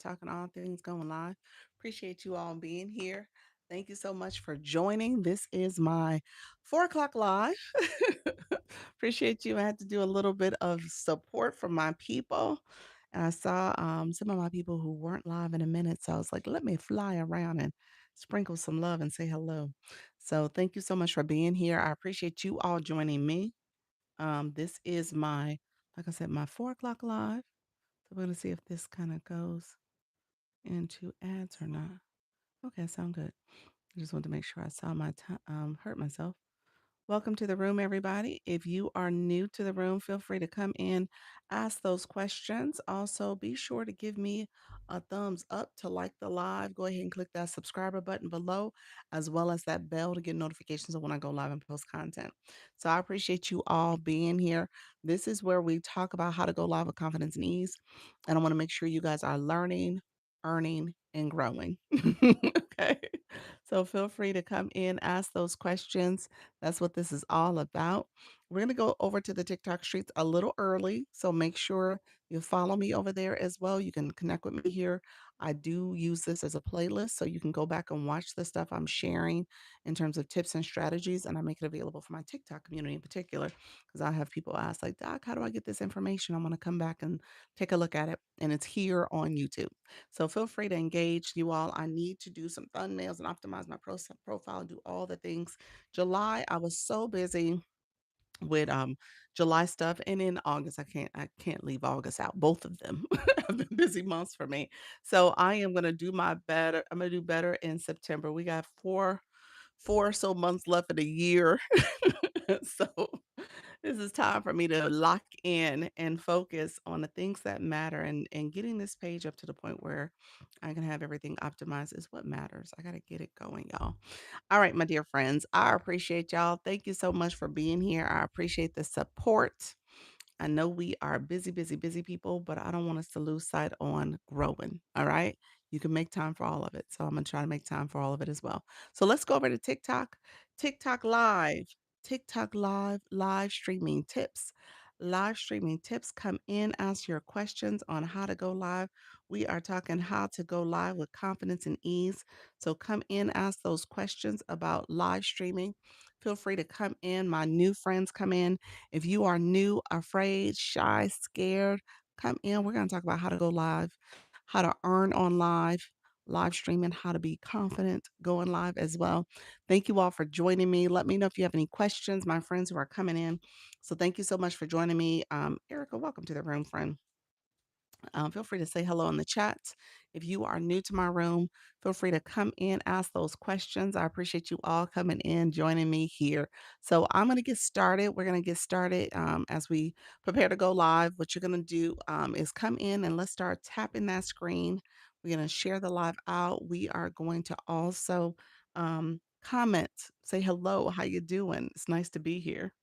talking all things going live. Appreciate you all being here. Thank you so much for joining. This is my 4 o'clock live. Appreciate you. I had to do a little bit of support from my people. And I saw some of my people who weren't live in a minute. So I was like, let me fly around and sprinkle some love and say hello. So thank you so much for being here. I appreciate you all joining me. This is my, like I said, my 4 o'clock live. So we're gonna see if this kind of goes into ads or not. Okay, sound good. I just wanted to make sure I saw my time, hurt myself. Welcome to the room, everybody. If you are new to the room, feel free to come in, ask those questions. Also, be sure to give me a thumbs up to like the live. Go ahead and click that subscriber button below, as well as that bell to get notifications of when I go live and post content. So I appreciate you all being here. This is where we talk about how to go live with confidence and ease. And I want to make sure you guys are learning, earning, and growing. Okay. So feel free to come in, ask those questions. That's what this is all about. We're going to go over to the TikTok streets a little early. So make sure you follow me over there as well. You can connect with me here. I do use this as a playlist. So you can go back and watch the stuff I'm sharing in terms of tips and strategies. And I make it available for my TikTok community in particular, because I have people ask, like, Doc, how do I get this information? I want to come back and take a look at it. And it's here on YouTube. So feel free to engage you all. I need to do some thumbnails and optimize my profile, do all the things. July, I was so busy with July stuff, and in August I can't leave August out. Both of them have been busy months for me. So I am going to do my better. I'm going to do better in September. We got four or so months left of the year. So this is time for me to lock in and focus on the things that matter, and getting this page up to the point where I can have everything optimized is what matters. I got to get it going, y'all. All right, my dear friends, I appreciate y'all. Thank you so much for being here. I appreciate the support. I know we are busy, busy, busy people, but I don't want us to lose sight on growing. All right. You can make time for all of it. So I'm going to try to make time for all of it as well. So let's go over to TikTok. TikTok Live. TikTok Live, live streaming tips. Live streaming tips. Come in, ask your questions on how to go live. We are talking how to go live with confidence and ease. So come in, ask those questions about live streaming. Feel free to come in. My new friends come in. If you are new, afraid, shy, scared, come in. We're going to talk about how to go live, how to earn on live streaming, how to be confident going live as well. Thank you all for joining me. Let me know if you have any questions, my friends who are coming in. So thank you so much for joining me. Erica, welcome to the room, friend. Feel free to say hello in the chat. If you are new to my room, feel free to come in, ask those questions. I appreciate you all coming in, joining me here. So I'm going to get started. We're going to get started as we prepare to go live. What you're going to do is come in and let's start tapping that screen. We're going to share the live out. We are going to also comment, say hello, how you doing? It's nice to be here.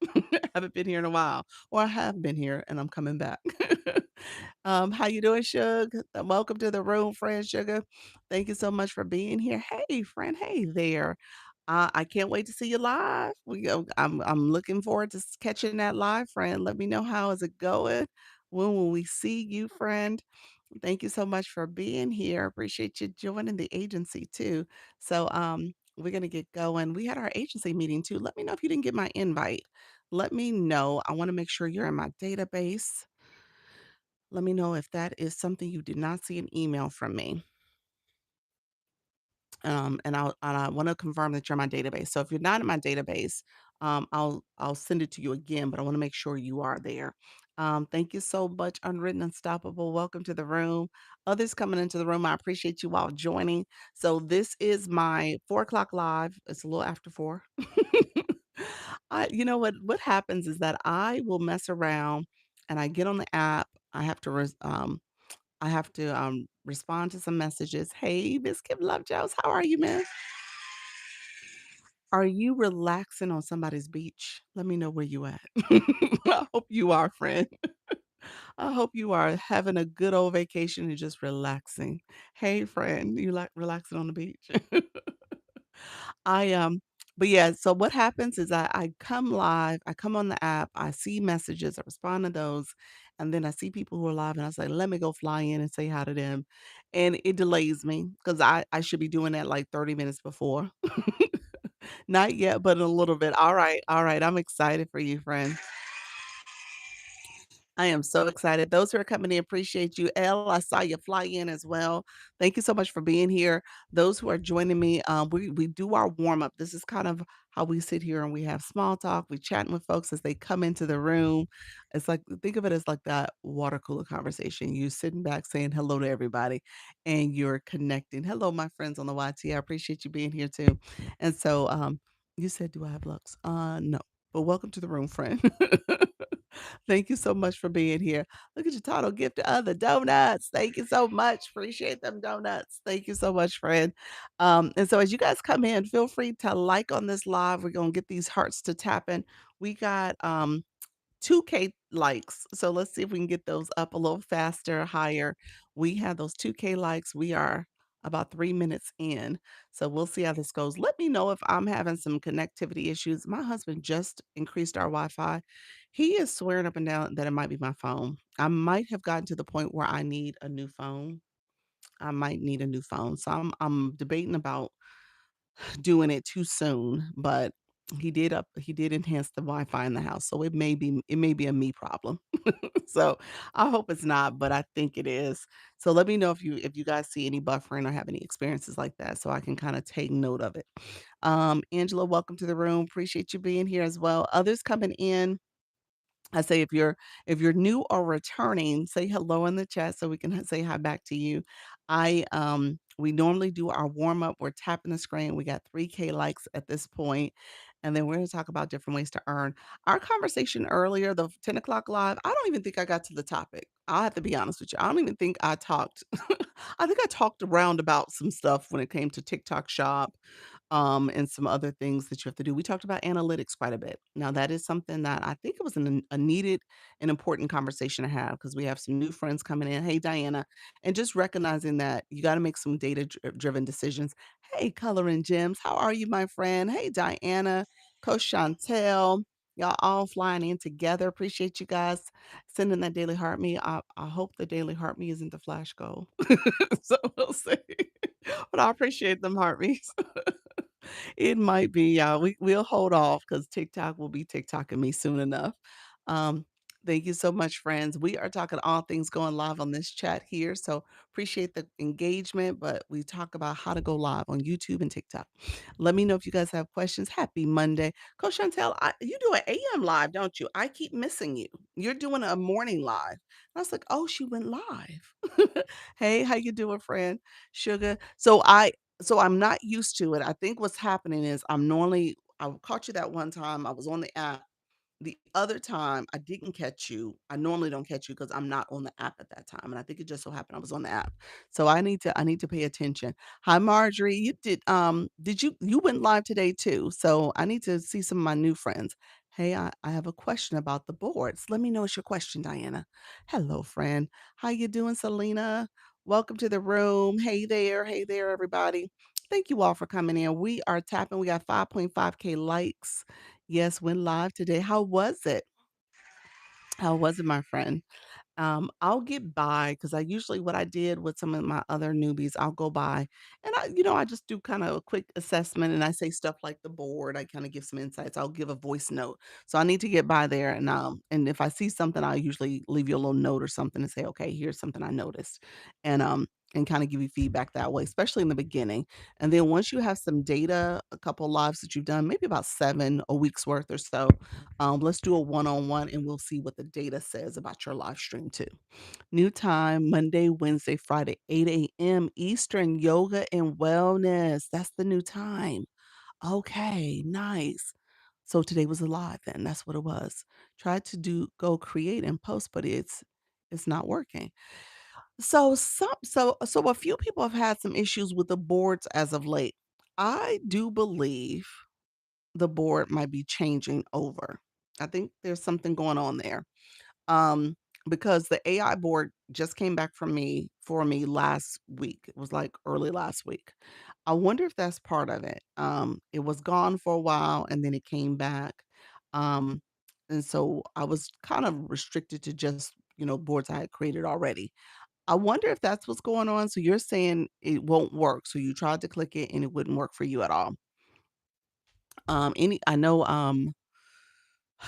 Haven't been here in a while, or I have been here and I'm coming back. How you doing, Shug? Welcome to the room, friend Sugar. Thank you so much for being here. Hey, friend. Hey there. I can't wait to see you live. I'm looking forward to catching that live, friend. Let me know how is it going. When will we see you, friend? Thank you so much for being here. Appreciate you joining the agency too. So we're gonna get going. We had our agency meeting too. Let me know if you didn't get my invite. Let me know. I want to make sure you're in my database. Let me know if that is something you did not see an email from me. And I want to confirm that you're in my database. So if you're not in my database, I'll send it to you again, but I want to make sure you are there. Thank you so much, Unwritten Unstoppable. Welcome to the room. Others coming into the room, I appreciate you all joining. So this is my 4 o'clock live. It's a little after 4. You know what happens is that I will mess around and I get on the app. I have to respond to some messages. Hey, Miss Kim Love Jones, how are you, man? Are you relaxing on somebody's beach? Let me know where you at. I hope you are, friend. I hope you are having a good old vacation and just relaxing. Hey, friend, you like relaxing on the beach? I but yeah, so what happens is I come live, I come on the app, I see messages, I respond to those, and then I see people who are live and I say, let me go fly in and say hi to them. and it delays me because I should be doing that like 30 minutes before. Not yet, but in a little bit. All right. I'm excited for you, friend. I am so excited. Those who are coming in, appreciate you. Elle, I saw you fly in as well. Thank you so much for being here. Those who are joining me, we do our warm up. This is kind of how we sit here and we have small talk. We chatting with folks as they come into the room. It's like think of it as like that water cooler conversation. You sitting back saying hello to everybody, and you're connecting. Hello, my friends on the YT. I appreciate you being here too. And so, you said, "Do I have looks?" No, but welcome to the room, friend. Thank you so much for being here. Look at your title, gift to other donuts. Thank you so much. Appreciate them donuts. Thank you so much, friend. And so as you guys come in, feel free to like on this live. We're gonna get these hearts to tapping. We got 2K likes. So let's see if we can get those up a little faster, higher. We have those 2K likes. We are about 3 minutes in. So we'll see how this goes. Let me know if I'm having some connectivity issues. My husband just increased our Wi Fi. He is swearing up and down that it might be my phone. I might have gotten to the point where I need a new phone. I might need a new phone. So I'm debating about doing it too soon, but he did enhance the Wi-Fi in the house, so it may be a me problem. So, I hope it's not, but I think it is. So let me know if you guys see any buffering or have any experiences like that so I can kinda take note of it. Angela, welcome to the room. Appreciate you being here as well. Others coming in, I say if you're new or returning, say hello in the chat so we can say hi back to you. We normally do our warm up. We're tapping the screen. We got 3K likes at this point, and then we're going to talk about different ways to earn. Our conversation earlier, the 10 o'clock live. I don't even think I got to the topic. I'll have to be honest with you. I don't even think I talked. I think I talked around about some stuff when it came to TikTok Shop, and some other things that you have to do. We talked about analytics quite a bit. Now, that is something that I think it was a needed and important conversation to have because we have some new friends coming in. Hey, Diana, and just recognizing that you got to make some data driven decisions. Hey, Coloring Gems, how are you, my friend? Hey, Diana, Coach Chantel. Y'all all flying in together. Appreciate you guys sending that daily heart me. I hope the daily heart me isn't the flash goal. So we'll see. But I appreciate them heart me's. It might be, yeah, we'll hold off because TikTok will be TikToking me soon enough. Um, thank you so much, friends. We are talking all things going live on this chat here, so appreciate the engagement, but we talk about how to go live on YouTube and TikTok. Let me know if you guys have questions. Happy Monday. Coach Chantel, you do an AM live, don't you? I keep missing you. You're doing a morning live. I was like, "Oh, she went live." Hey, how you doing, friend? Sugar. So I'm not used to it. I think what's happening is I caught you that one time. I was on the app. The other time I didn't catch you. I normally don't catch you because I'm not on the app at that time. And I think it just so happened I was on the app. So I need to pay attention. Hi Marjorie. Did you went live today too. So I need to see some of my new friends. Hey, I have a question about the boards. Let me know what's your question, Diana. Hello, friend. How you doing, Selena? Welcome to the room. Hey there, everybody. Thank you all for coming in. We are tapping. We got 5.5K likes. Yes, went live today. How was it? How was it, my friend? I'll get by because I usually what I did with some of my other newbies, I'll go by and I just do kind of a quick assessment and I say stuff like the board. I kind of give some insights. I'll give a voice note. So I need to get by there and if I see something, I usually leave you a little note or something and say, okay, here's something I noticed. And kind of give you feedback that way, especially in the beginning. And then once you have some data, a couple lives that you've done, maybe about a week's worth or so, let's do a one-on-one and we'll see what the data says about your live stream too. New time, Monday, Wednesday, Friday, 8 a.m. Eastern, yoga and wellness. That's the new time. Okay, nice. So today was a live then. That's what it was. Tried to go create and post, but it's not working. So a few people have had some issues with the boards as of late. I do believe the board might be changing over. I think there's something going on there. Um, because the AI board just came back for me last week. It was like early last week. I wonder if that's part of it. It was gone for a while and then it came back. Um, and so I was kind of restricted to just, boards I had created already. I wonder if that's what's going on. So you're saying it won't work. So you tried to click it and it wouldn't work for you at all. I know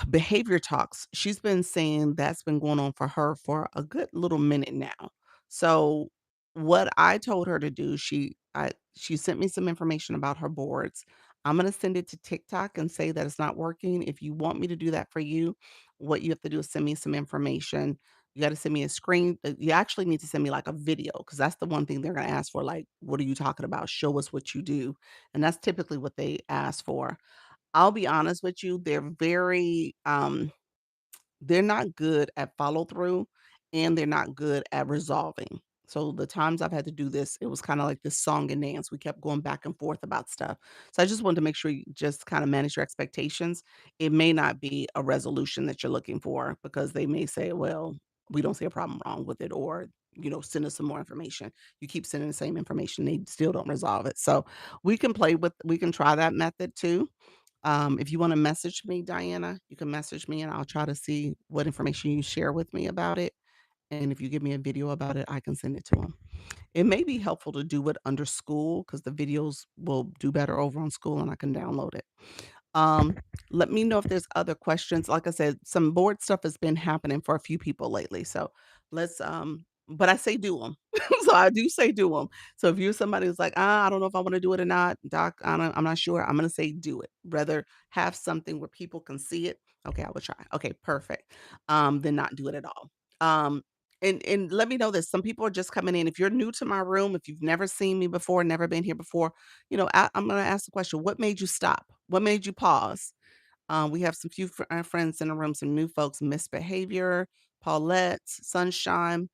Behavior Talks, she's been saying that's been going on for her for a good little minute now. So what I told her to do, she sent me some information about her boards. I'm gonna send it to TikTok and say that it's not working. If you want me to do that for you, what you have to do is send me some information. You got to send me a screen. You actually need to send me like a video because that's the one thing they're gonna ask for. Like, what are you talking about? Show us what you do, and that's typically what they ask for. I'll be honest with you, they're not good at follow through and they're not good at resolving. So the times I've had to do this, it was kind of like this song and dance. We kept going back and forth about stuff. So I just wanted to make sure you just kind of manage your expectations. It may not be a resolution that you're looking for because they may say, well, we don't see a problem wrong with it, or send us some more information. You keep sending the same information, they still don't resolve it. So we can try that method too. If you wanna message me, Diana, you can message me, and I'll try to see what information you share with me about it, and if you give me a video about it, I can send it to them. It may be helpful to do it under school because the videos will do better over on school, and I can download it. Um, Let me know if there's other questions. Like I said, some board stuff has been happening for a few people lately. So but I say do them. So I do say do them. So if you're somebody who's like, I don't know if I want to do it or not, doc, I'm not sure. I'm going to say do it. Rather have something where people can see it. Okay, I will try. Okay, perfect. Then not do it at all. Um, and let me know this. Some people are just coming in. If you're new to my room, if you've never seen me before, never been here before, I'm going to ask the question, what made you stop? What made you pause? We have some few friends in the room, some new folks, Misbehavior, Paulette, Sunshine,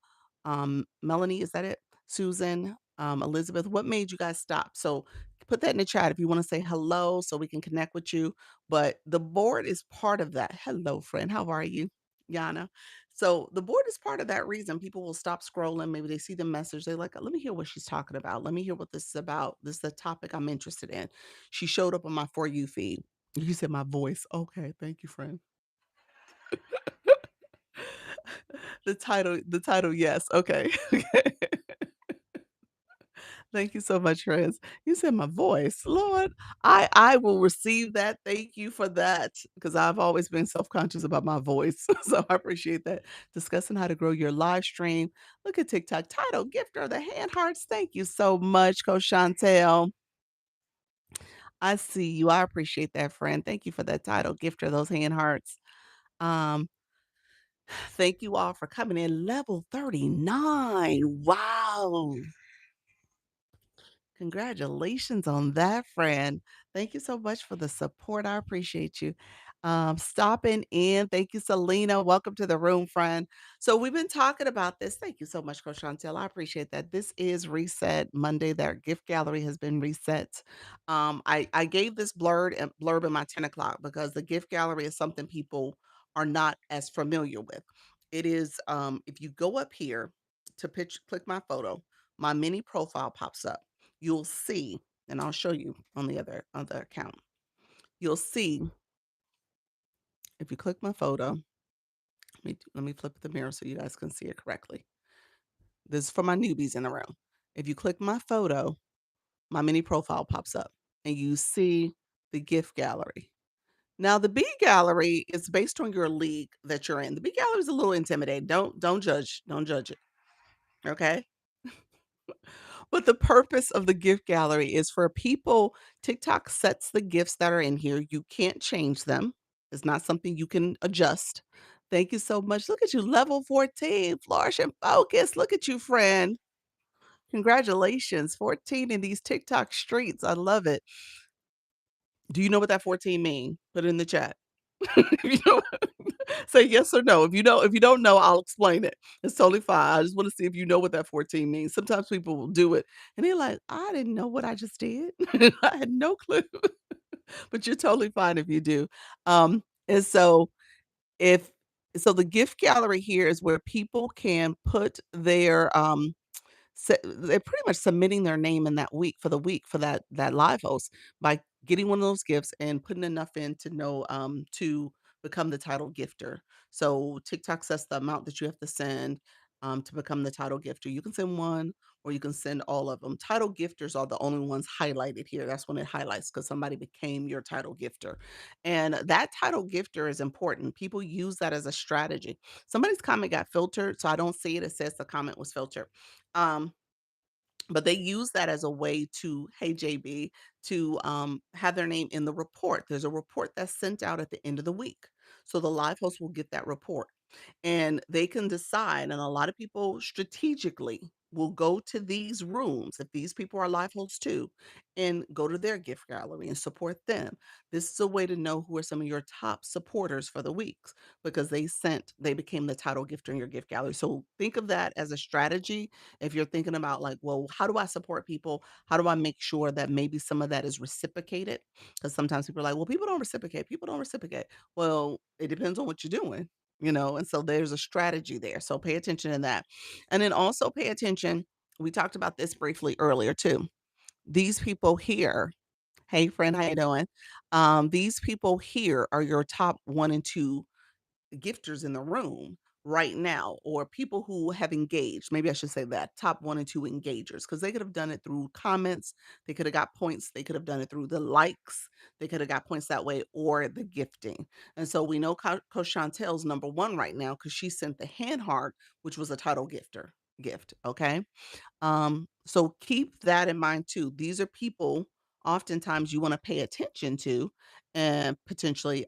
Melanie, is that it? Susan, Elizabeth. What made you guys stop? So put that in the chat if you want to say hello so we can connect with you. But the board is part of that. Hello, friend. How are you? Yana. So the board is part of that reason people will stop scrolling. Maybe they see the message. They like, let me hear what she's talking about. Let me hear what this is about. This is the topic I'm interested in. She showed up on my For You feed. You said my voice. Okay, thank you, friend. The title, yes. Okay. Thank you so much, friends. You said my voice. Lord, I will receive that. Thank you for that because I've always been self-conscious about my voice. So I appreciate that. Discussing how to grow your live stream. Look at TikTok. Title gifter, the hand hearts. Thank you so much, Coach Chantel. I see you. I appreciate that, friend. Thank you for that title gifter, those hand hearts. Um, Thank you all for coming in. Level 39. Wow. Congratulations on that, friend. Thank you so much for the support. I appreciate you. Stopping in. Thank you, Selena. Welcome to the room, friend. So we've been talking about this. Thank you so much, Coach Chantel. I appreciate that. This is Reset Monday. That gift gallery has been reset. I gave this blurb in my 10 o'clock because the gift gallery is something people are not as familiar with. It is if you go up here to click my photo, my mini profile pops up. You'll see, and I'll show you on the other account. You'll see if you click my photo. Let me flip the mirror so you guys can see it correctly. This is for my newbies in the room. If you click my photo, my mini profile pops up, and you see the gift gallery. Now, the B gallery is based on your league that you're in. The B gallery is a little intimidating. Don't judge. Don't judge it. Okay. But the purpose of the gift gallery is for people. TikTok sets the gifts that are in here. You can't change them. It's not something you can adjust. Thank you so much. Look at you, level 14, flourish and focus. Look at you, friend. Congratulations. 14 in these TikTok streets. I love it. Do you know what that 14 mean? Put it in the chat. If you know, say yes or no. If you don't know, I'll explain it. It's totally fine. I just want to see if you know what that 14 means. Sometimes people will do it and they're like, I didn't know what I just did. I had no clue. But you're totally fine if you do. And so if the gift gallery here is where people can put their they're pretty much submitting their name in that week for that live host by getting one of those gifts and putting enough in to know to become the title gifter. So TikTok sets the amount that you have to send. to become the title gifter. You can send one or you can send all of them. Title gifters are the only ones highlighted here. That's when it highlights because somebody became your title gifter. And that title gifter is important. People use that as a strategy. Somebody's comment got filtered, so I don't see it. It says the comment was filtered. Um, but they use that as a way to, hey JB, to have their name in the report. There's a report that's sent out at the end of the week. So the live host will get that report and they can decide. And a lot of people strategically will go to these rooms if these people are live hosts too and go to their gift gallery and support them. This is a way to know who are some of your top supporters for the weeks because they became the title gifter in your gift gallery. So think of that as a strategy if you're thinking about like, well, how do I support people? How do I make sure that maybe some of that is reciprocated? Because sometimes people are like, well, people don't reciprocate. People don't reciprocate. Well, it depends on what you're doing, and so there's a strategy there. So pay attention to that. And then also pay attention. We talked about this briefly earlier too. These people here, hey friend, how you doing? These people here are your top one and two gifters in the room right now, or people who have engaged. Maybe I should say that top one and two engagers, because they could have done it through comments, they could have got points, they could have done it through the likes, they could have got points that way, or the gifting. And so we know Coach Chantel's number one right now because she sent the hand heart, which was a title gifter gift. Okay. So keep that in mind too. These are people oftentimes you want to pay attention to and potentially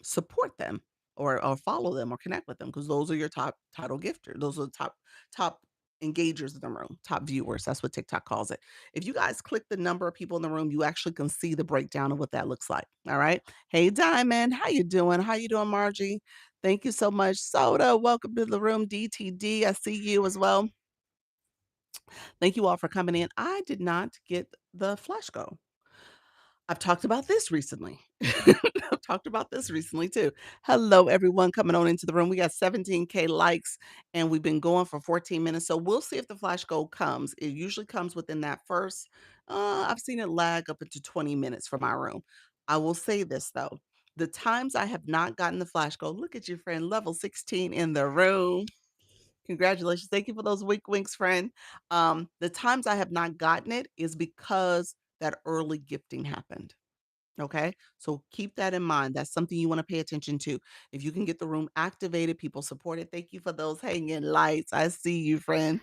support them or follow them or connect with them because those are your top title gifters. Those are the top engagers in the room, top viewers. That's what TikTok calls it. If you guys click the number of people in the room, you actually can see the breakdown of what that looks like. All right. Hey Diamond, how you doing? How you doing, Margie? Thank you so much. Soda, welcome to the room. DTD, I see you as well. Thank you all for coming in. I did not get the flash go. I've talked about this recently. I've talked about this recently too. Hello, everyone coming on into the room. We got 17K likes and we've been going for 14 minutes. So we'll see if the flash goal comes. It usually comes within that first. I've seen it lag up into 20 minutes for my room. I will say this though. The times I have not gotten the flash goal, look at your friend, level 16 in the room. Congratulations. Thank you for those wink winks, friend. The times I have not gotten it is because that early gifting happened. Okay. So keep that in mind. That's something you want to pay attention to. If you can get the room activated, people support it. Thank you for those hanging lights. I see you, friend.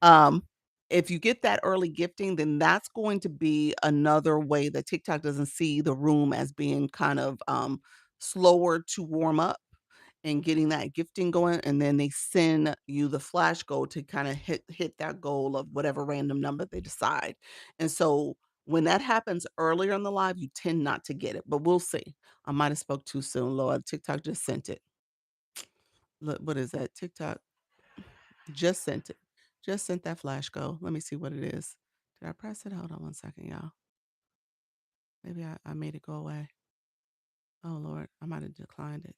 Um, if you get that early gifting, then that's going to be another way that TikTok doesn't see the room as being kind of slower to warm up and getting that gifting going, and then they send you the flash goal to kind of hit that goal of whatever random number they decide. And so when that happens earlier in the live, you tend not to get it, but we'll see. I might have spoke too soon, Lord. TikTok just sent it. Look, what is that? TikTok just sent it. Just sent that flash goal. Let me see what it is. Did I press it? Hold on one second, y'all. Maybe I made it go away. Oh Lord, I might have declined it.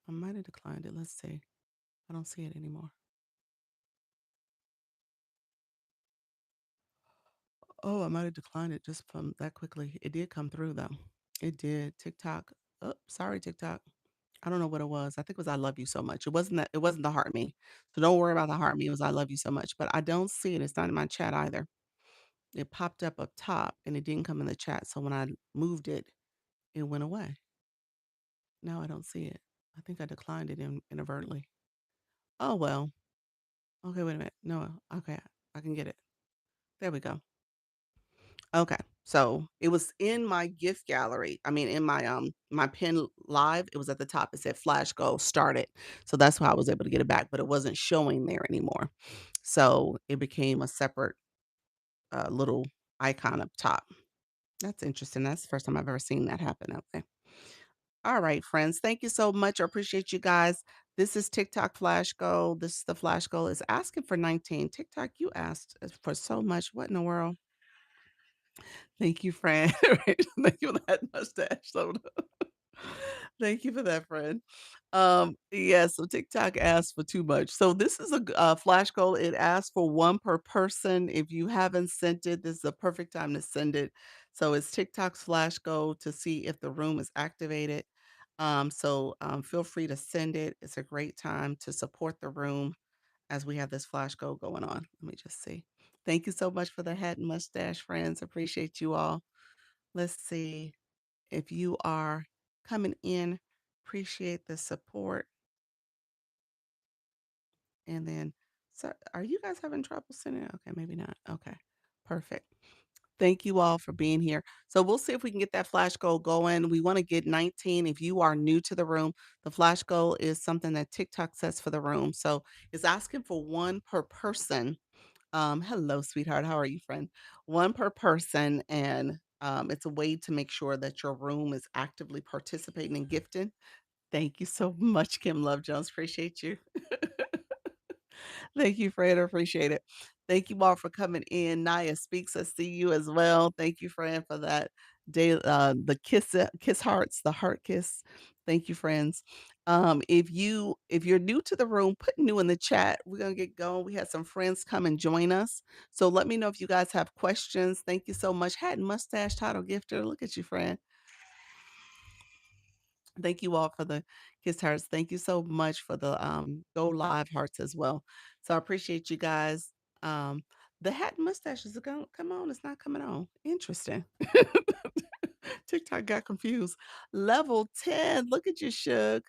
I might have declined it. Let's see. I don't see it anymore. Oh, I might have declined it just from that quickly. It did come through though. It did. TikTok. Oh, sorry, TikTok. I don't know what it was. I think it was I love you so much. It wasn't the heart me. So don't worry about the heart me. It was I love you so much. But I don't see it. It's not in my chat either. It popped up top and it didn't come in the chat. So when I moved it, it went away. Now I don't see it. I think I declined it inadvertently. Oh well. Okay, wait a minute. No, okay. I can get it. There we go. Okay. So it was in my gift gallery. I mean, in my pin live, it was at the top. It said flash go started. So that's why I was able to get it back, but it wasn't showing there anymore. So it became a separate little icon up top. That's interesting. That's the first time I've ever seen that happen. Okay. All right, friends. Thank you so much. I appreciate you guys. This is TikTok Flash Go. This is the Flash Go is asking for 19. TikTok, you asked for so much. What in the world? Thank you, friend. Right, thank you for that mustache soda. Thank you for that, friend. Yeah, so TikTok asked for too much. So this is a flash goal. It asks for one per person. If you haven't sent it, this is a perfect time to send it. So it's TikTok's flash goal to see if the room is activated. Feel free to send it. It's a great time to support the room as we have this flash go going on. Let me just see. Thank you so much for the hat and mustache, friends. Appreciate you all. Let's see if you are coming in. Appreciate the support. And then, so are you guys having trouble sending it? Okay, maybe not. Okay, perfect. Thank you all for being here. So we'll see if we can get that flash goal going. We want to get 19. If you are new to the room, the flash goal is something that TikTok sets for the room. So it's asking for one per person. Hello, sweetheart. How are you, friend? One per person. And it's a way to make sure that your room is actively participating in gifting. Thank you so much, Kim Love Jones. Appreciate you. Thank you, Fran. I appreciate it. Thank you all for coming in. Naya Speaks, I see you as well. Thank you, Fran, for that day. The kiss hearts, the heart kiss. Thank you, friends. If you're new to the room, put new in the chat. We're gonna get going. We had some friends come and join us. So let me know if you guys have questions. Thank you so much. Hat and mustache title gifter. Look at you, Fran. Thank you all for the kiss hearts. Thank you so much for the go live hearts as well. So I appreciate you guys. Um, the hat and mustaches are going come on, it's not coming on. Interesting. TikTok got confused. Level 10. Look at you, Sugar.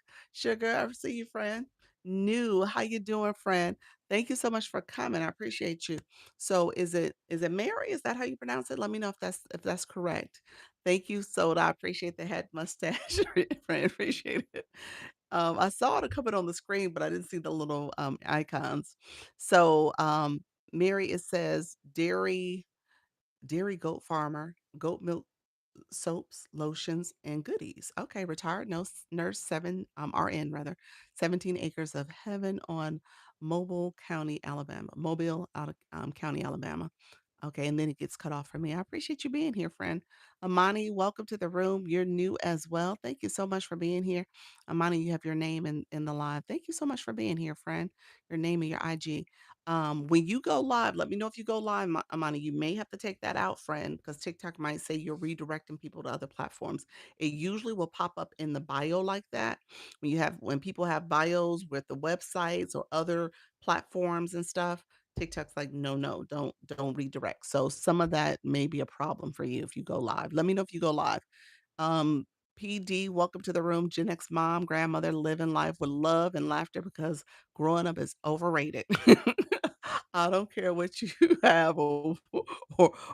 I see you, friend. New. How you doing, friend? Thank you so much for coming. I appreciate you. So is it Mary? Is that how you pronounce it? Let me know if that's correct. Thank you, Soda. I appreciate the head mustache. Friend, appreciate it. I saw it coming on the screen, but I didn't see the little icons. So Mary, it says dairy goat farmer, goat milk soaps, lotions, and goodies. Okay, retired nurse 7 RN rather, 17 acres of heaven on Mobile out of County, Alabama. Okay, and then it gets cut off for me. I appreciate you being here, friend. Amani, welcome to the room. You're new as well. Thank you so much for being here. Amani, you have your name in the live. Thank you so much for being here, friend. Your name and your IG. When you go live, let me know if you go live, Amani. You may have to take that out, friend, because TikTok might say you're redirecting people to other platforms. It usually will pop up in the bio like that. When people have bios with the websites or other platforms and stuff, TikTok's like, no, no, don't redirect. So some of that may be a problem for you if you go live. Let me know if you go live. Um, PD, welcome to the room. Gen X mom, grandmother, living life with love and laughter because growing up is overrated. I don't care what you have or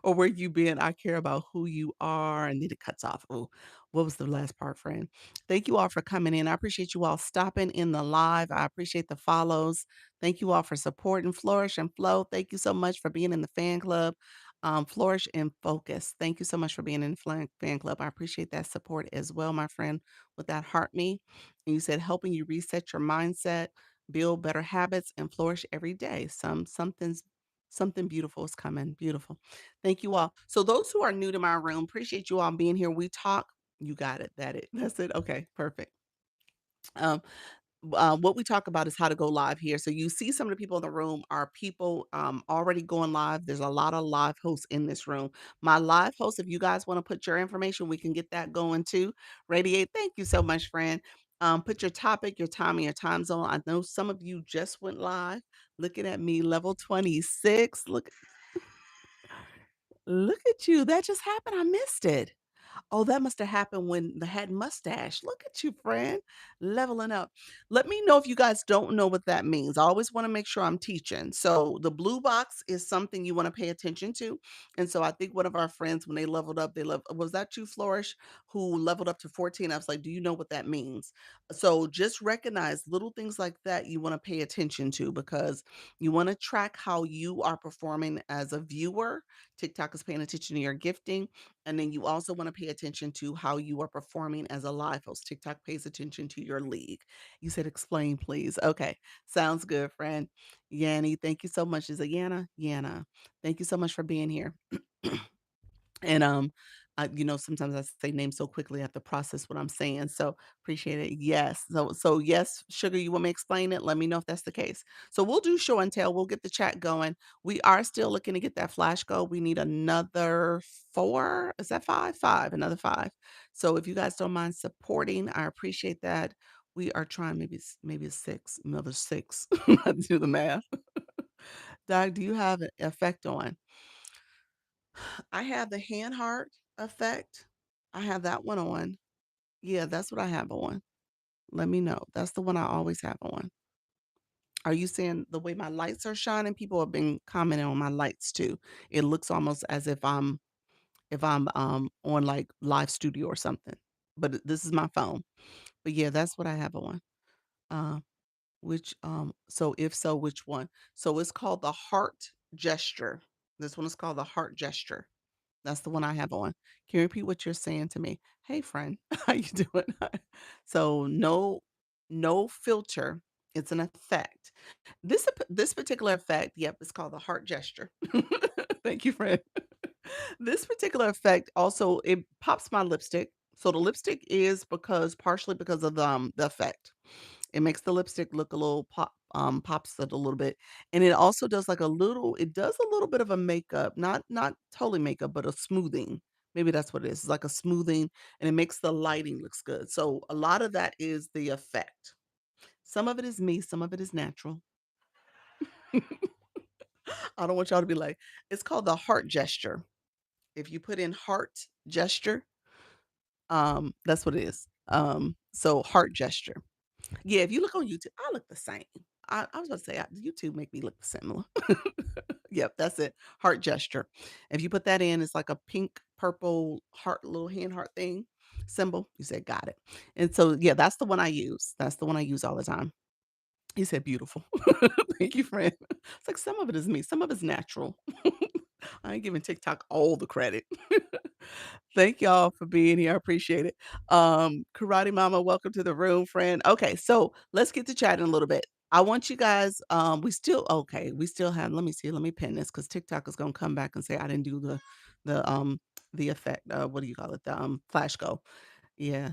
where you been. I care about who you are. And then it cuts off. Oh, what was the last part, friend? Thank you all for coming in. I appreciate you all stopping in the live. I appreciate the follows. Thank you all for supporting Flourish and Flow. Thank you so much for being in the fan club. Flourish and Focus. Thank you so much for being in the fan club. I appreciate that support as well, my friend, with that heart me. And you said helping you reset your mindset, build better habits, and flourish every day. Something beautiful is coming. Beautiful. Thank you all. So those who are new to my room, appreciate you all being here. We talk. You got it. That's it. Okay, perfect. Um, what we talk about is how to go live here. So you see some of the people in the room are people already going live. There's a lot of live hosts in this room. My live host, if you guys want to put your information, we can get that going too. Radiate, thank you so much, friend. Put your topic, your time, and your time zone. I know some of you just went live. Looking at me, level 26. Look at you. That just happened. I missed it. Oh, that must have happened when the had mustache. Look at you, friend, leveling up. Let me know if you guys don't know what that means. I always want to make sure I'm teaching. So the blue box is something you want to pay attention to. And so I think one of our friends, when they leveled up, was that you, Flourish, who leveled up to 14? I was like, do you know what that means? So just recognize little things like that you want to pay attention to because you want to track how you are performing as a viewer. TikTok is paying attention to your gifting and then you also want to pay attention to how you are performing as a live host. TikTok pays attention to your league. You said explain, please. Okay. Sounds good, friend. Yanni, thank you so much. Is it Yana? Yana. Thank you so much for being here. And Sometimes I say names so quickly, I have to process what I'm saying. So appreciate it. Yes. So yes, sugar, you want me to explain it? Let me know if that's the case. So we'll do show and tell. We'll get the chat going. We are still looking to get that flash go. We need another four. Is that five? Five, another five. So if you guys don't mind supporting, I appreciate that. We are trying maybe it's six, another six. I do the math. Doc, do you have an effect on? I have the hand heart effect. I have that one on. Yeah, that's what I have on. Let me know. That's the one I always have on. Are you seeing the way my lights are shining? People have been commenting on my lights too. It looks almost as if I'm on like live studio or something. But this is my phone. But yeah, that's what I have on. Uh so if so, which one? So it's called the heart gesture. This one is called the heart gesture. That's the one I have on. Can you repeat what you're saying to me? "Hey, friend, how you doing?" So, no filter, it's an effect. This particular effect, yep, it's called the heart gesture. Thank you, friend. This particular effect also it pops my lipstick. So the lipstick is because partially because of the effect. It makes the lipstick look a little pops it a little bit, and it also does like a little it does a little bit of a makeup, not totally makeup, but a smoothing. Maybe that's what it is. It's like a smoothing, and it makes the lighting looks good. So a lot of that is the effect. Some of it is me, some of it is natural. I don't want y'all to be like, it's called the heart gesture. If you put in heart gesture, that's what it is. So heart gesture. Yeah, if you look on YouTube, I look the same. I was gonna say YouTube make me look similar. Yep, that's it. Heart gesture. If you put that in, it's like a pink, purple heart, little hand heart thing symbol. You said got it. And so yeah, that's the one I use. That's the one I use all the time. He said beautiful. Thank you, friend. It's like some of it is me, some of it's natural. I ain't giving TikTok all the credit. Thank y'all for being here. I appreciate it. Karate Mama, welcome to the room, friend. Okay, so let's get to chatting a little bit. I want you guys, we still have, let me see, let me pin this because TikTok is gonna come back and say I didn't do the effect, what do you call it? The flash go. Yeah.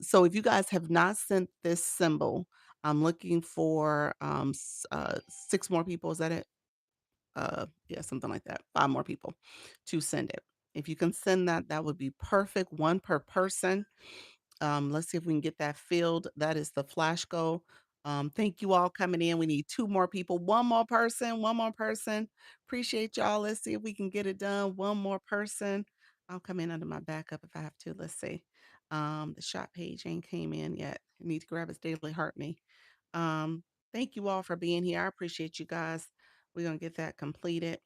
So if you guys have not sent this symbol, I'm looking for six more people. Is that it? Yeah, something like that. Five more people to send it. If you can send that, that would be perfect. One per person. Let's see if we can get that filled. That is the flash goal. Thank you all coming in. We need two more people. One more person. One more person. Appreciate y'all. Let's see if we can get it done. One more person. I'll come in under my backup if I have to. Let's see. The shop page ain't came in yet. I need to grab his daily heart me. Um, Thank you all for being here. I appreciate you guys. We're gonna get that completed.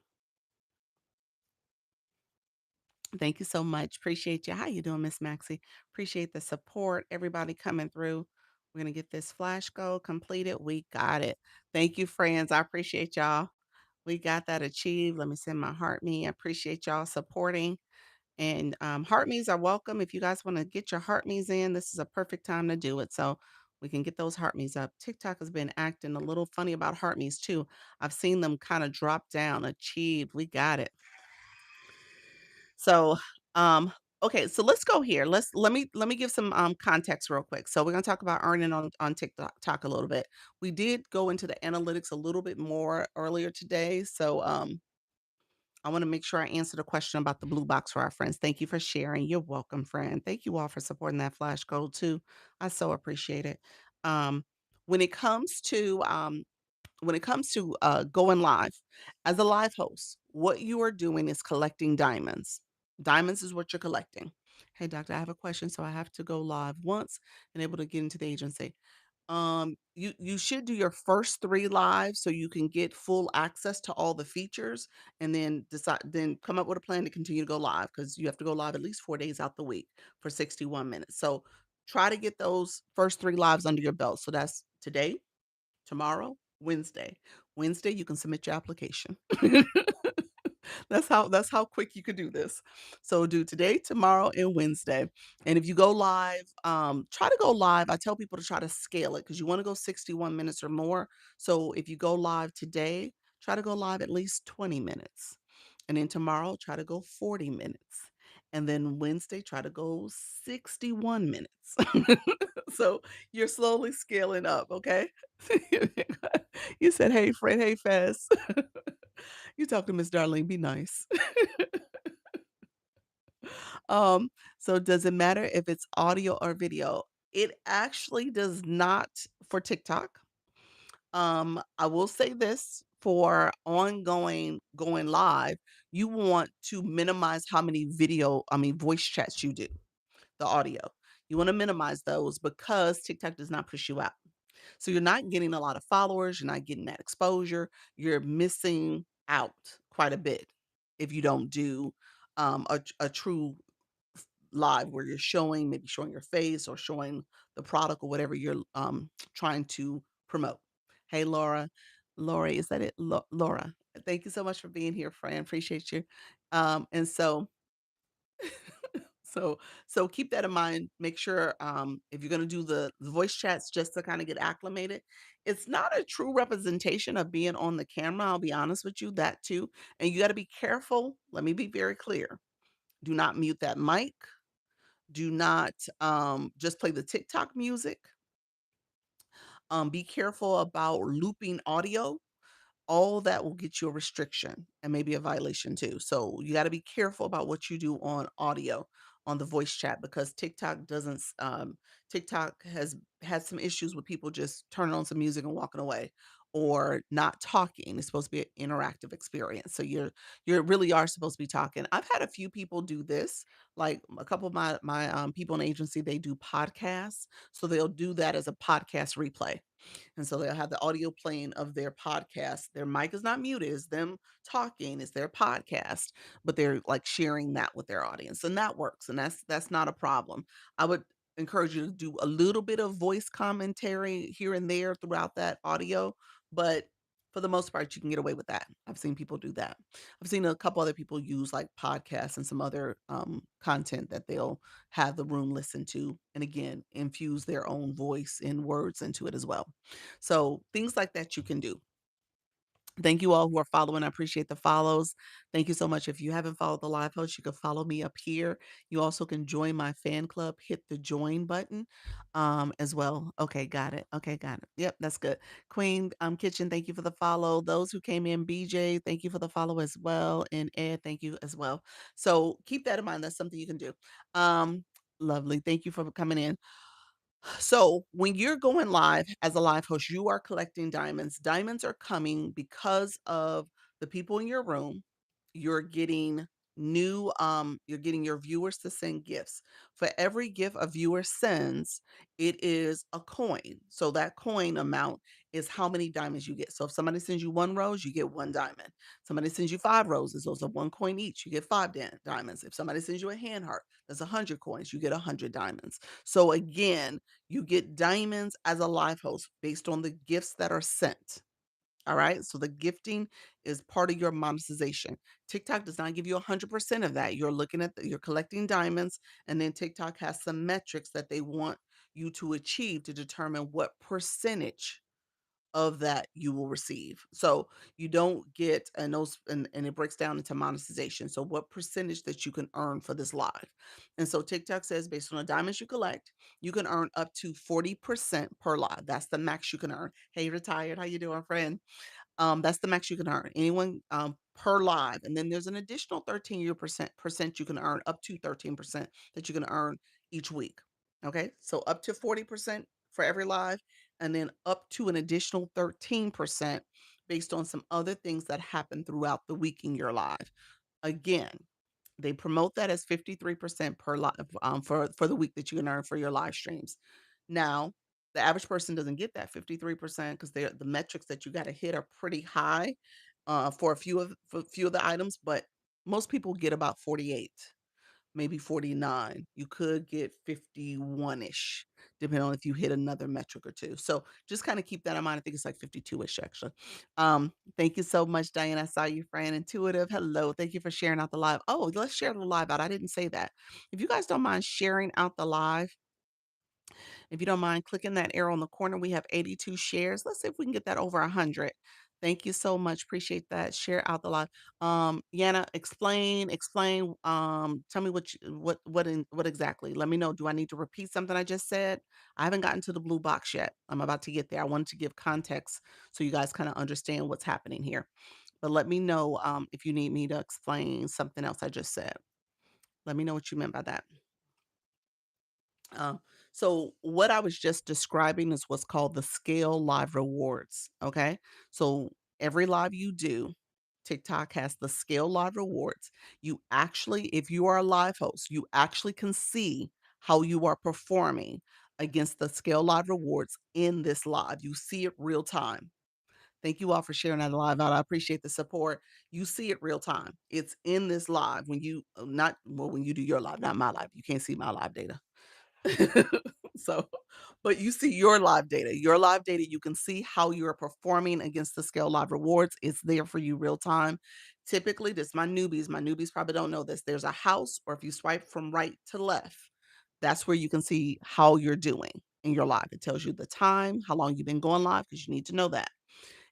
Thank you so much. Appreciate you. How you doing, Miss Maxie? Appreciate the support. Everybody coming through. We're gonna get this flash goal completed. We got it. Thank you, friends. I appreciate y'all. We got that achieved. Let me send my heart me. I appreciate y'all supporting. And heart me's are welcome. If you guys want to get your heart me's in, this is a perfect time to do it. So we can get those heart me's up. TikTok has been acting a little funny about heart me's too. I've seen them kind of drop down. Achieved. We got it. So, okay, so let's go here. Let me give some context real quick. So we're gonna talk about earning on TikTok talk a little bit. We did go into the analytics a little bit more earlier today. So I want to make sure I answer the question about the blue box for our friends. Thank you for sharing. You're welcome, friend. Thank you all for supporting that flash code too. I so appreciate it. Um, when it comes to going live, as a live host, what you are doing is collecting diamonds. Diamonds is what you're collecting. Hey, doctor, I have a question. So I have to go live once and able to get into the agency. You should do your first three lives so you can get full access to all the features, and then come up with a plan to continue to go live because you have to go live at least 4 days out the week for 61 minutes. So try to get those first three lives under your belt. So that's today, tomorrow, Wednesday. Wednesday, you can submit your application. That's how quick you could do this. So do today, tomorrow, and Wednesday. And if you go live, try to go live. I tell people to try to scale it because you want to go 61 minutes or more. So if you go live today, try to go live at least 20 minutes. And then tomorrow, try to go 40 minutes. and then Wednesday, try to go 61 minutes. So you're slowly scaling up, okay? You said, "Hey, Fred, hey, Fast." You talk to Miss Darlene, be nice. Um, so does it matter if it's audio or video? It actually does not for TikTok. I will say this for ongoing going live, you want to minimize how many voice chats you do, the audio. You want to minimize those because TikTok does not push you out. So you're not getting a lot of followers, you're not getting that exposure, you're missing out quite a bit if you don't do a true live where you're showing maybe showing your face or showing the product or whatever you're trying to promote. Hey Laura, Lori, is that it? Laura, thank you so much for being here, friend. Appreciate you. And so so so keep that in mind. Make sure if you're going to do the voice chats just to kind of get acclimated, it's not a true representation of being on the camera. I'll be honest with you, that too. And you got to be careful. Let me be very clear. Do not mute that mic. Do not just play the TikTok music. Be careful about looping audio. All that will get you a restriction and maybe a violation too. So you got to be careful about what you do on audio on the voice chat because TikTok has had some issues with people just turning on some music and walking away or not talking. It's supposed to be an interactive experience. So you really are supposed to be talking. I've had a few people do this, like a couple of my people in agency, they do podcasts. So they'll do that as a podcast replay. And so they'll have the audio playing of their podcast. Their mic is not muted, it's them talking, it's their podcast, but they're like sharing that with their audience. And that works. And that's not a problem. I would encourage you to do a little bit of voice commentary here and there throughout that audio, but for the most part, you can get away with that. I've seen people do that. I've seen a couple other people use like podcasts and some other content that they'll have the room listen to, and again, infuse their own voice and words into it as well. So things like that you can do. Thank you all who are following. I appreciate the follows. Thank you so much. If you haven't followed the live host, you can follow me up here. You also can join my fan club. Hit the join button as well. Okay, got it. Okay, got it. Yep, that's good. Queen Kitchen, thank you for the follow. Those who came in, BJ, thank you for the follow as well. And Ed, thank you as well. So keep that in mind. That's something you can do. Lovely. Thank you for coming in. So when you're going live as a live host, you are collecting diamonds. Diamonds are coming because of the people in your room. You're getting you're getting your viewers to send gifts. For every gift a viewer sends, it is a coin. So that coin amount is how many diamonds you get. So if somebody sends you one rose, you get one diamond. Somebody sends you five roses, those are one coin each. You get five diamonds. If somebody sends you a hand heart, that's 100 coins. You get 100 diamonds. So again, you get diamonds as a live host based on the gifts that are sent. All right. So the gifting is part of your monetization. TikTok does not give you 100% of that. You're looking at you're collecting diamonds, and then TikTok has some metrics that they want you to achieve to determine what percentage of that you will receive. So you don't get and it breaks down into monetization. So what percentage that you can earn for this live. And so TikTok says based on the diamonds you collect, you can earn up to 40% per live. That's the max you can earn. Hey, retired. How you doing, friend? That's the max you can earn. Anyone per live. And then there's an additional 13% you can earn, up to 13% that you can earn each week. Okay. So up to 40% for every live, and then up to an additional 13% based on some other things that happen throughout the week in your live. Again, they promote that as 53% per live for the week that you can earn for your live streams. Now, the average person doesn't get that 53% because the metrics that you got to hit are pretty high for a few of the items, but most people get about 48, maybe 49. You could get 51-ish, depending on if you hit another metric or two. So just kind of keep that in mind. I think it's like 52-ish actually. Thank you so much, Diane. I saw you, friend. Intuitive. Hello. Thank you for sharing out the live. Oh, let's share the live out. I didn't say that. If you guys don't mind sharing out the live, if you don't mind clicking that arrow in the corner, we have 82 shares. Let's see if we can get that over 100. Thank you so much. Appreciate that. Share out the live. Yana, explain. Tell me what exactly. Let me know. Do I need to repeat something I just said? I haven't gotten to the blue box yet. I'm about to get there. I wanted to give context so you guys kind of understand what's happening here. But let me know if you need me to explain something else I just said. Let me know what you meant by that. Um, so what I was just describing is what's called the scale live rewards. Okay. So every live you do, TikTok has the scale live rewards. You actually, if you are a live host, you actually can see how you are performing against the scale live rewards in this live. You see it real time. Thank you all for sharing that live out. I appreciate the support. You see it real time. It's in this live when you not well when you do your live, not my live. You can't see my live data. So, but you see your live data. Your live data, you can see how you're performing against the scale live rewards. It's there for you real time. Typically, this my newbies. My newbies probably don't know this. There's a house, or if you swipe from right to left, that's where you can see how you're doing in your live. It tells you the time, how long you've been going live, because you need to know that.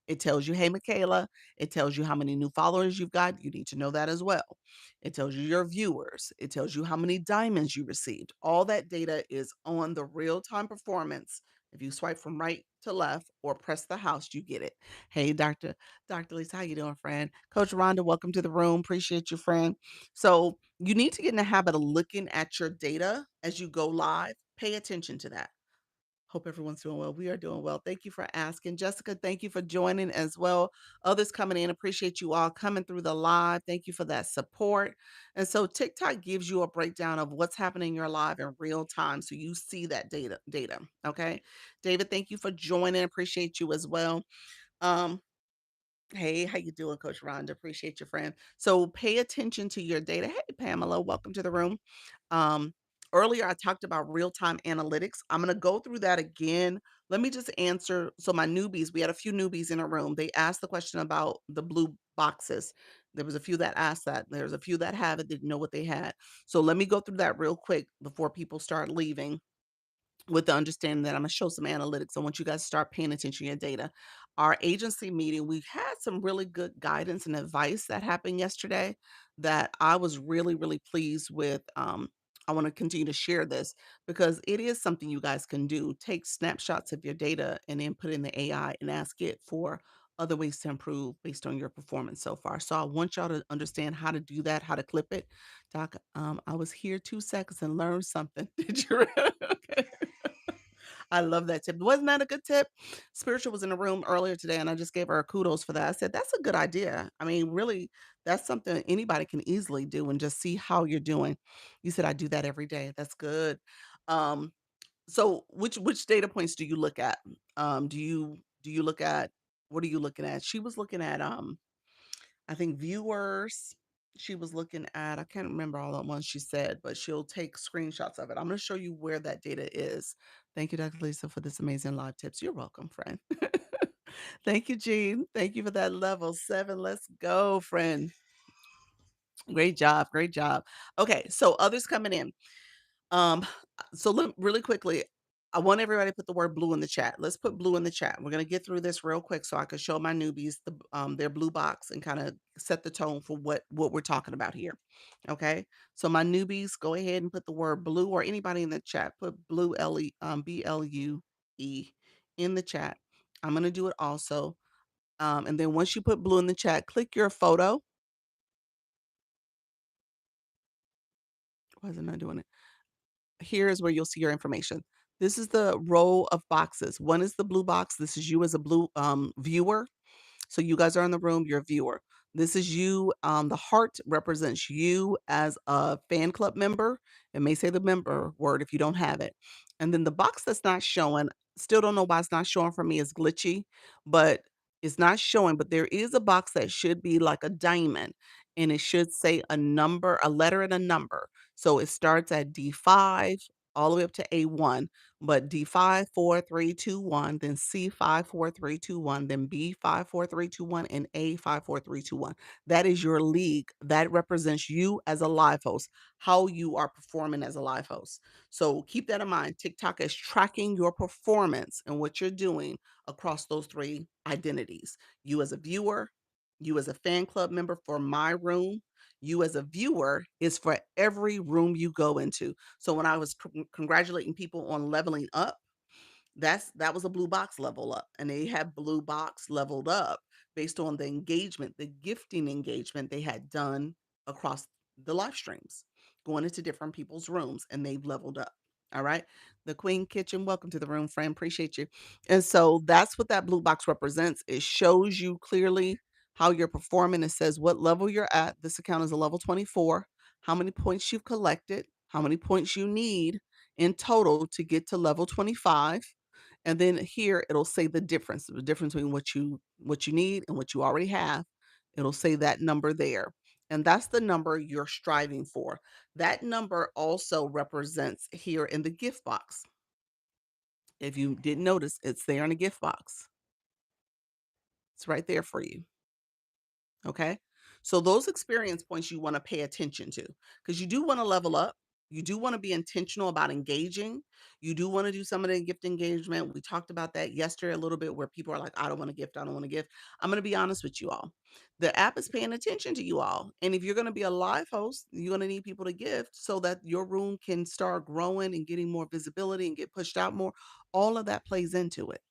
It tells you, "Hey, Michaela." It tells you how many new followers you've got. You need to know that as well. It tells you your viewers. It tells you how many diamonds you received. All that data is on the real-time performance. If you swipe from right to left or press the house, you get it. Hey, Dr. Lisa, how you doing, friend? Coach Rhonda, welcome to the room. Appreciate you, friend. So you need to get in the habit of looking at your data as you go live. Pay attention to that. Hope everyone's doing well. We are doing well. Thank you for asking. Jessica, thank you for joining as well. Others coming in, appreciate you all coming through the live. Thank you for that support. And so TikTok gives you a breakdown of what's happening in your live in real time. So you see that data. Okay. David, thank you for joining. Appreciate you as well. Um, Hey, how you doing, Coach Rhonda? Appreciate your friend. So pay attention to your data. Hey, Pamela, welcome to the room. Um, Earlier I talked about real-time analytics. I'm gonna go through that again. Let me just answer. So my newbies, we had a few newbies in a room. They asked the question about the blue boxes. There was a few that asked that. There's a few that have it, didn't know what they had. So let me go through that real quick before people start leaving with the understanding that I'm gonna show some analytics. I want you guys to start paying attention to your data. Our agency meeting, we've had some really good guidance and advice that happened yesterday that I was really, really pleased with. I want to continue to share this because it is something you guys can do. Take snapshots of your data and then put in the AI and ask it for other ways to improve based on your performance so far. So I want y'all to understand how to do that, how to clip it. Doc, I was here 2 seconds and learned something. Did you? Okay. I love that tip. Wasn't that a good tip? Spiritual was in the room earlier today, and I just gave her a kudos for that. I said, "That's a good idea." I mean, really, that's something anybody can easily do and just see how you're doing. You said, "I do that every day." That's good. Um, so which data points do you look at? Do you look at what are you looking at? She was looking at I think viewers. She was looking at, I can't remember all the ones she said, but she'll take screenshots of it. I'm going to show you where that data is. Thank you, Dr. Lisa, for this amazing live tips. You're welcome, friend. Thank you, Jean. Thank you for that level 7. Let's go, friend. Great job. Great job. Okay, so others coming in. Um, so really quickly, I want everybody to put the word blue in the chat. Let's put blue in the chat. We're gonna get through this real quick so I can show my newbies their blue box and kind of set the tone for what we're talking about here. Okay. So my newbies, go ahead and put the word blue or anybody in the chat, put blue BLUE in the chat. I'm gonna do it also. And then once you put blue in the chat, click your photo. Why is it not doing it? Here is where you'll see your information. This is the row of boxes. One is the blue box. This is you as a blue viewer. So you guys are in the room, you're a viewer. This is you. The heart represents you as a fan club member. It may say the member word if you don't have it. And then the box that's not showing, still don't know why it's not showing for me, is glitchy, but it's not showing. But there is a box that should be like a diamond and it should say a number, a letter and a number. So it starts at D5. all the way up to A1, but D5, 4, 3, 2, 1, then C5, 4, 3, 2, 1, then B5, 4, 3, 2, 1, and A5, 4, 3, 2, 1. That is your league. That represents you as a live host, how you are performing as a live host. So keep that in mind. TikTok is tracking your performance and what you're doing across those three identities. You as a viewer, you as a fan club member for my room, you as a viewer is for every room you go into. So when I was congratulating people on leveling up, that was a blue box level up, and they had blue box leveled up based on the engagement, the gifting engagement they had done across the live streams, going into different people's rooms, and they've leveled up. All right. The Queen Kitchen, welcome to the room, friend. Appreciate you. And so that's what that blue box represents. It shows you clearly how you're performing. It says what level you're at. This account is a level 24, how many points you've collected, how many points you need in total to get to level 25, and then here it'll say the difference between what you need and what you already have. It'll say that number there. And that's the number you're striving for. That number also represents here in the gift box. If you didn't notice, it's there in the gift box. It's right there for you. Okay. So those experience points you want to pay attention to because you do want to level up. You do want to be intentional about engaging. You do want to do some of the gift engagement. We talked about that yesterday a little bit where people are like, I don't want to gift. I don't want to gift. I'm going to be honest with you all. The app is paying attention to you all. And if you're going to be a live host, you're going to need people to gift so that your room can start growing and getting more visibility and get pushed out more. All of that plays into it.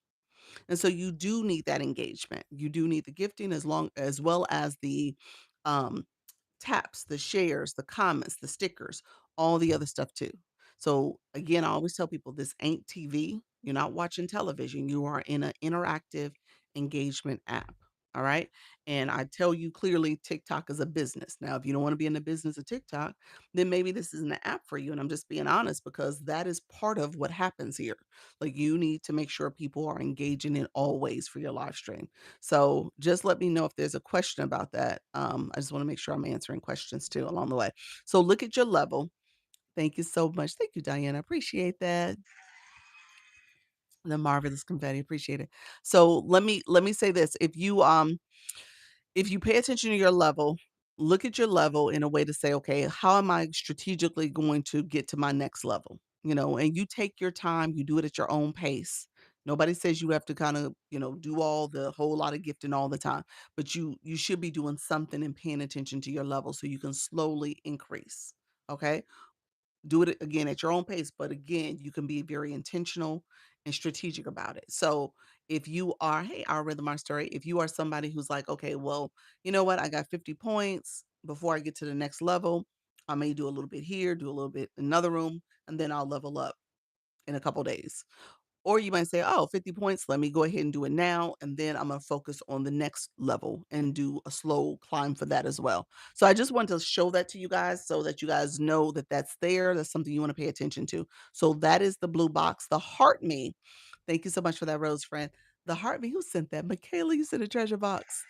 And so you do need that engagement. You do need the gifting as well as the um, taps, the shares, the comments, the stickers, all the other stuff too. So again, I always tell people this ain't TV. You're not watching television. You are in an interactive engagement app. All right. And I tell you clearly, TikTok is a business. Now, if you don't want to be in the business of TikTok, then maybe this isn't an app for you. And I'm just being honest because that is part of what happens here. Like you need to make sure people are engaging in all ways for your live stream. So just let me know if there's a question about that. I just want to make sure I'm answering questions too along the way. So look at your level. Thank you so much. Thank you, Diana. Appreciate that. The marvelous confetti. Appreciate it. So let me say this. If you pay attention to your level, look at your level in a way to say, okay, how am I strategically going to get to my next level? And you take your time, you do it at your own pace. Nobody says you have to kind of, do all the whole lot of gifting all the time, but you should be doing something and paying attention to your level so you can slowly increase. Okay? Do it again at your own pace, but again, you can be very intentional and strategic about it. So if you are, hey, our rhythm, our story, if you are somebody who's like, okay, well, you know what, I got 50 points before I get to the next level. I may do a little bit here, do a little bit in another room, and then I'll level up in a couple days. Or you might say, oh, 50 points, let me go ahead and do it now. And then I'm going to focus on the next level and do a slow climb for that as well. So I just wanted to show that to you guys so that you guys know that that's there. That's something you want to pay attention to. So that is the blue box, the heart me. Thank you so much for that, Rose friend. The heart me, who sent that? Michaela, you sent a treasure box.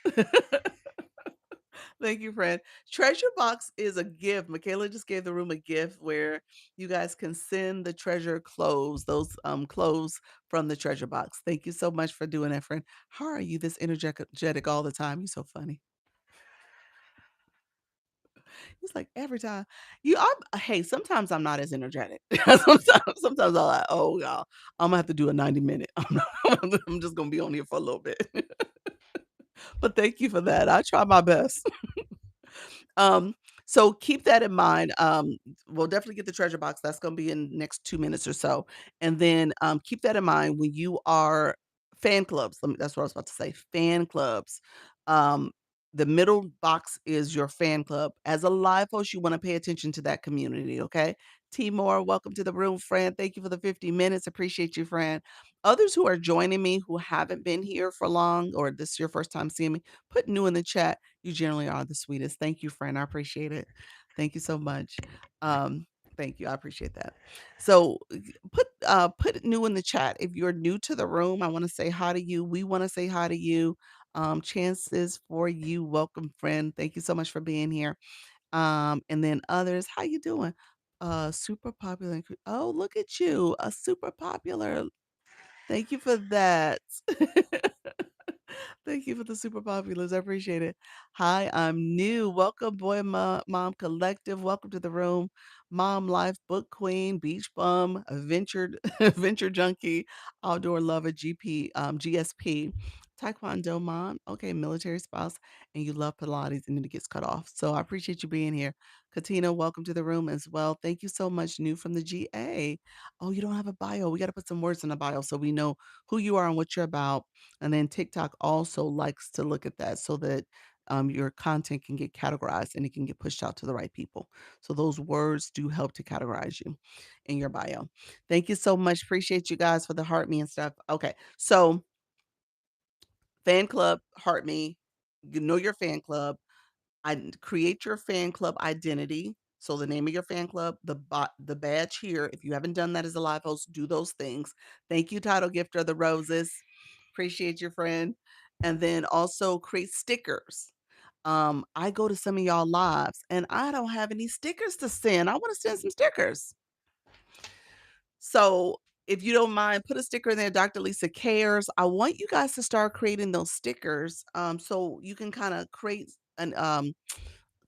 Thank you, friend. Treasure box is a gift. Michaela just gave the room a gift where you guys can send the treasure clothes, those clothes from the treasure box. Thank you so much for doing that, friend. How are you this energetic all the time? You're so funny. It's like every time hey, sometimes I'm not as energetic. Sometimes I'm like, oh y'all, I'm gonna have to do a 90 minute. I'm just gonna be on here for a little bit. But thank you for that. I try my best. Um, so keep that in mind. We'll definitely get the treasure box. That's going to be in the next 2 minutes or so. And then keep that in mind when you are fan clubs. That's what I was about to say. Fan clubs. Um, the middle box is your fan club. As a live host, you want to pay attention to that community. Okay. Timor, welcome to the room, friend. Thank you for the 50 minutes. Appreciate you, friend. Others who are joining me who haven't been here for long or this is your first time seeing me, put new in the chat. You generally are the sweetest. Thank you, friend. I appreciate it. Thank you so much. Um, thank you. I appreciate that. So put new in the chat. If you're new to the room, I want to say hi to you. We want to say hi to you. Chances for you. Welcome, friend. Thank you so much for being here. And then others, how you doing? super popular. Oh, look at you, a super popular. Thank you for that. Thank you for the super populars. I appreciate it. Hi, I'm new. Welcome, Mom Collective. Welcome to the room. Mom Life, Book Queen, Beach Bum, Adventure, Adventure Junkie, Outdoor Lover, GSP, Taekwondo Mom. Okay, military spouse, and you love Pilates, and then it gets cut off. So I appreciate you being here. Katina, welcome to the room as well. Thank you so much, new from the GA. Oh, you don't have a bio. We got to put some words in the bio so we know who you are and what you're about. And then TikTok also likes to look at that so that your content can get categorized and it can get pushed out to the right people. So those words do help to categorize you in your bio. Thank you so much. Appreciate you guys for the heart me and stuff. Okay. So fan club, heart me, you know your fan club. Create your fan club identity. So the name of your fan club, the badge here. If you haven't done that as a live host, do those things. Thank you, title gifter, the roses. Appreciate your friend. And then also create stickers. I go to some of y'all lives and I don't have any stickers to send. I want to send some stickers. So if you don't mind, put a sticker in there. Dr. Lisa cares. I want you guys to start creating those stickers. So you can kind of create an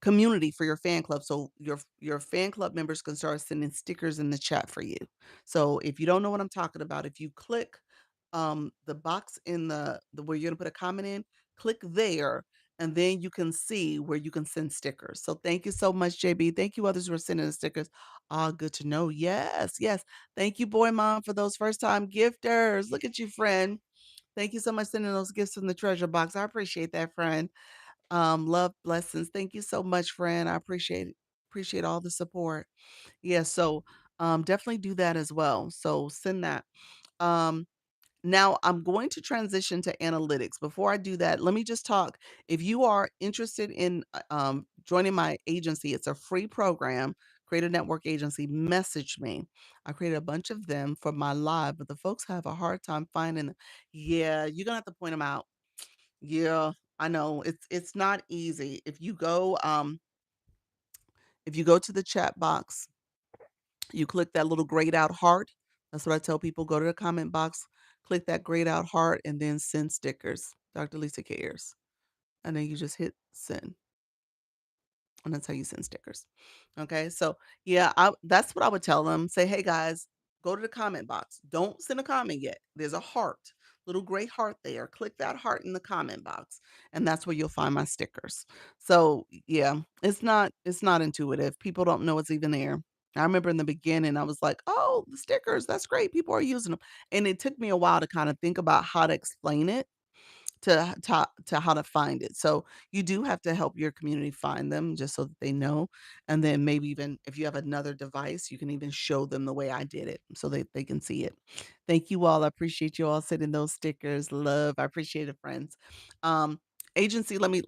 community for your fan club, so your fan club members can start sending stickers in the chat for you. So if you don't know what I'm talking about, if you click the box in the where you're gonna put a comment in, click there, and then you can see where you can send stickers. So thank you so much, JB. Thank you others for sending the stickers. Ah, good to know. Yes, yes. Thank you, boy mom, for those first time gifters. Look at you, friend. Thank you so much sending those gifts in the treasure box. I appreciate that, friend. Love, blessings. Thank you so much, friend. I appreciate all the support. Yeah, so definitely do that as well. So send that. Um, Now I'm going to transition to analytics. Before I do that, let me just talk. If you are interested in joining my agency, it's a free program. Create a network agency. Message me. I created a bunch of them for my live, but the folks have a hard time finding them. Yeah, you're gonna have to point them out. Yeah, I know. It's not easy. If you go to the chat box, you click that little grayed out heart. That's what I tell people. Go to the comment box, click that grayed out heart, and then send stickers. Dr. Lisa cares. And then you just hit send. And that's how you send stickers. Okay, so yeah, that's what I would tell them. Say, hey guys, go to the comment box. Don't send a comment yet. There's a heart, little gray heart there. Click that heart in the comment box, and that's where you'll find my stickers. So yeah, it's not intuitive. People don't know it's even there. I remember in the beginning, I was like, "Oh, the stickers, that's great. People are using them," and it took me a while to kind of think about how to explain it to how to find it. So you do have to help your community find them just so that they know. And then maybe even if you have another device, you can even show them the way I did it so they can see it. Thank you all. I appreciate you all sending those stickers. Love. I appreciate it, friends. Um, Agency, let me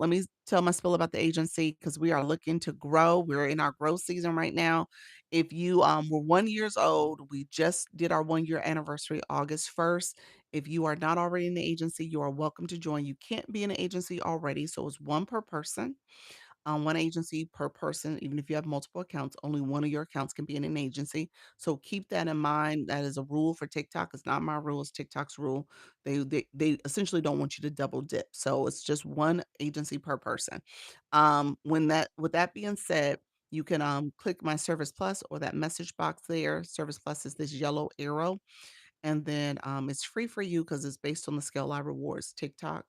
tell my spill about the agency because we are looking to grow. We're in our growth season right now. If you were 1 years old, we just did our 1 year anniversary August 1st. If you are not already in the agency, you are welcome to join. You can't be in an agency already, so it's one per person, one agency per person. Even if you have multiple accounts, only one of your accounts can be in an agency. So keep that in mind. That is a rule for TikTok. It's not my rule, it's TikTok's rule. They essentially don't want you to double dip. So it's just one agency per person. With that being said, you can click my Service Plus or that message box there. Service Plus is this yellow arrow and then it's free for you because it's based on the scale live rewards. TikTok,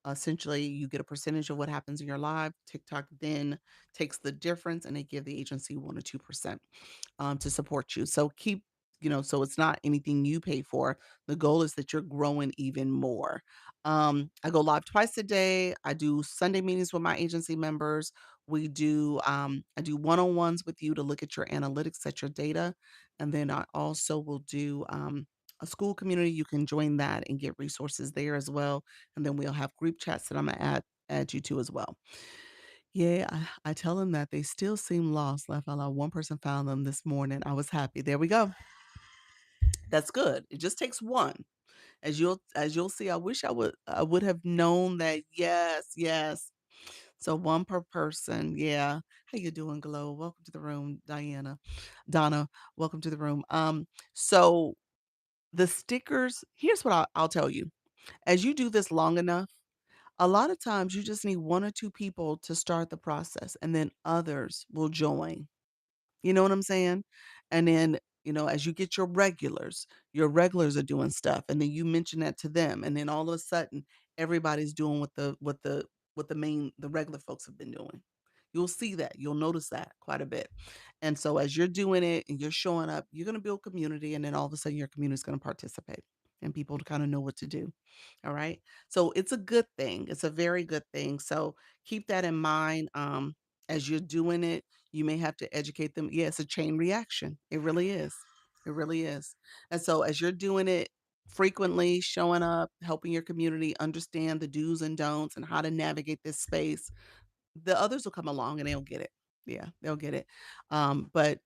essentially, you get a percentage of what happens in your live. TikTok then takes the difference and they give the agency 1 or 2% to support you. So so it's not anything you pay for. The goal is that you're growing even more. I go live twice a day. I do Sunday meetings with my agency members. I do one-on-ones with you to look at your analytics, at your data. And then I also will do a school community. You can join that and get resources there as well. And then we'll have group chats that I'm gonna add you to as well. Yeah, I tell them that they still seem lost. Laugh out loud. One person found them this morning. I was happy. There we go. That's good. It just takes one. As you'll see, I wish I would have known that. Yes, yes. So one per person. Yeah. How you doing, Glow? Welcome to the room, Diana. Donna, welcome to the room. So the stickers, here's what I'll tell you. As you do this long enough, a lot of times you just need one or two people to start the process and then others will join. You know what I'm saying? And then, as you get your regulars are doing stuff, and then you mention that to them, and then all of a sudden, everybody's doing what the regular folks have been doing. You'll see that. You'll notice that quite a bit. And so as you're doing it and you're showing up, you're gonna build community, and then all of a sudden your community is gonna participate and people to kind of know what to do. All right. So it's a good thing. It's a very good thing. So keep that in mind. As you're doing it, you may have to educate them. Yeah, it's a chain reaction. It really is. It really is. And so as you're doing it frequently, showing up, helping your community understand the do's and don'ts and how to navigate this space, the others will come along and they'll get it. Yeah, they'll get it. But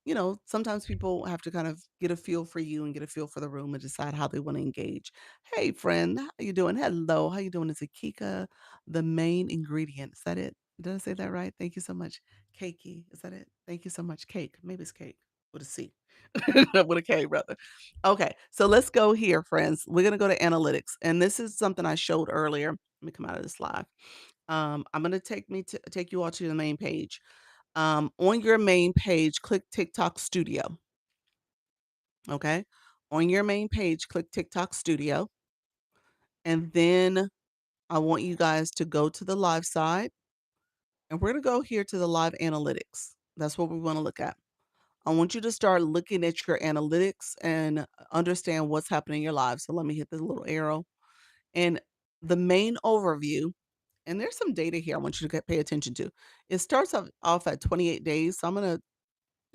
sometimes people have to kind of get a feel for you and get a feel for the room and decide how they want to engage. Hey, friend, how you doing? Hello, how you doing? Is it Kika, the main ingredient? Is that it? Did I say that right? Thank you so much. Cakey, is that it? Thank you so much. Cake, maybe it's cake with a C, with a K rather. Okay, so let's go here, friends. We're gonna go to analytics, and this is something I showed earlier. Let me come out of this live. I'm gonna take you all to the main page. On your main page, click TikTok Studio. Okay. On your main page, click TikTok Studio. And then I want you guys to go to the live side. And we're gonna go here to the live analytics. That's what we want to look at. I want you to start looking at your analytics and understand what's happening in your live. So let me hit the little arrow. And the main overview, and there's some data here I want you to pay attention to. It starts off at 28 days. So I'm going to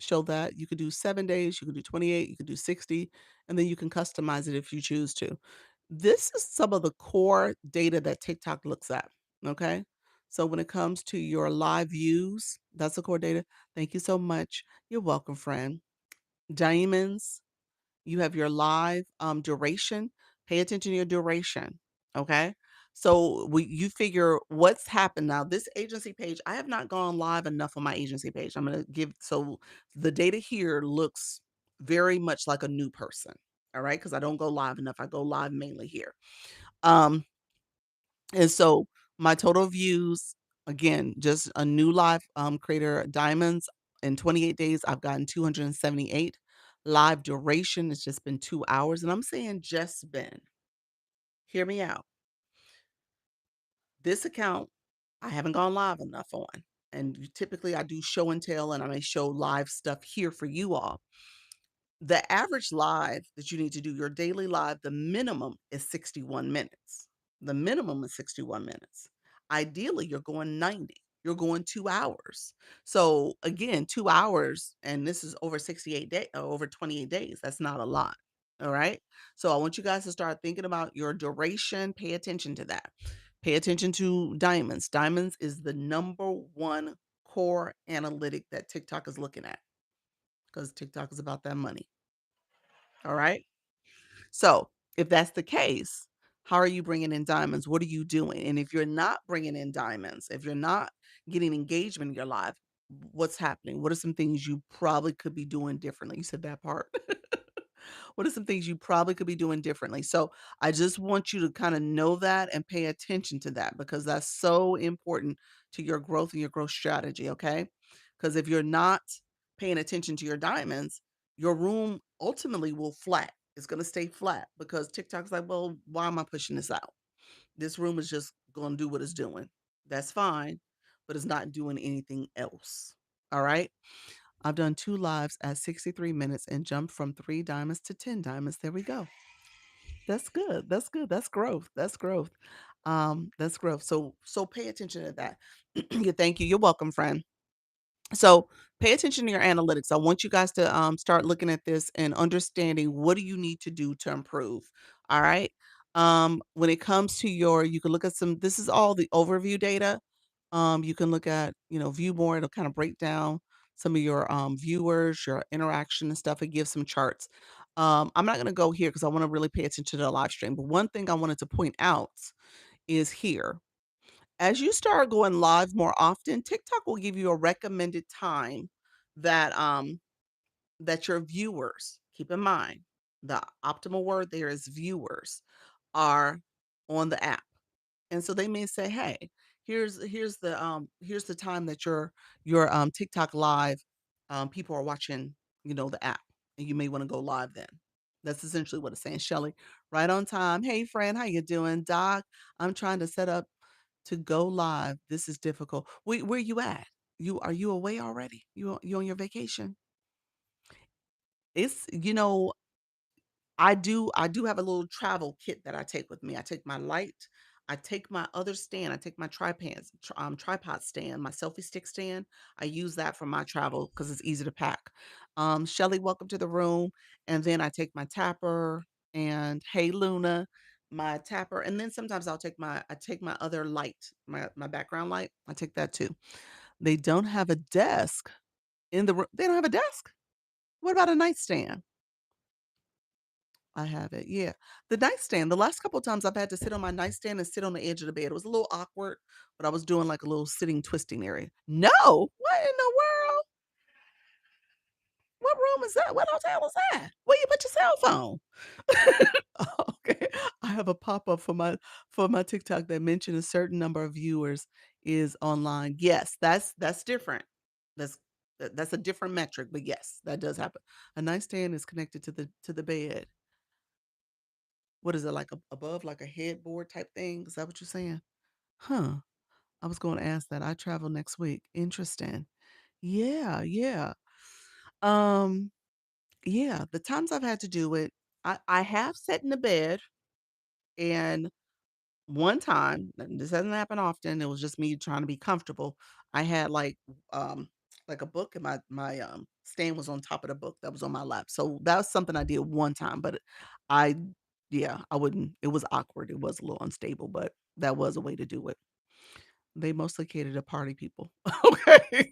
show that. You could do 7 days, you could do 28, you could do 60, and then you can customize it if you choose to. This is some of the core data that TikTok looks at. Okay. So when it comes to your live views, that's the core data. Thank you so much. You're welcome, friend. Diamonds, you have your live, duration. Pay attention to your duration, okay? So you figure what's happened now. This agency page, I have not gone live enough on my agency page. I'm gonna give so the data here looks very much like a new person, all right? Because I don't go live enough. I go live mainly here. Um, and so my total views, again, just a new live creator diamonds in 28 days, I've gotten 278. Live duration has just been 2 hours. And I'm saying just been, hear me out. This account, I haven't gone live enough on. And typically I do show and tell and I may show live stuff here for you all. The average live that you need to do, your daily live, the minimum is 61 minutes. The minimum is 61 minutes. Ideally, you're going 90. You're going 2 hours. So again, 2 hours, and this is over 68 days, over 28 days. That's not a lot. All right. So I want you guys to start thinking about your duration. Pay attention to that. Pay attention to diamonds. Diamonds is the number one core analytic that TikTok is looking at because TikTok is about that money. All right. So if that's the case, how are you bringing in diamonds? What are you doing? And if you're not bringing in diamonds, if you're not getting engagement in your life, what's happening? What are some things you probably could be doing differently? You said that part. What are some things you probably could be doing differently? So I just want you to kind of know that and pay attention to that because that's so important to your growth and your growth strategy. Okay. Because if you're not paying attention to your diamonds, your room ultimately will flat. It's going to stay flat because TikTok's like, well, why am I pushing this out? This room is just going to do what it's doing. That's fine, but it's not doing anything else. All right. I've done 2 lives at 63 minutes and jumped from 3 diamonds to 10 diamonds. There we go. That's good. That's good. That's growth. That's growth. That's growth. So pay attention to that. Yeah, thank you. You're welcome, friend. So pay attention to your analytics. I want you guys to start looking at this and understanding what do you need to do to improve. All right. When it comes to you can look at this is all the overview data. You can look at, view more. It'll kind of break down some of your viewers, your interaction and stuff. It gives some charts. I'm not going to go here because I want to really pay attention to the live stream. But one thing I wanted to point out is here As you start going live more often, TikTok will give you a recommended time that that your viewers, keep in mind, the optimal word there is viewers, are on the app. And so they may say, "Hey, here's the time that your TikTok live people are watching, the app, and you may want to go live then." That's essentially what it's saying. Shelly, right on time. Hey friend, how you doing? Doc, I'm trying to set up to go live. This is difficult. Where you at? Are you away already? You on your vacation? It's I do have a little travel kit that I take with me. I take my light, I take my other stand, I take my tripod stand, my selfie stick stand. I use that for my travel because it's easy to pack. Shelly, welcome to the room. And then I take my tapper and hey Luna, my tapper. And then sometimes I take my other light, my background light. I take that too. They don't have a desk in the room. They don't have a desk. What about a nightstand? I have it, yeah. The nightstand, the last couple of times I've had to sit on my nightstand and sit on the edge of the bed. It was a little awkward, but I was doing like a little sitting twisting area. No! What in the world? What room is that? What hotel is that? Where you put your cell phone? Okay. I have a pop-up for my TikTok that mentioned a certain number of viewers is online. Yes, that's different. That's that's a different metric, but yes, that does happen. A nightstand is connected to the bed. What is it, like, above, like, a headboard type thing? Is that what you're saying? Huh. I was gonna ask that. I travel next week. Interesting. Yeah, yeah. Um, yeah, the times I've had to do it, I have sat in the bed, and one time, and this doesn't happen often, it was just me trying to be comfortable. I had, like a book, and my stand was on top of the book that was on my lap. So, that was something I did one time, but I yeah, I wouldn't it was awkward, it was a little unstable, but that was a way to do it. They mostly cater to party people. Okay.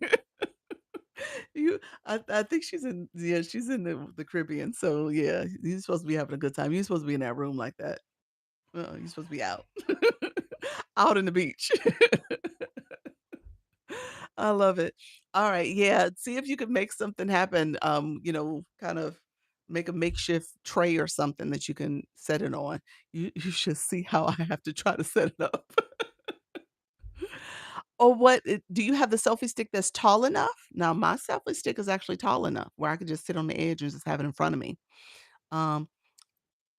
I think she's in the Caribbean, so, yeah, you're supposed to be having a good time. You're supposed to be in that room like that. You're supposed to be out. Out in the beach. I love it. Alright, yeah, see if you could make something happen, kind of make a makeshift tray or something that you can set it on. You should see how I have to try to set it up. Or do you have the selfie stick that's tall enough? Now, my selfie stick is actually tall enough where I could just sit on the edge and just have it in front of me. Um,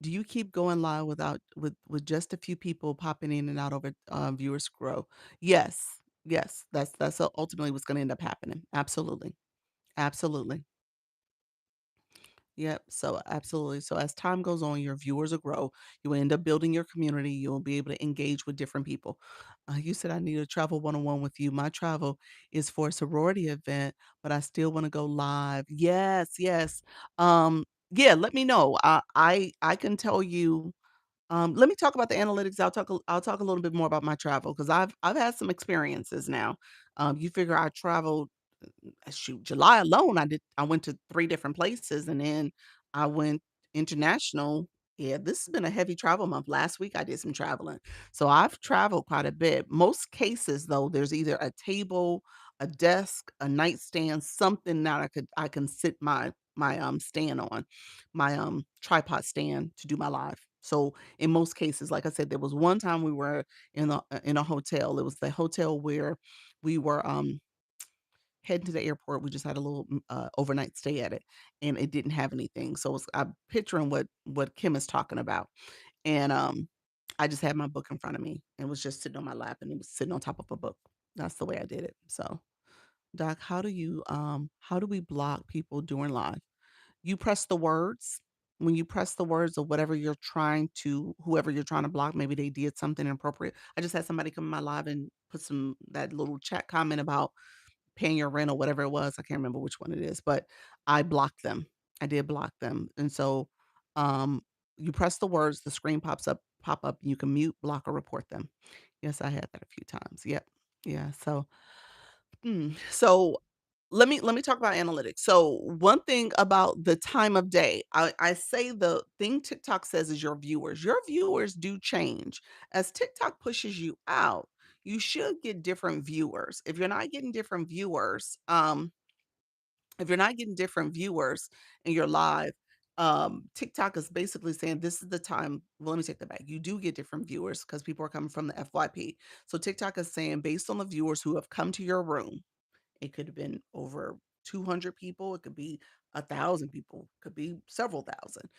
do you keep going live with just a few people popping in and out over, viewers grow? Yes. Yes. That's ultimately what's gonna end up happening. Absolutely. Absolutely. Yep. So absolutely. So as time goes on, your viewers will grow. You will end up building your community. You'll be able to engage with different people. You said I need to travel one on one with you. My travel is for a sorority event, but I still want to go live. Yes, yes. Yeah. Let me know. I can tell you. Let me talk about the analytics. I'll talk a little bit more about my travel because I've had some experiences now. You figure I traveled shoot, July alone, I went to 3 different places, and then I went international. Yeah, this has been a heavy travel month. Last week, I did some traveling. So I've traveled quite a bit. Most cases, though, there's either a table, a desk, a nightstand, something that I can sit my stand on, my tripod stand to do my live. So in most cases, like I said, there was one time we were in a hotel. It was the hotel where we were heading to the airport. We just had a little overnight stay at it, and it didn't have anything. So I'm picturing what Kim is talking about, and I just had my book in front of me and was just sitting on my lap, and it was sitting on top of a book. That's the way I did it. So, Doc, how do we block people during live? You press the words. When you press the words of whoever you're trying to block, maybe they did something inappropriate. I just had somebody come in my live and put that little chat comment about paying your rent or whatever it was. I can't remember which one it is, but I blocked them. I did block them. And so um you press the words, the screen pop up, you can mute, block, or report them. Yes, I had that a few times. Yep. Yeah. So let me talk about analytics. So one thing about the time of day, I say the thing TikTok says is your viewers. Your viewers do change. As TikTok pushes you out, you should get different viewers. If you're not getting different viewers in your live, TikTok is basically saying this is the time. Well, let me take that back. You do get different viewers because people are coming from the FYP. So TikTok is saying based on the viewers who have come to your room, it could have been over 200 people, it could be 1,000 people, could be several thousand.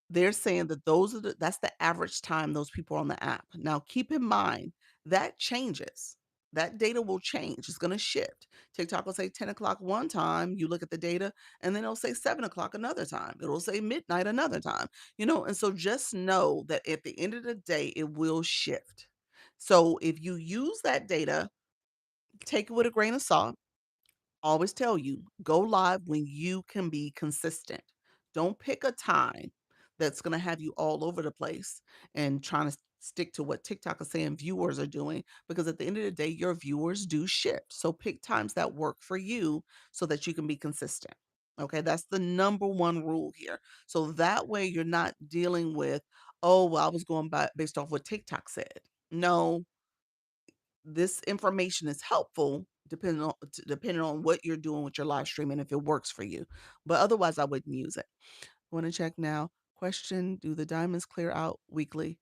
They're saying that that's the average time those people are on the app. Now, keep in mind that changes. That data will change. It's going to shift. TikTok will say 10 o'clock one time. You look at the data, and then it'll say 7 o'clock another time. It'll say midnight another time. And so just know that at the end of the day, it will shift. So if you use that data, take it with a grain of salt. Always tell you, go live when you can be consistent. Don't pick a time that's going to have you all over the place and trying to stick to what TikTok is saying viewers are doing, because at the end of the day, your viewers do shift. So pick times that work for you so that you can be consistent. Okay, that's the number one rule here. So that way you're not dealing with, oh, well, I was going by based off what TikTok said. No, this information is helpful depending on what you're doing with your live stream and if it works for you. But otherwise, I wouldn't use it. Want to check now? Question: do the diamonds clear out weekly?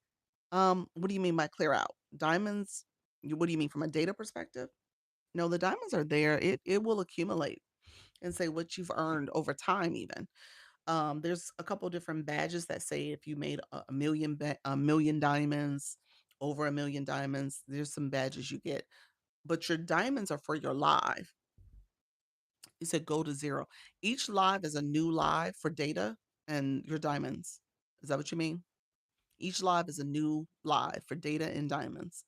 What do you mean by clear out? Diamonds? What do you mean from a data perspective? No, the diamonds are there. It will accumulate and say what you've earned over time. Even there's a couple different badges that say if you made a million diamonds, over a million diamonds. There's some badges you get, but your diamonds are for your live. You said go to zero. Each live is a new live for data and your diamonds. Is that what you mean? Each live is a new live for data and diamonds.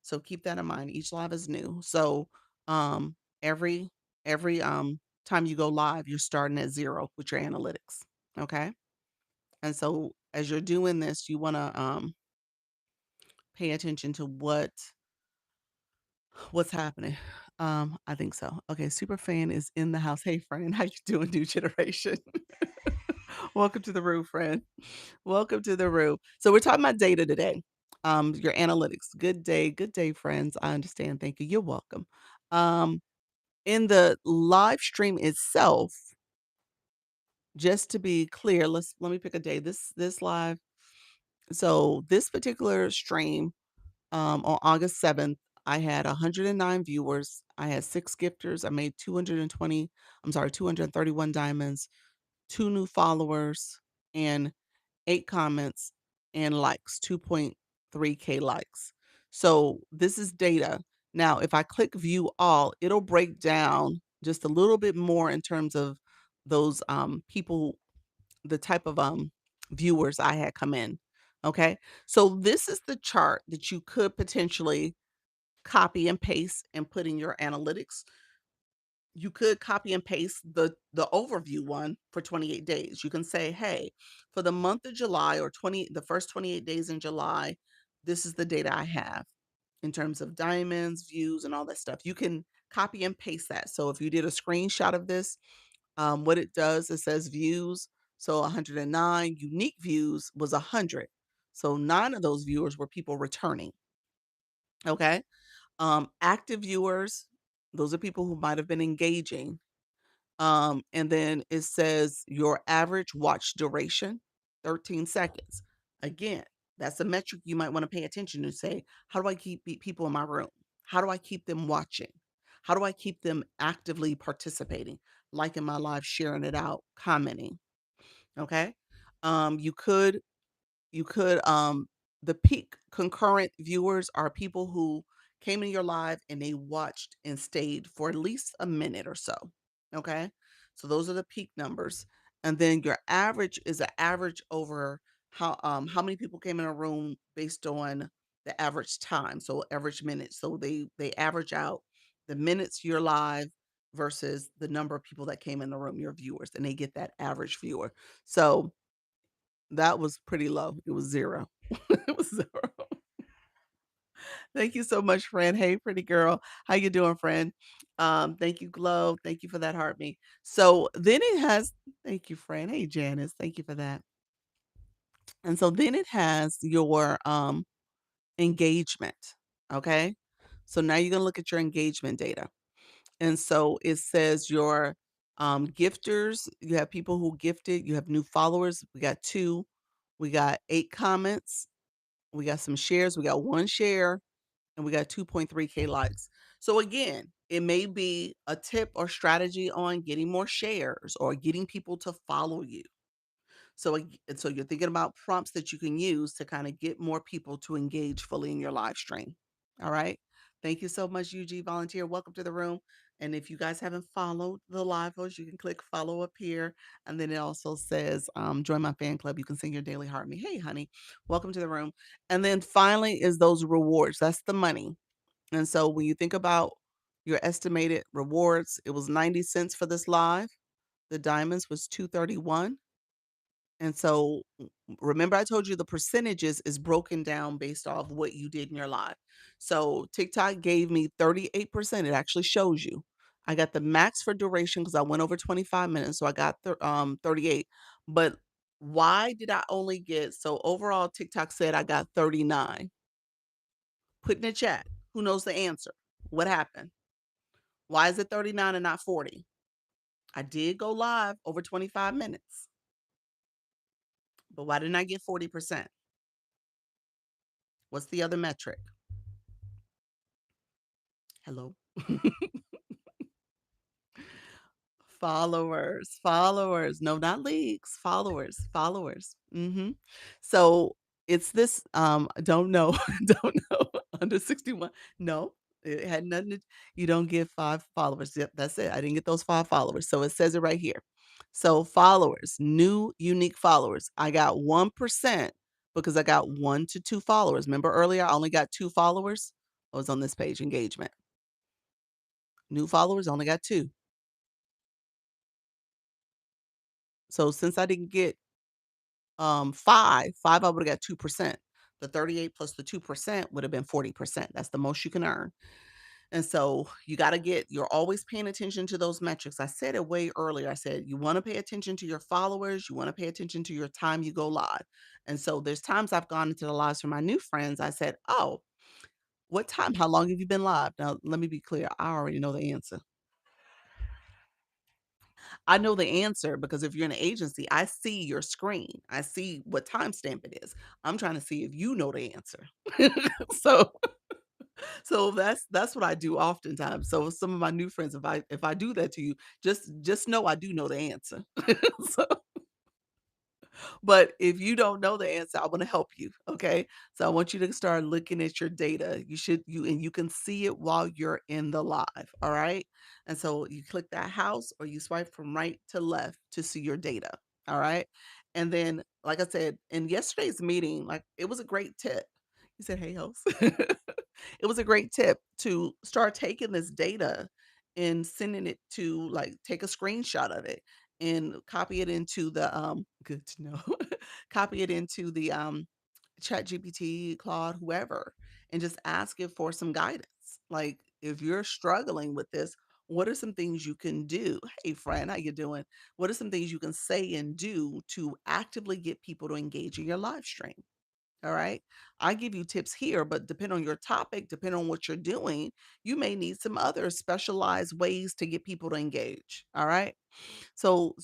So keep that in mind. Each live is new. So um every every time you go live, you're starting at zero with your analytics. Okay. And so as you're doing this, you want to pay attention to what's happening? I think so. Okay, super fan is in the house. Hey, friend, how you doing, new generation? Welcome to the room, friend. Welcome to the room. So we're talking about data today. Your analytics. Good day, friends. I understand. Thank you. You're welcome. Um, in the live stream itself, just to be clear, let me pick a day. This live. So this particular stream on August 7th, I had 109 viewers. I had 6 gifters. I made 231 diamonds, 2 new followers, and 8 comments and likes, 2.3K likes. So this is data. Now, if I click view all, it'll break down just a little bit more in terms of those people, the type of viewers I had come in. Okay. So this is the chart that you could potentially copy and paste and put in your analytics. You could copy and paste the overview one for 28 days. You can say, "Hey, for the month of July or 20 the first 28 days in July, this is the data I have in terms of diamonds, views, and all that stuff." You can copy and paste that. So if you did a screenshot of this, what it does, it says views. So 109 unique views was 100. So 9 of those viewers were people returning. Okay. Active viewers, those are people who might have been engaging. And then it says your average watch duration, 13 seconds. Again, that's a metric you might want to pay attention to. Say, how do I keep people in my room? How do I keep them watching? How do I keep them actively participating, liking my live, sharing it out, commenting? Okay. You could the peak concurrent viewers are people who came in your live and they watched and stayed for at least a minute or so. Okay. So those are the peak numbers. And then your average is an average over how many people came in a room based on the average time. So average minutes. So they average out the minutes you're live versus the number of people that came in the room, your viewers, and they get that average viewer. So that was pretty low. It was 0. It was 0. Thank you so much, friend. Hey, pretty girl. How you doing, friend? Thank you, Glow. Thank you for that heart me. So then it has thank you, friend. Hey, Janice. Thank you for that. And so then it has your engagement. Okay. So now you're gonna look at your engagement data. And so it says your gifters, you have people who gifted, you have new followers. We got two, we got 8 comments, we got some shares, we got 1 share, and we got 2.3K likes. So again, it may be a tip or strategy on getting more shares or getting people to follow you. So you're thinking about prompts that you can use to kind of get more people to engage fully in your live stream. All right. Thank you so much, UG Volunteer. Welcome to the room. And if you guys haven't followed the live post, you can click follow up here. And then it also says, join my fan club. You can sing your daily heart me. Hey, honey, welcome to the room. And then finally is those rewards. That's the money. And so when you think about your estimated rewards, it was 90 cents for this live. The diamonds was 231. And so remember I told you the percentages is broken down based off what you did in your live. So TikTok gave me 38%. It actually shows you. I got the max for duration because I went over 25 minutes. So I got 38. But why did I only get so overall TikTok said I got 39? Put in the chat. Who knows the answer? What happened? Why is it 39 and not 40? I did go live over 25 minutes. But why didn't I get 40%? What's the other metric? Hello? Followers, followers. No, not leagues, followers, followers. So it's this, don't know, don't know, under 61. No, it had nothing to, you don't get 5 followers. Yep, that's it. I didn't get those 5 followers. So it says it right here. So followers, new unique followers. I got 1% because I got 1 to 2 followers. Remember earlier, I only got 2 followers. I was on this page, engagement. New followers, only got 2. So since I didn't get 5 I would've got 2%. The 38 plus the 2% would have been 40%. That's the most you can earn. And so you're always paying attention to those metrics. I said it way earlier. I said you want to pay attention to your followers, you want to pay attention to your time you go live. And so there's times I've gone into the lives for my new friends. I said, "Oh, what time? How long have you been live?" Now, let me be clear. I already know the answer. I know the answer because if you're in an agency, I see your screen. I see what timestamp it is. I'm trying to see if you know the answer. So that's what I do oftentimes. So some of my new friends, if I do that to you, just know I do know the answer. So but if you don't know the answer, I wanna help you, okay? So I want you to start looking at your data. You can see it while you're in the live, all right? And so you click that house or you swipe from right to left to see your data, all right? And then, like I said, in yesterday's meeting, like, it was a great tip. He said, "Hey, host." It was a great tip to start taking this data and sending it to, like, take a screenshot of it and copy it into the, good to know, copy it into the, ChatGPT, Claude, whoever, and just ask it for some guidance. Like, if you're struggling with this, what are some things you can do? "Hey, friend, how you doing? What are some things you can say and do to actively get people to engage in your live stream?" All right. I give you tips here, but depending on your topic, depending on what you're doing, you may need some other specialized ways to get people to engage. All right. So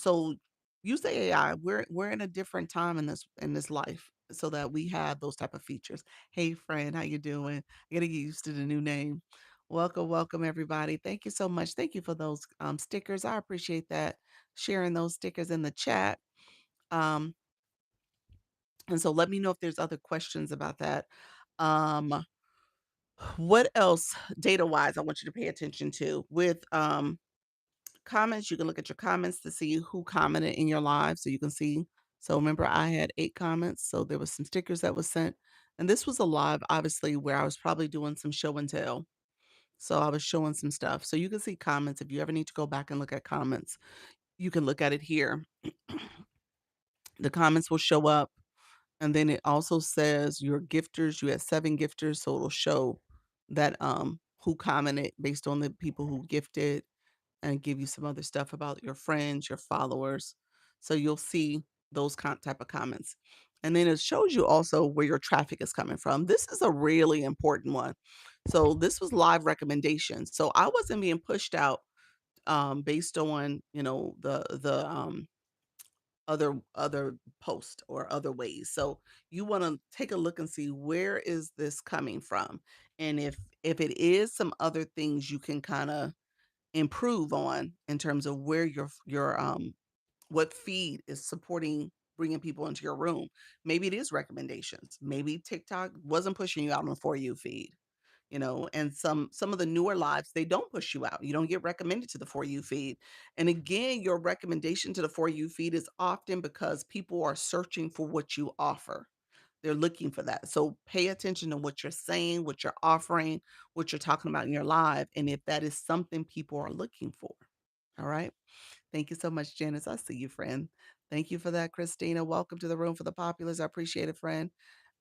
use the AI. We're in a different time in this life so that we have those type of features. Hey friend, how you doing? I gotta get used to the new name. Welcome, welcome everybody. Thank you so much. Thank you for those stickers. I appreciate that. Sharing those stickers in the chat. Um, and so let me know if there's other questions about that. Um, what else data-wise I want you to pay attention to? With comments, you can look at your comments to see who commented in your live so you can see. So remember I had 8 comments, so there was some stickers that was sent. And this was a live, obviously, where I was probably doing some show and tell. So I was showing some stuff. So you can see comments. If you ever need to go back and look at comments, you can look at it here. The comments will show up. And then it also says your gifters, you had 7 gifters, so it'll show that, who commented based on the people who gifted and give you some other stuff about your friends, your followers. So you'll see those type of comments. And then it shows you also where your traffic is coming from. This is a really important one. So this was live recommendations. So I wasn't being pushed out based on, the other post or other ways. So you want to take a look and see where is this coming from. And if it is some other things you can kind of improve on in terms of where your what feed is supporting bringing people into your room. Maybe it is recommendations. Maybe TikTok wasn't pushing you out on the For You feed, and some of the newer lives, they don't push you out. You don't get recommended to the For You feed. And again, your recommendation to the For You feed is often because people are searching for what you offer. They're looking for that. So pay attention to what you're saying, what you're offering, what you're talking about in your live, and if that is something people are looking for. All right. Thank you so much, Janice. I see you, friend. Thank you for that, Christina. Welcome to the room for the populace. I appreciate it, friend.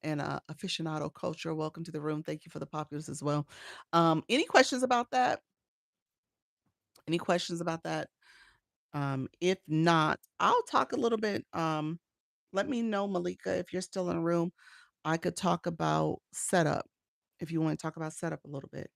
And aficionado culture, welcome to the room. Thank you for the populace as well. Any questions about that? Any questions about that? If not, I'll talk a little bit. Let me know, Malika, if you're still in the room. I could talk about setup if you want to talk about setup a little bit.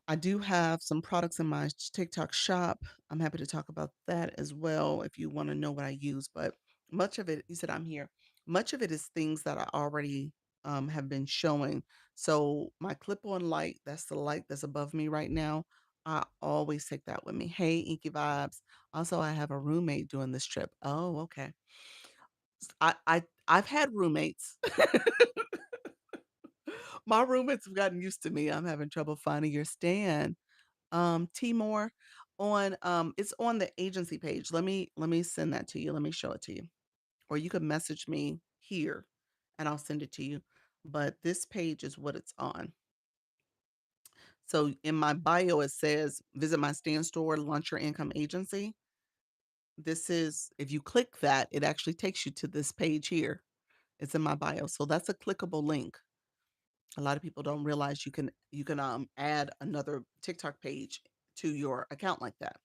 I do have some products in my TikTok shop. I'm happy to talk about that as well if you want to know what I use. But much of it, you said I'm here. Much of it is things that I already have been showing. So my clip-on light, that's the light that's above me right now. I always take that with me. Hey, Inky Vibes. Also, I have a roommate doing this trip. Oh, okay. I've had roommates. My roommates have gotten used to me. I'm having trouble finding your stand. Timor on it's on the agency page. Let me send that to you. Let me show it to you. Or you can message me here and I'll send it to you. But this page is what it's on. So in my bio it says visit my stand store, launch your income agency. This is if you click that, it actually takes you to this page here. It's in my bio. So that's a clickable link. A lot of people don't realize you can add another TikTok page to your account like that.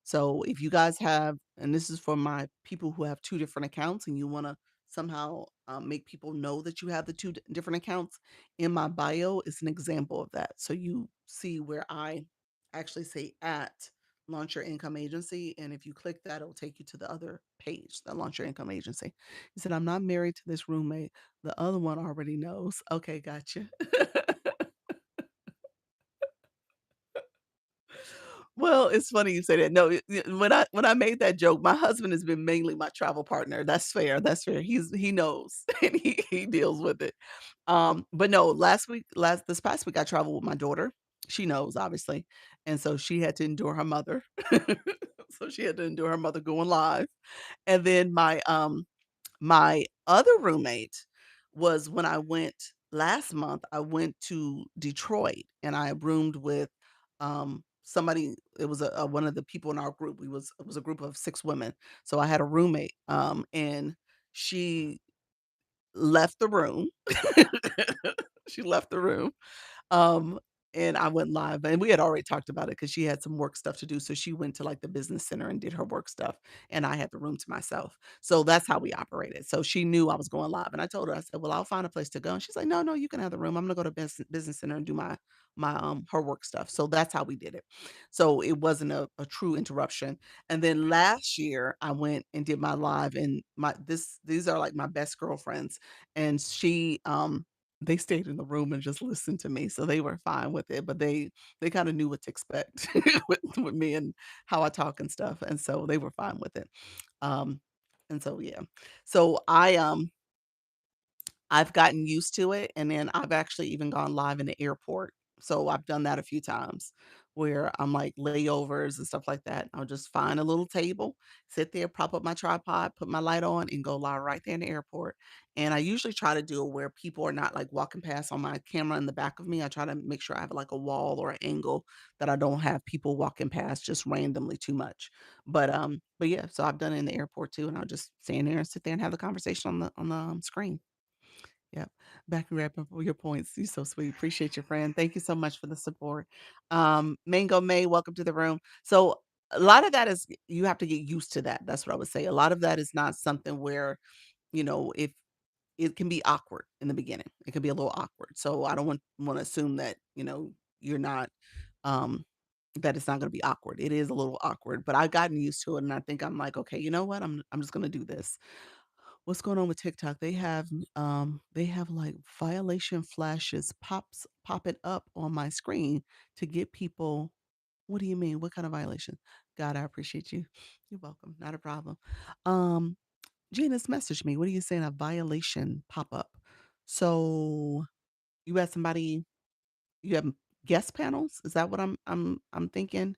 So if you guys have, and this is for my people who have two different accounts, and you want to somehow make people know that you have the two different accounts, in my bio is an example of that. So you see where I actually say at launch your income agency. And if you click that, it'll take you to the other page that launch your income agency. He said, I'm not married to this roommate. The other one already knows. Okay, gotcha. Well, it's funny you say that. No, when I made that joke, my husband has been mainly my travel partner. That's fair. That's fair. He knows and he deals with it. But no, last this past week I traveled with my daughter. She knows obviously, and so she had to endure her mother. So she had to endure her mother going live, and then my other roommate was when I went last month, I went to Detroit and I roomed with somebody. It was one of the people in our group. It was a group of 6 women. So I had a roommate and she left the room. She left the room um, and I went live, and we had already talked about it because she had some work stuff to do, so she went to, like, the business center and did her work stuff, and I had the room to myself. So that's how we operated. So she knew I was going live, and I told her, I said, "Well, I'll find a place to go," and she's like, "No, no, you can have the room. I'm gonna go to business center and do my her work stuff." So that's how we did it. So it wasn't a true interruption. And then last year, I went and did my live, and these are, like, my best girlfriends, and they stayed in the room and just listened to me, so they were fine with it, but they kinda knew what to expect with me and how I talk and stuff, and so they were fine with it. Um, and so, yeah. So I've gotten used to it, and then I've actually even gone live in the airport. So I've done that a few times where I'm like layovers and stuff like that. I'll just find a little table, sit there, prop up my tripod, put my light on, and go live right there in the airport. And I usually try to do it where people are not like walking past on my camera in the back of me. I try to make sure I have like a wall or an angle that I don't have people walking past just randomly too much. But yeah, so I've done it in the airport too, and I'll just stand there and sit there and have the conversation on the screen. Yep. Back and wrapping up your points. You're so sweet. Appreciate your friend. Thank you so much for the support. Mango May, welcome to the room. So a lot of that is you have to get used to that. That's what I would say. A lot of that is not something where if it can be awkward in the beginning. It can be a little awkward. So I don't want to assume that, you're not um that it's not going to be awkward. It is a little awkward, but I've gotten used to it and I think I'm like, okay, you know what? I'm just going to do this. What's going on with TikTok? They have like violation flashes popping up on my screen to get people. What do you mean? What kind of violation? God, I appreciate you. You're welcome. Not a problem. Um Gina's messaged me. What are you saying? A violation pop up. So you had somebody you have guest panels? Is that what I'm thinking?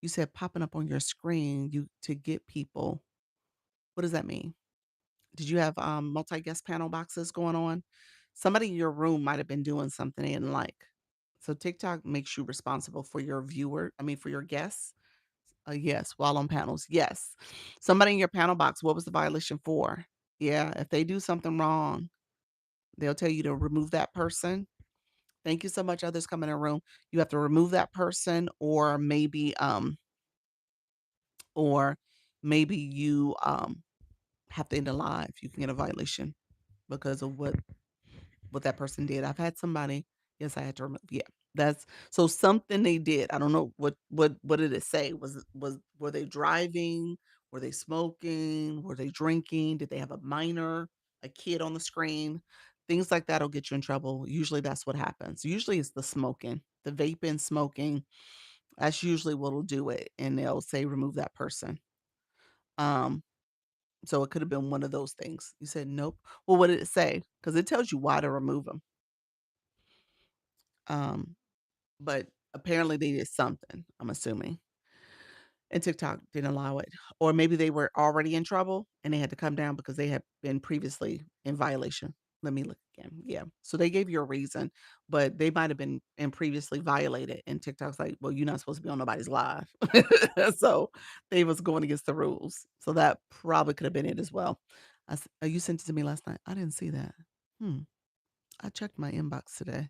You said popping up on your screen you to get people. What does that mean? Did you have multi guest panel boxes going on? Somebody in your room might have been doing something they didn't like. So TikTok makes you responsible for your viewer, I mean for your guests. Yes, while on panels. Yes. Somebody in your panel box, what was the violation for? Yeah, if they do something wrong, they'll tell you to remove that person. Thank you so much. Others come in a room. You have to remove that person, or maybe you have to end a live. You can get a violation because of what that person did. I've had somebody, yes, I had to remove. Yeah. That's so something they did. I don't know what did it say? Were they driving? Were they smoking? Were they drinking? Did they have a minor, a kid on the screen? Things like that'll get you in trouble. Usually that's what happens. Usually it's the smoking, the vaping, smoking. That's usually what'll do it. And they'll say remove that person. Um, so it could have been one of those things. You said nope. Well, what did it say? Because it tells you why to remove them. Um, but apparently they did something, I'm assuming, and TikTok didn't allow it. Or maybe they were already in trouble and they had to come down because they had been previously in violation. Let me look again. Yeah. So they gave you a reason, but they might have been and previously violated. And TikTok's like, well, you're not supposed to be on nobody's live. So they was going against the rules. So that probably could have been it as well. You sent it to me last night. I didn't see that. Hmm. I checked my inbox today.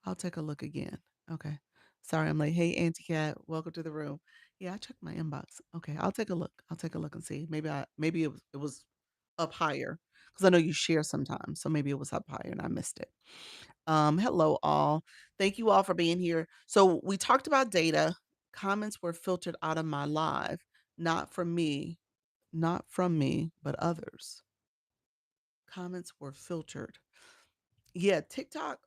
I'll take a look again. Okay. Sorry, I'm like, hey, Auntie Cat, welcome to the room. Yeah, I checked my inbox. Okay, I'll take a look. I'll take a look and see. Maybe it was up higher because I know you share sometimes, so maybe it was up higher and I missed it. Hello all. Thank you all for being here. So we talked about data. Comments were filtered out of my live, not from me, not from me, but others. Comments were filtered. Yeah, TikTok.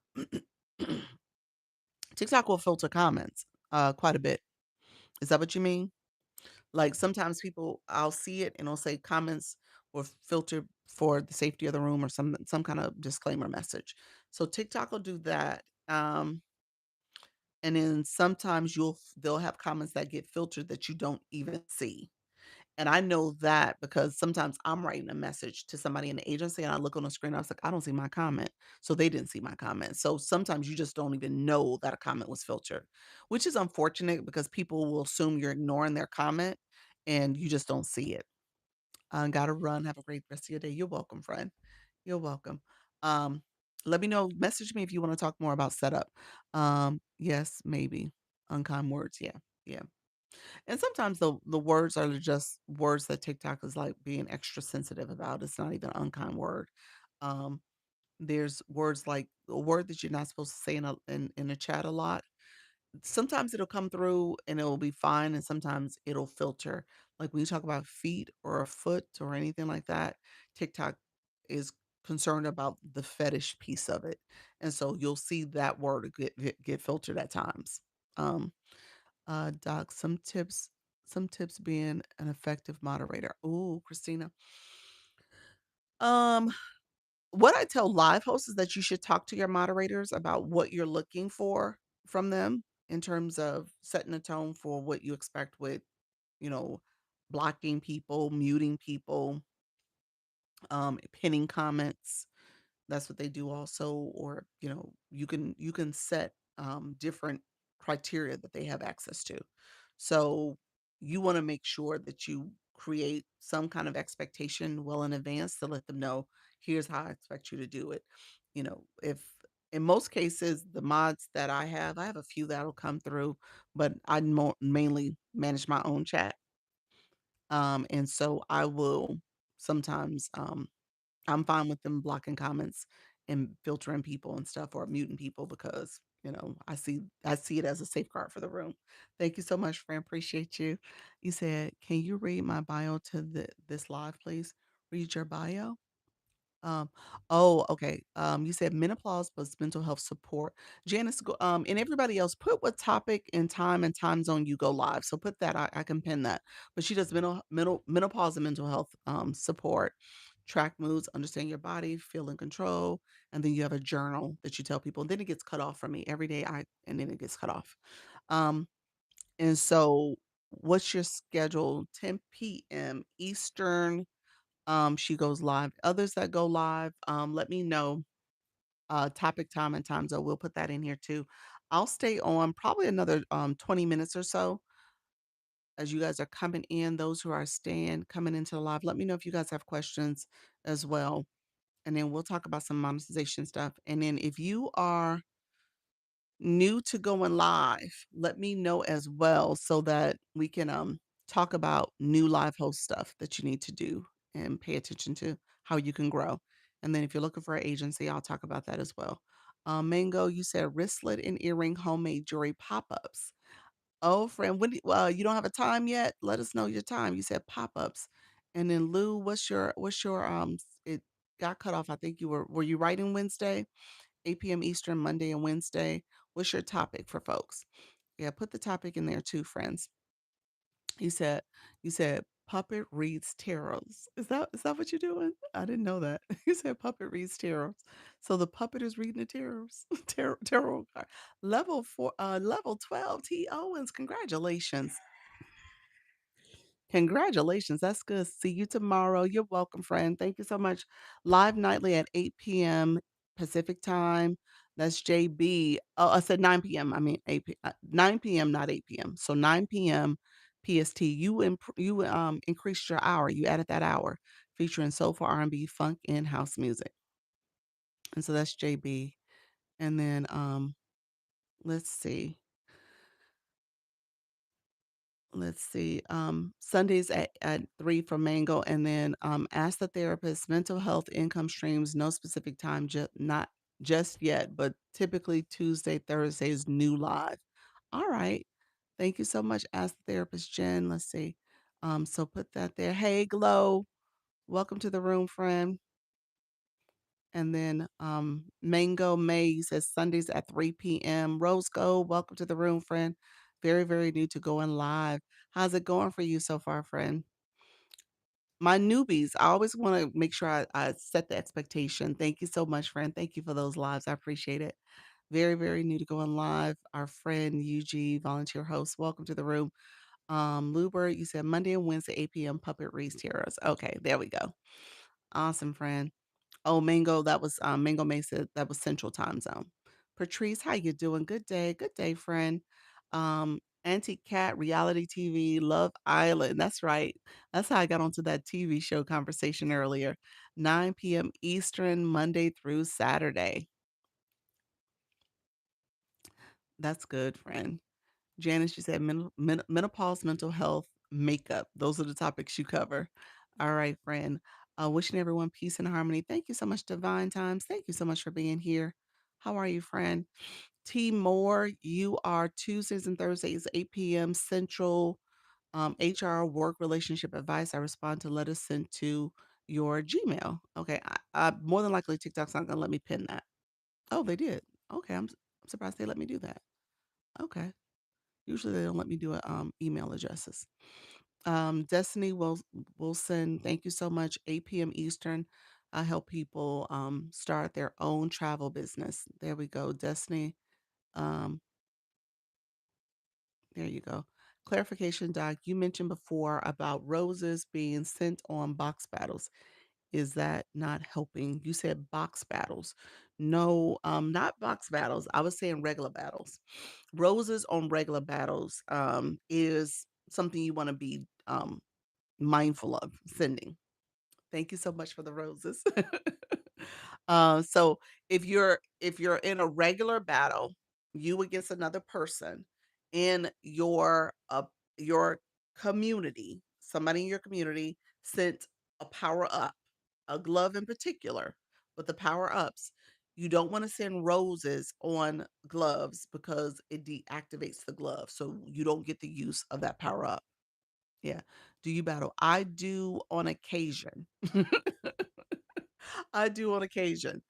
TikTok will filter comments, quite a bit. Is that what you mean? Like, sometimes I'll see it and it'll say comments were filtered for the safety of the room or some kind of disclaimer message. So TikTok will do that. And then sometimes they'll have comments that get filtered that you don't even see. And I know that because sometimes I'm writing a message to somebody in the agency and I look on the screen, I was like, I don't see my comment. So they didn't see my comment. So sometimes you just don't even know that a comment was filtered, which is unfortunate because people will assume you're ignoring their comment and you just don't see it. Gotta run. Have a great rest of your day. You're welcome, friend. You're welcome. Um, Let me know. Message me if you want to talk more about setup. Yes, maybe. Unkind words. Yeah. Yeah. And sometimes the words are just words that TikTok is like being extra sensitive about. It's not even an unkind word. Um, there's words like a word that you're not supposed to say in a chat a lot. Sometimes it'll come through and it'll be fine, and sometimes it'll filter. Like when you talk about feet or a foot or anything like that, TikTok is concerned about the fetish piece of it, and so you'll see that word get filtered at times. Um, Doc, some tips being an effective moderator. Ooh, Christina. Um, what I tell live hosts is that you should talk to your moderators about what you're looking for from them in terms of setting a tone for what you expect with, you know, blocking people, muting people, pinning comments. That's what they do also, or, you can set, different criteria that they have access to. So, you wanna make sure that you create some kind of expectation well in advance to let them know, "Here's how I expect you to do it." If in most cases, the mods that I have a few that'll come through, but I mainly manage my own chat. And so I will sometimes, I'm fine with them blocking comments and filtering people and stuff or muting people because, I see it as a safeguard for the room. Thank you so much, friend. Appreciate you. You said, "Can you read my bio to this live, please?" Read your bio? Um, oh, okay. You said menopause plus mental health support. Janice, and everybody else, put what topic and time zone you go live. So put that. I can pin that. But she does menopause and mental health support, track moods, understand your body, feel in control, and then you have a journal that you tell people. And then it gets cut off from me every day. And then it gets cut off. Um, and so, what's your schedule? 10 p.m. Eastern, she goes live. Others that go live, let me know, topic, time, and time zone. We'll put that in here too. I'll stay on probably another 20 minutes or so as you guys are coming in. Those who are staying, coming into the live, let me know if you guys have questions as well. And then we'll talk about some monetization stuff. And then if you are new to going live, let me know as well so that we can talk about new live host stuff that you need to do and pay attention to how you can grow. And then if you're looking for an agency, I'll talk about that as well. Mango, you said wristlet and earring homemade jewelry pop-ups. Oh, friend, you don't have a time yet? Let us know your time. You said pop-ups. And then Lou, it got cut off. I think were you writing Wednesday? 8 p.m. Eastern, Monday and Wednesday. What's your topic for folks? Yeah, put the topic in there too, friends. You said you said puppet reads tarots. Is that what you're doing? I didn't know that. You said puppet reads tarots. So the puppet is reading the tarots. Tarot card. Level 12 T Owens. Congratulations. Congratulations. That's good. See you tomorrow. You're welcome, friend. Thank you so much. Live nightly at 8 p.m. Pacific time. That's JB. Oh, I said 9 p.m. I mean 9 p.m., not 8 p.m. So 9 p.m. PST. You increased your hour. You added that hour featuring soulful R&B, funk, and house music. And so that's JB. And then let's see. Sundays at 3 for Mango, and then, Ask the Therapist, mental health income streams, no specific time, not just yet, but typically Tuesday, Thursdays, new live. All right. Thank you so much, Ask the Therapist, Jen. Let's see. So put that there. Hey, Glow, welcome to the room, friend. And then Mango May says Sundays at 3 p.m. Rose Gold, welcome to the room, friend. Very, very new to going live. How's it going for you so far, friend? My newbies, I always want to make sure I set the expectation. Thank you so much, friend. Thank you for those lives. I appreciate it. Very, very new to going live. Our friend UG, volunteer host, welcome to the room. Lubert, you said Monday and Wednesday, 8 p.m. Puppet Reads Heroes. Okay, there we go. Awesome, friend. Oh, Mango, that was, Mango Mesa, that was Central Time Zone. Patrice, how you doing? Good day, friend. Auntie Cat, reality TV, Love Island. That's right. That's how I got onto that TV show conversation earlier. 9 p.m. Eastern, Monday through Saturday. That's good, friend. Janice, you said menopause, mental health, makeup. Those are the topics you cover. All right, friend. Wishing everyone peace and harmony. Thank you so much, Divine Times. Thank you so much for being here. How are you, friend? T Moore, you are Tuesdays and Thursdays, 8 p.m. Central. HR work relationship advice. I respond to letters sent to your Gmail. Okay. More than likely TikTok's not gonna let me pin that. Oh, they did. Okay. I'm surprised they let me do that. Okay. Usually they don't let me do email addresses. Destiny Wilson, thank you so much. 8 p.m. Eastern. I help people start their own travel business. There we go. Destiny. Um, there you go. Clarification, Doc. You mentioned before about roses being sent on box battles. Is that not helping? You said box battles. No, not box battles. I was saying regular battles. Roses on regular battles is something you want to be mindful of sending. Thank you so much for the roses. So if you're in a regular battle, you against another person in your community, somebody in your community sent a power up. a glove in particular, but the power ups, you don't want to send roses on gloves because it deactivates the glove. So you don't get the use of that power up. Yeah. Do you battle? I do on occasion. I do on occasion.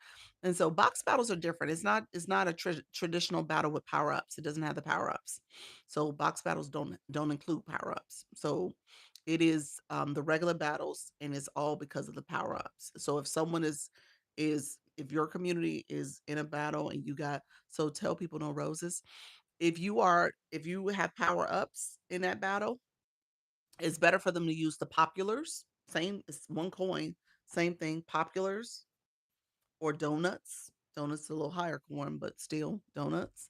And so box battles are different. It's not a traditional battle with power-ups. It doesn't have the power-ups. So box battles don't include power-ups. So it is the regular battles and it's all because of the power-ups. So if someone is if your community is in a battle and you got so tell people no roses. If you have power-ups in that battle, it's better for them to use the populars. Same, it's one coin, same thing, populars or donuts. Donuts a little higher corn, but still donuts.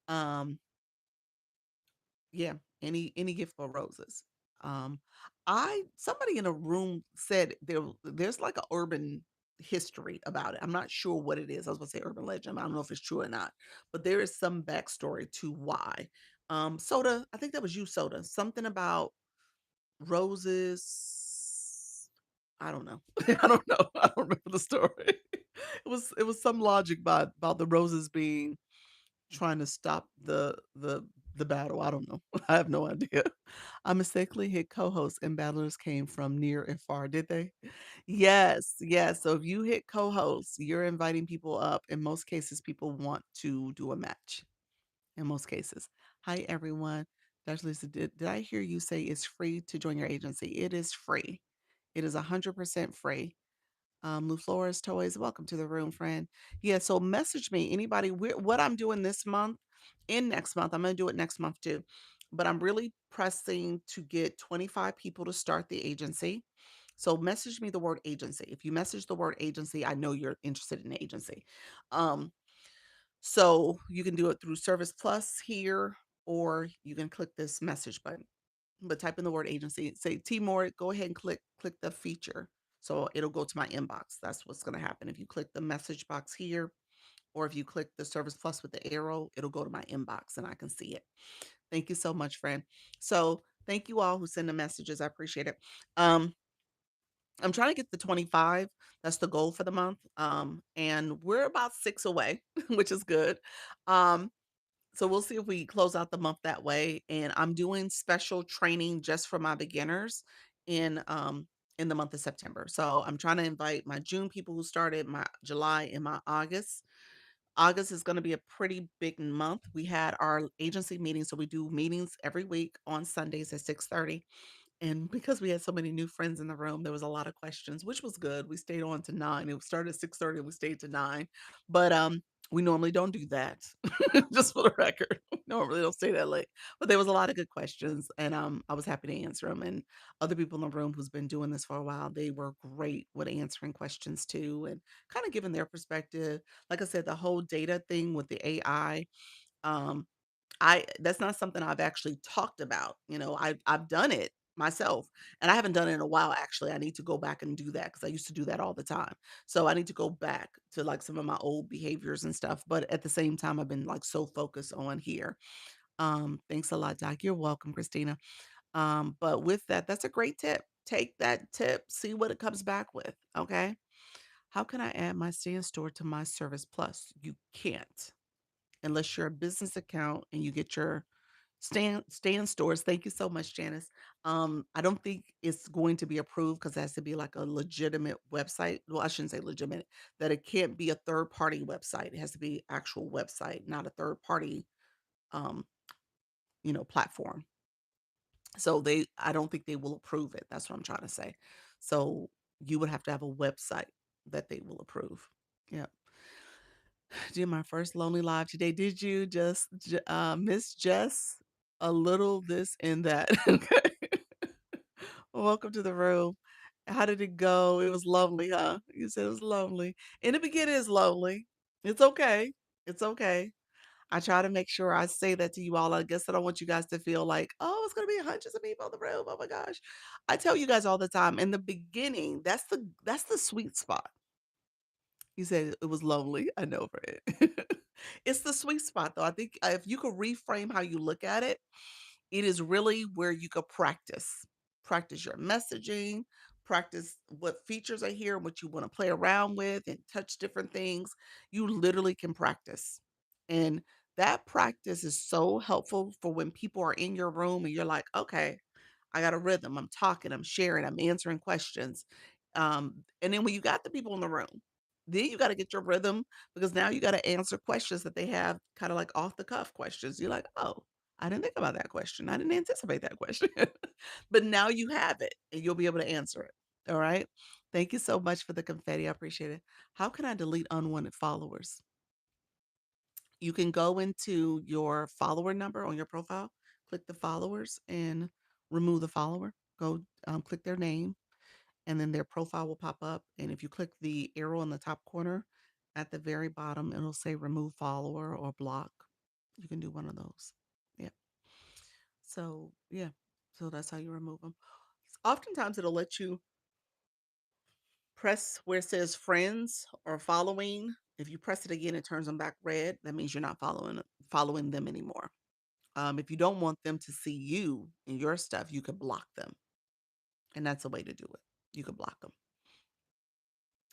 Um, yeah, any gift for roses. Um, I somebody in a room said there's like a urban history about it. I'm not sure what it is. I was gonna say urban legend. I don't know if it's true or not, but there is some backstory to why. Soda, I think that was you, Soda. Something about roses. I don't know. I don't know. I don't remember the story. It was some logic about the roses being trying to stop the battle. I don't know. I have no idea. I mistakenly hit co-host and battlers came from near and far, did they? Yes, yes. So if you hit co-host, you're inviting people up. In most cases, people want to do a match. In most cases. Hi everyone. Dr. Lisa, did I hear you say it's free to join your agency? It is free. It is 100% free. Lou Flores Toys, welcome to the room, friend. Yeah, so message me anybody. What I'm doing this month and next month, I'm going to do it next month too. But I'm really pressing to get 25 people to start the agency. So message me the word agency. If you message the word agency, I know you're interested in agency. Um, so you can do it through Service Plus here, or you can click this message button. But type in the word agency, say Timor, go ahead and click the feature. So it'll go to my inbox. That's what's going to happen. If you click the message box here, or if you click the Service Plus with the arrow, it'll go to my inbox and I can see it. Thank you so much, friend. So thank you all who send the messages. I appreciate it. Um, I'm trying to get the 25. That's the goal for the month. And we're about 6 away, which is good. Um, so we'll see if we close out the month that way. And I'm doing special training just for my beginners in the month of September. So I'm trying to invite my June people who started, my July and my August. August is going to be a pretty big month. We had our agency meeting, so we do meetings every week on Sundays at 6:30. And because we had so many new friends in the room, there was a lot of questions, which was good. We stayed on to 9. It started at 6:30 and we stayed to 9. But we normally don't do that. Just for the record. We normally don't stay that late. But there was a lot of good questions and I was happy to answer them. And other people in the room who's been doing this for a while, they were great with answering questions too and kind of giving their perspective. Like I said, the whole data thing with the AI. Um, I that's not something I've actually talked about, I've done it myself, and I haven't done it in a while, actually. I need to go back and do that because I used to do that all the time. So I need to go back to, like, some of my old behaviors and stuff, but at the same time, I've been, like, so focused on here. Thanks a lot, Doc. You're welcome, Christina. But with that, that's a great tip. Take that tip, see what it comes back with, okay? How can I add my stand store to my Service Plus? You can't unless you're a business account and you get your stand stores. Thank you so much, Janice. I don't think it's going to be approved because it has to be like a legitimate website. Well, I shouldn't say legitimate, that it can't be a third party website. It has to be actual website, not a third party um, platform. So I don't think they will approve it. That's what I'm trying to say. So you would have to have a website that they will approve. Yeah. Did my first lonely live today. Did you just miss Jess a little this and that? Okay. Welcome to the room. How did it go? It was lovely, huh? You said it was lovely. In the beginning, it's lonely. It's okay. It's okay. I try to make sure I say that to you all. I guess I don't want you guys to feel like, oh, it's gonna be hundreds of people in the room. Oh my gosh. I tell you guys all the time, in the beginning, that's the sweet spot. You said it was lonely. I know, right? It's the sweet spot, though. I think if you could reframe how you look at it, it is really where you could practice your messaging, practice what features are here, what you want to play around with and touch different things. You literally can practice. And that practice is so helpful for when people are in your room and you're like, okay, I got a rhythm. I'm talking, I'm sharing, I'm answering questions. And then when you got the people in the room, then you got to get your rhythm because now you got to answer questions that they have kind of like off the cuff questions. You're like, oh, I didn't think about that question. I didn't anticipate that question. But now you have it and you'll be able to answer it. All right. Thank you so much for the confetti. I appreciate it. How can I delete unwanted followers? You can go into your follower number on your profile, click the followers, and remove the follower. Go click their name, and then their profile will pop up. And if you click the arrow in the top corner at the very bottom, it'll say remove follower or block. You can do one of those. Yeah. So, yeah. So that's how you remove them. Oftentimes, it'll let you press where it says friends or following. If you press it again, it turns them back red. That means you're not following them anymore. If you don't want them to see you and your stuff, you could block them, and that's a way to do it. You could block them.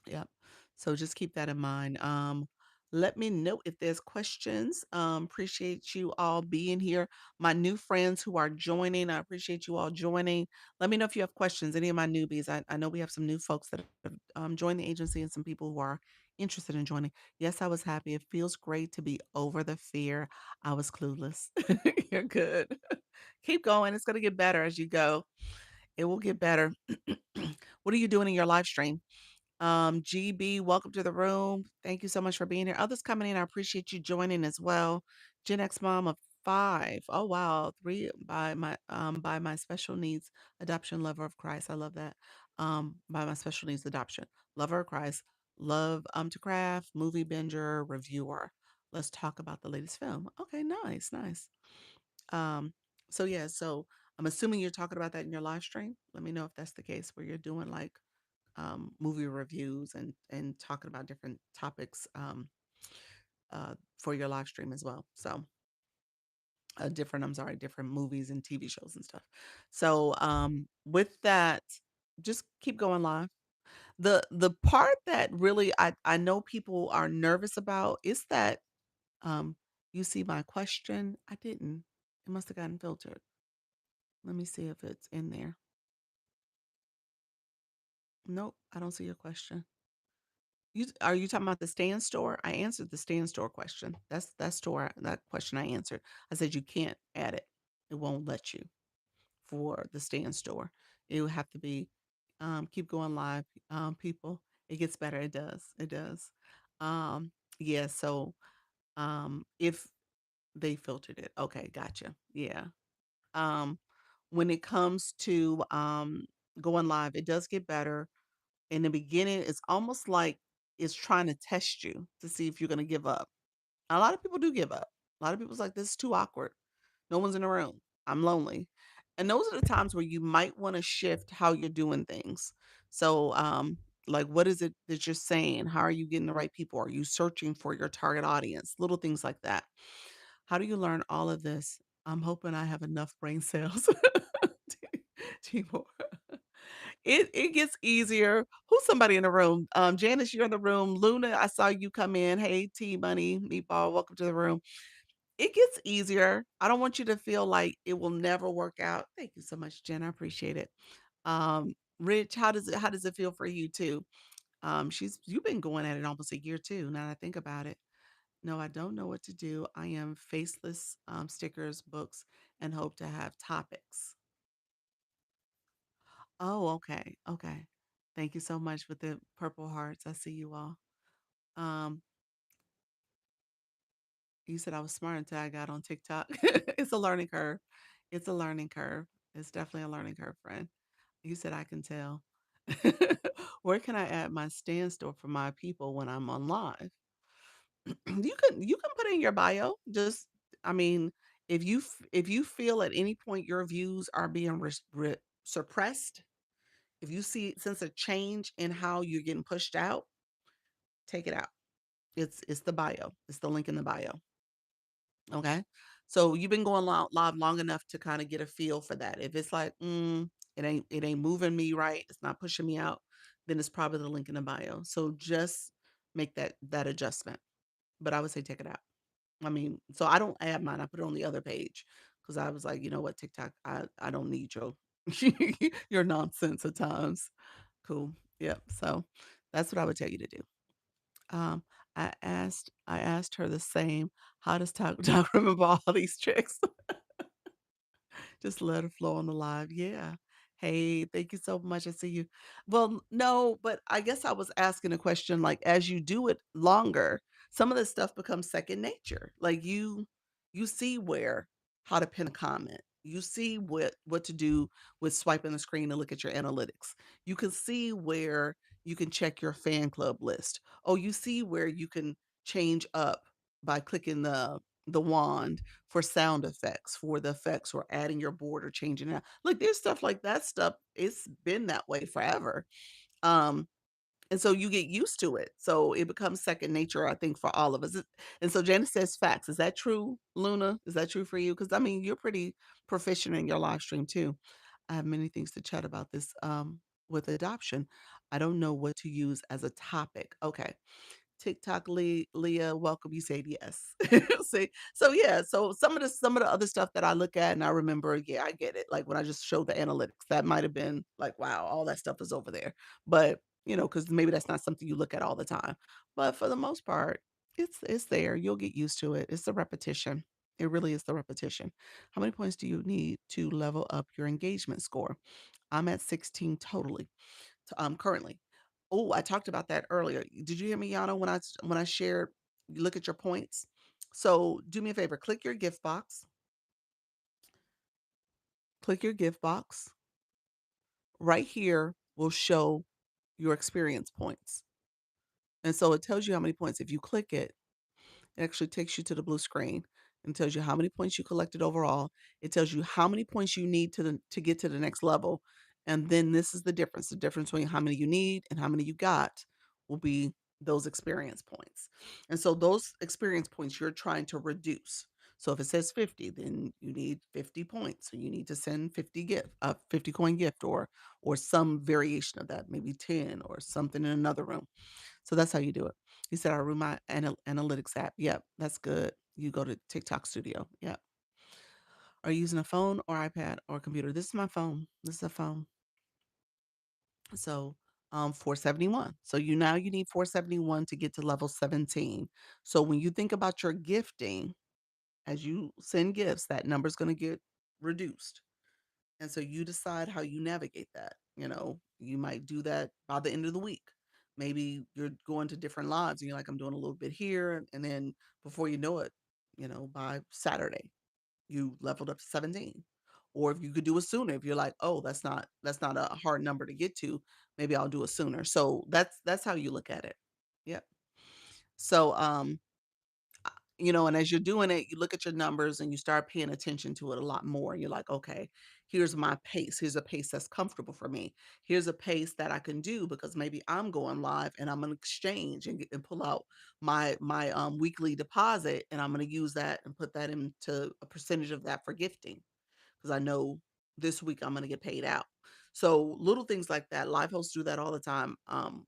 Yep. So just keep that in mind. Let me know if there's questions. Appreciate you all being here. My new friends who are joining, I appreciate you all joining. Let me know if you have questions. Any of my newbies, I know we have some new folks that have joined the agency and some people who are interested in joining. Yes, I was happy. It feels great to be over the fear. I was clueless. You're good. Keep going. It's going to get better as you go. It will get better. What are you doing in your live stream? GB, welcome to the room. Thank you so much for being here. Others coming in, I appreciate you joining as well. Gen X mom of five. Oh wow, three by my special needs adoption lover of Christ. I love that. By my special needs adoption lover of Christ. Love to craft, movie binger, reviewer. Let's talk about the latest film. Okay, nice, nice. Um, so yeah, so I'm assuming you're talking about that in your live stream. Let me know if that's the case where you're doing like movie reviews and talking about different topics for your live stream as well. So different movies and TV shows and stuff. So with that, just keep going live. The part that really I know people are nervous about is that um you see my question. I didn't. It must have gotten filtered. Let me see if it's in there. Nope, I don't see your question. Are you talking about the stand store? I answered the stand store question. That question I answered. I said you can't add it. It won't let you for the stand store. It would have to be keep going live, people. It gets better. It does. It does. Yeah, so if they filtered it. Okay, gotcha. Yeah. Um when it comes to going live, it does get better in the beginning, it's almost like it's trying to test you to see if you're going to give up. A lot of people do give up. A lot of people's like, this is too awkward. No one's in the room. I'm lonely. And those are the times where you might want to shift how you're doing things. So, like, what is it that you're saying? How are you getting the right people? Are you searching for your target audience? Little things like that. How do you learn all of this? I'm hoping I have enough brain cells. Timor. It gets easier. Who's somebody in the room? Janice, you're in the room. Luna, I saw you come in. Hey, T Money, Meatball, welcome to the room. It gets easier. I don't want you to feel like it will never work out. Thank you so much, Jen. I appreciate it. Rich, how does it feel for you too? You've been going at it almost a year too. Now that I think about it. No, I don't know what to do. I am faceless stickers, books, and hope to have topics. Oh, okay. Okay. Thank you so much with the purple hearts. I see you all. Um, you said I was smart until I got on TikTok. It's a learning curve. It's a learning curve. It's definitely a learning curve, friend. You said I can tell. Where can I add my stand store for my people when I'm on live? You can put in your bio. Just I mean, if you feel at any point your views are being suppressed, if you sense a change in how you're getting pushed out, take it out. It's the bio. It's the link in the bio. Okay. So you've been going live long enough to kind of get a feel for that. If it's like, it ain't moving me right, it's not pushing me out, then it's probably the link in the bio. So just make that adjustment. But I would say take it out. I mean, so I don't add mine, I put it on the other page because I was like, "You know what, TikTok, I don't need your your nonsense at times." Cool. Yep. So that's what I would tell you to do. Um, I asked her the same. How does Talk remember all these tricks? Just let it flow on the live. Yeah. Hey, thank you so much. I see you. Well, no, but I guess I was asking a question like as you do it longer, some of this stuff becomes second nature. Like you see where how to pin a comment. You see what to do with swiping the screen and look at your analytics. You can see where you can check your fan club list. Oh, you see where you can change up by clicking the wand for sound effects, for the effects or adding your board or changing it. Look, there's stuff like that stuff. It's been that way forever. Um, and so you get used to it. So it becomes second nature, I think, for all of us. And so Janice says facts. Is that true, Luna? Is that true for you? Because I mean, you're pretty proficient in your live stream too. I have many things to chat about this with adoption. I don't know what to use as a topic. Okay. TikTok Leah, welcome. You said yes. See, so yeah, so some of the other stuff that I look at and I remember, yeah, I get it. Like when I just showed the analytics, that might have been like, wow, all that stuff is over there. But because maybe that's not something you look at all the time. But for the most part, it's there. You'll get used to it. It's the repetition. It really is the repetition. How many points do you need to level up your engagement score? I'm at 16 totally currently. Oh, I talked about that earlier. Did you hear me, Yana, when I shared, you look at your points? So do me a favor, click your gift box. Right here will show your experience points. And so it tells you how many points. If you click it, it actually takes you to the blue screen and tells you how many points you collected overall. It tells you how many points you need to get to the next level. And then this is the difference. The difference between how many you need and how many you got will be those experience points. And so those experience points you're trying to reduce. So if it says 50, then you need 50 points. So you need to send 50 coin gift or some variation of that, maybe 10 or something in another room. So that's how you do it. He said, "I'll room my analytics app." Yep, that's good. You go to TikTok Studio. Yep. Are you using a phone or iPad or computer? This is my phone. This is a phone. So 471. So you need 471 to get to level 17. So when you think about your gifting, as you send gifts, that number's going to get reduced. And so you decide how you navigate that. You might do that by the end of the week. Maybe you're going to different lives and you're like, I'm doing a little bit here. And then before you know it, by Saturday, you leveled up to 17. Or if you could do it sooner, if you're like, oh, that's not a hard number to get to, maybe I'll do it sooner. So that's how you look at it. Yep. So and as you're doing it, you look at your numbers and you start paying attention to it a lot more. You're like, okay, here's my pace. Here's a pace that's comfortable for me. Here's a pace that I can do because maybe I'm going live and I'm gonna exchange and pull out my weekly deposit and I'm gonna use that and put that into a percentage of that for gifting because I know this week I'm gonna get paid out. So little things like that. Live hosts do that all the time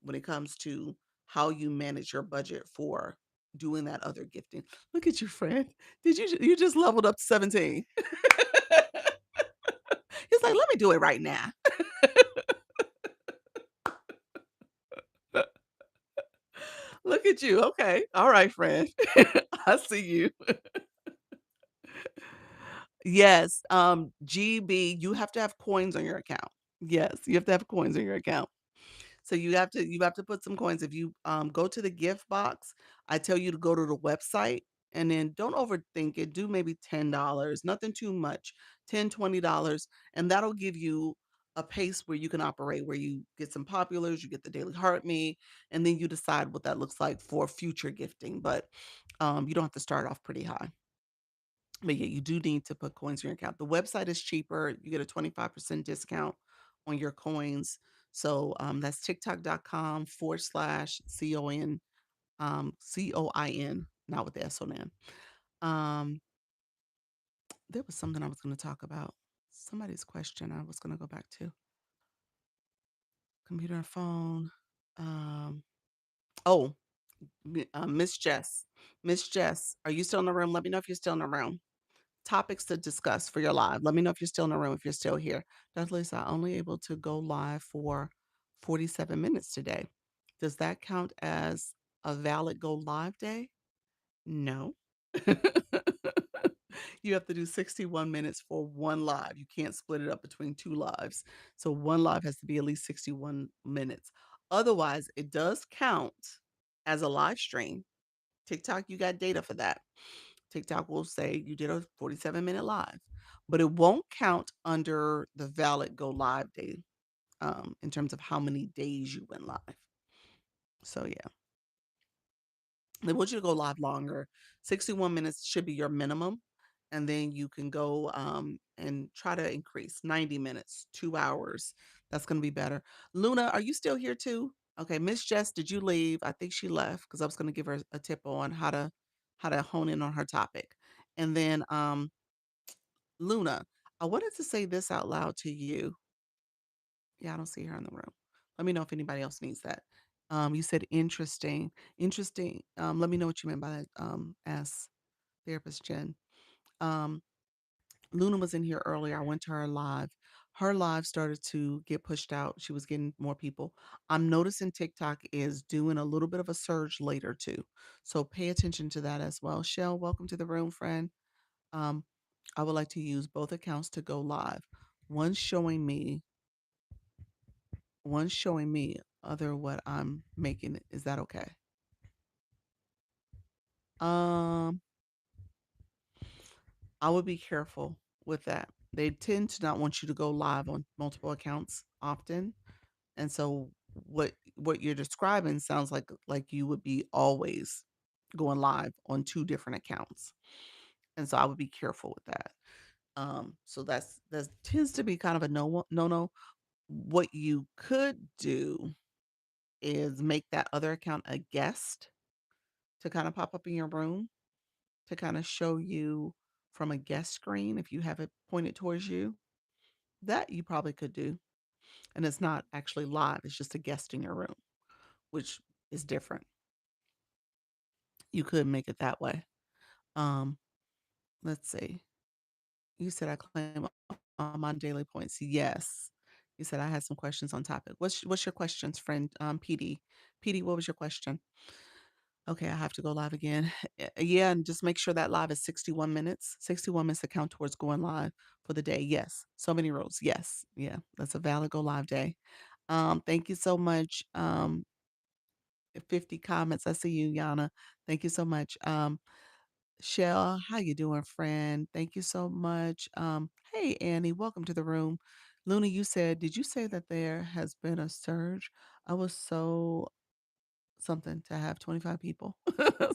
when it comes to how you manage your budget for doing that other gifting. Look at your friend. You just leveled up to 17? He's like, let me do it right now. Look at you. Okay. All right, friend. I see you. Yes. GB, you have to have coins on your account. Yes, you have to have coins on your account. So you have to put some coins. If you go to the gift box, I tell you to go to the website and then don't overthink it. Do maybe $10, nothing too much, $10, $20, and that'll give you a pace where you can operate, where you get some populars, you get the Daily Heart Me, and then you decide what that looks like for future gifting. But you don't have to start off pretty high. But yeah, you do need to put coins in your account. The website is cheaper. You get a 25% discount on your coins. So that's TikTok.com/COIN, not with the S on end. Um, there was something I was going to talk about. somebody's question I was gonna go back to. Computer and phone. Um, oh, Miss Jess. Miss Jess, are you still in the room? Let me know if you're still in the room. Topics to discuss for your live. Let me know if you're still in the room, if you're still here. Dudley's only able to go live for 47 minutes today. Does that count as a valid go live day? No. You have to do 61 minutes for one live. You can't split it up between two lives. So one live has to be at least 61 minutes. Otherwise, it does count as a live stream. TikTok, you got data for that. TikTok will say you did a 47-minute live, but it won't count under the valid go live day in terms of how many days you went live. So yeah. They want you to go live longer. 61 minutes should be your minimum. And then you can go and try to increase 90 minutes, 2 hours. That's going to be better. Luna, are you still here too? Okay, Miss Jess, did you leave? I think she left because I was going to give her a tip on how to hone in on her topic. And then Luna, I wanted to say this out loud to you. Yeah, I don't see her in the room. Let me know if anybody else needs that. You said interesting. Interesting. Let me know what you meant by that, as therapist Jen. Um, Luna was in here earlier. I went to her live. Her live started to get pushed out. She was getting more people. I'm noticing TikTok is doing a little bit of a surge later too. So pay attention to that as well. Shell, welcome to the room, friend. Um, I would like to use both accounts to go live. One showing me One showing me other what I'm making. Is that okay? Um, I would be careful with that. They tend to not want you to go live on multiple accounts often. And so what you're describing sounds like you would be always going live on two different accounts. And so I would be careful with that. So that tends to be kind of a no. What you could do is make that other account a guest to kind of pop up in your room to kind of show you from a guest screen if you have it pointed towards you. That you probably could do. And it's not actually live, it's just a guest in your room, which is different. You could make it that way. Um, let's see. You said I claim all my daily points. Yes. You said I had some questions on topic. What's your questions, friend? PD. PD, what was your question? Okay, I have to go live again. Yeah, and just make sure that live is 61 minutes. 61 minutes to count towards going live for the day. Yes. So many rules. Yes. Yeah. That's a valid go live day. Thank you so much. 50 comments. I see you, Yana. Thank you so much. Shell, how you doing, friend? Thank you so much. Hey Annie, welcome to the room. Luna, you said, did you say that there has been a surge? I was so something to have 25 people.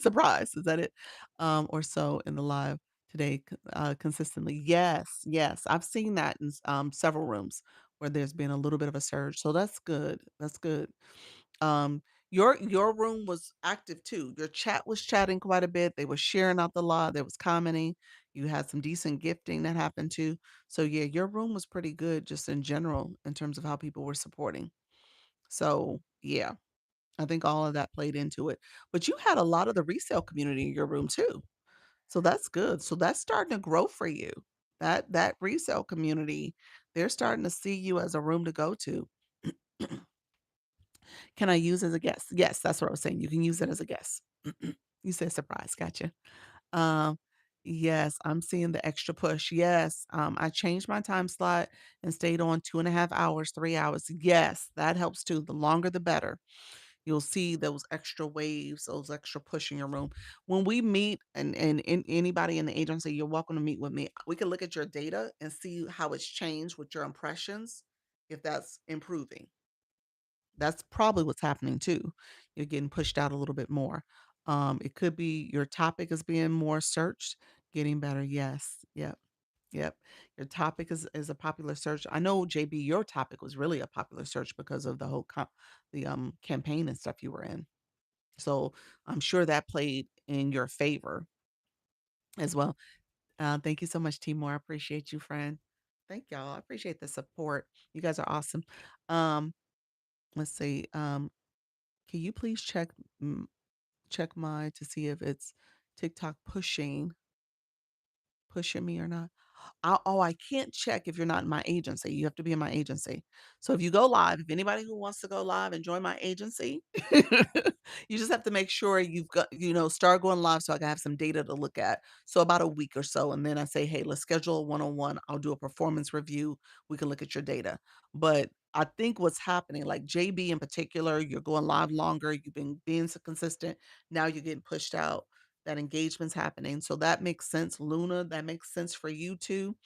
Surprise, is that it? Or so in the live today consistently. Yes, yes. I've seen that in several rooms where there's been a little bit of a surge. So that's good. That's good. Um, your room was active too. Your chat was chatting quite a bit. They were sharing out the live. There was commenting. You had some decent gifting that happened too. So yeah, your room was pretty good just in general in terms of how people were supporting. So yeah, I think all of that played into it. But you had a lot of the resale community in your room too. So that's good. So that's starting to grow for you. That resale community, they're starting to see you as a room to go to. Can I use as a guest? Yes, that's what I was saying. You can use it as a guest. You said surprise. Gotcha. Um, yes, I'm seeing the extra push. Yes, I changed my time slot and stayed on 2.5 hours, 3 hours. Yes, that helps too. The longer, the better. You'll see those extra waves, those extra push in your room. When we meet and anybody in the agency, you're welcome to meet with me. We can look at your data and see how it's changed with your impressions, if that's improving. That's probably what's happening too. You're getting pushed out a little bit more. It could be your topic is being more searched, getting better. Yes. Yep. Yep. Your topic is a popular search. I know JB, your topic was really a popular search because of the whole the campaign and stuff you were in. So I'm sure that played in your favor as well. Thank you so much, Timor. I appreciate you, friend. Thank y'all. I appreciate the support. You guys are awesome. Um, let's see. Can you please check mine to see if it's TikTok pushing me or not? I can't check if you're not in my agency. You have to be in my agency. So if you go live, if anybody who wants to go live and join my agency, you just have to make sure you've got, start going live so I can have some data to look at. So about a week or so. And then I say, hey, let's schedule a one-on-one. I'll do a performance review. We can look at your data. But I think what's happening, like JB in particular, you're going live longer, you've been being so consistent. Now you're getting pushed out, that engagement's happening. So that makes sense. Luna, that makes sense for you too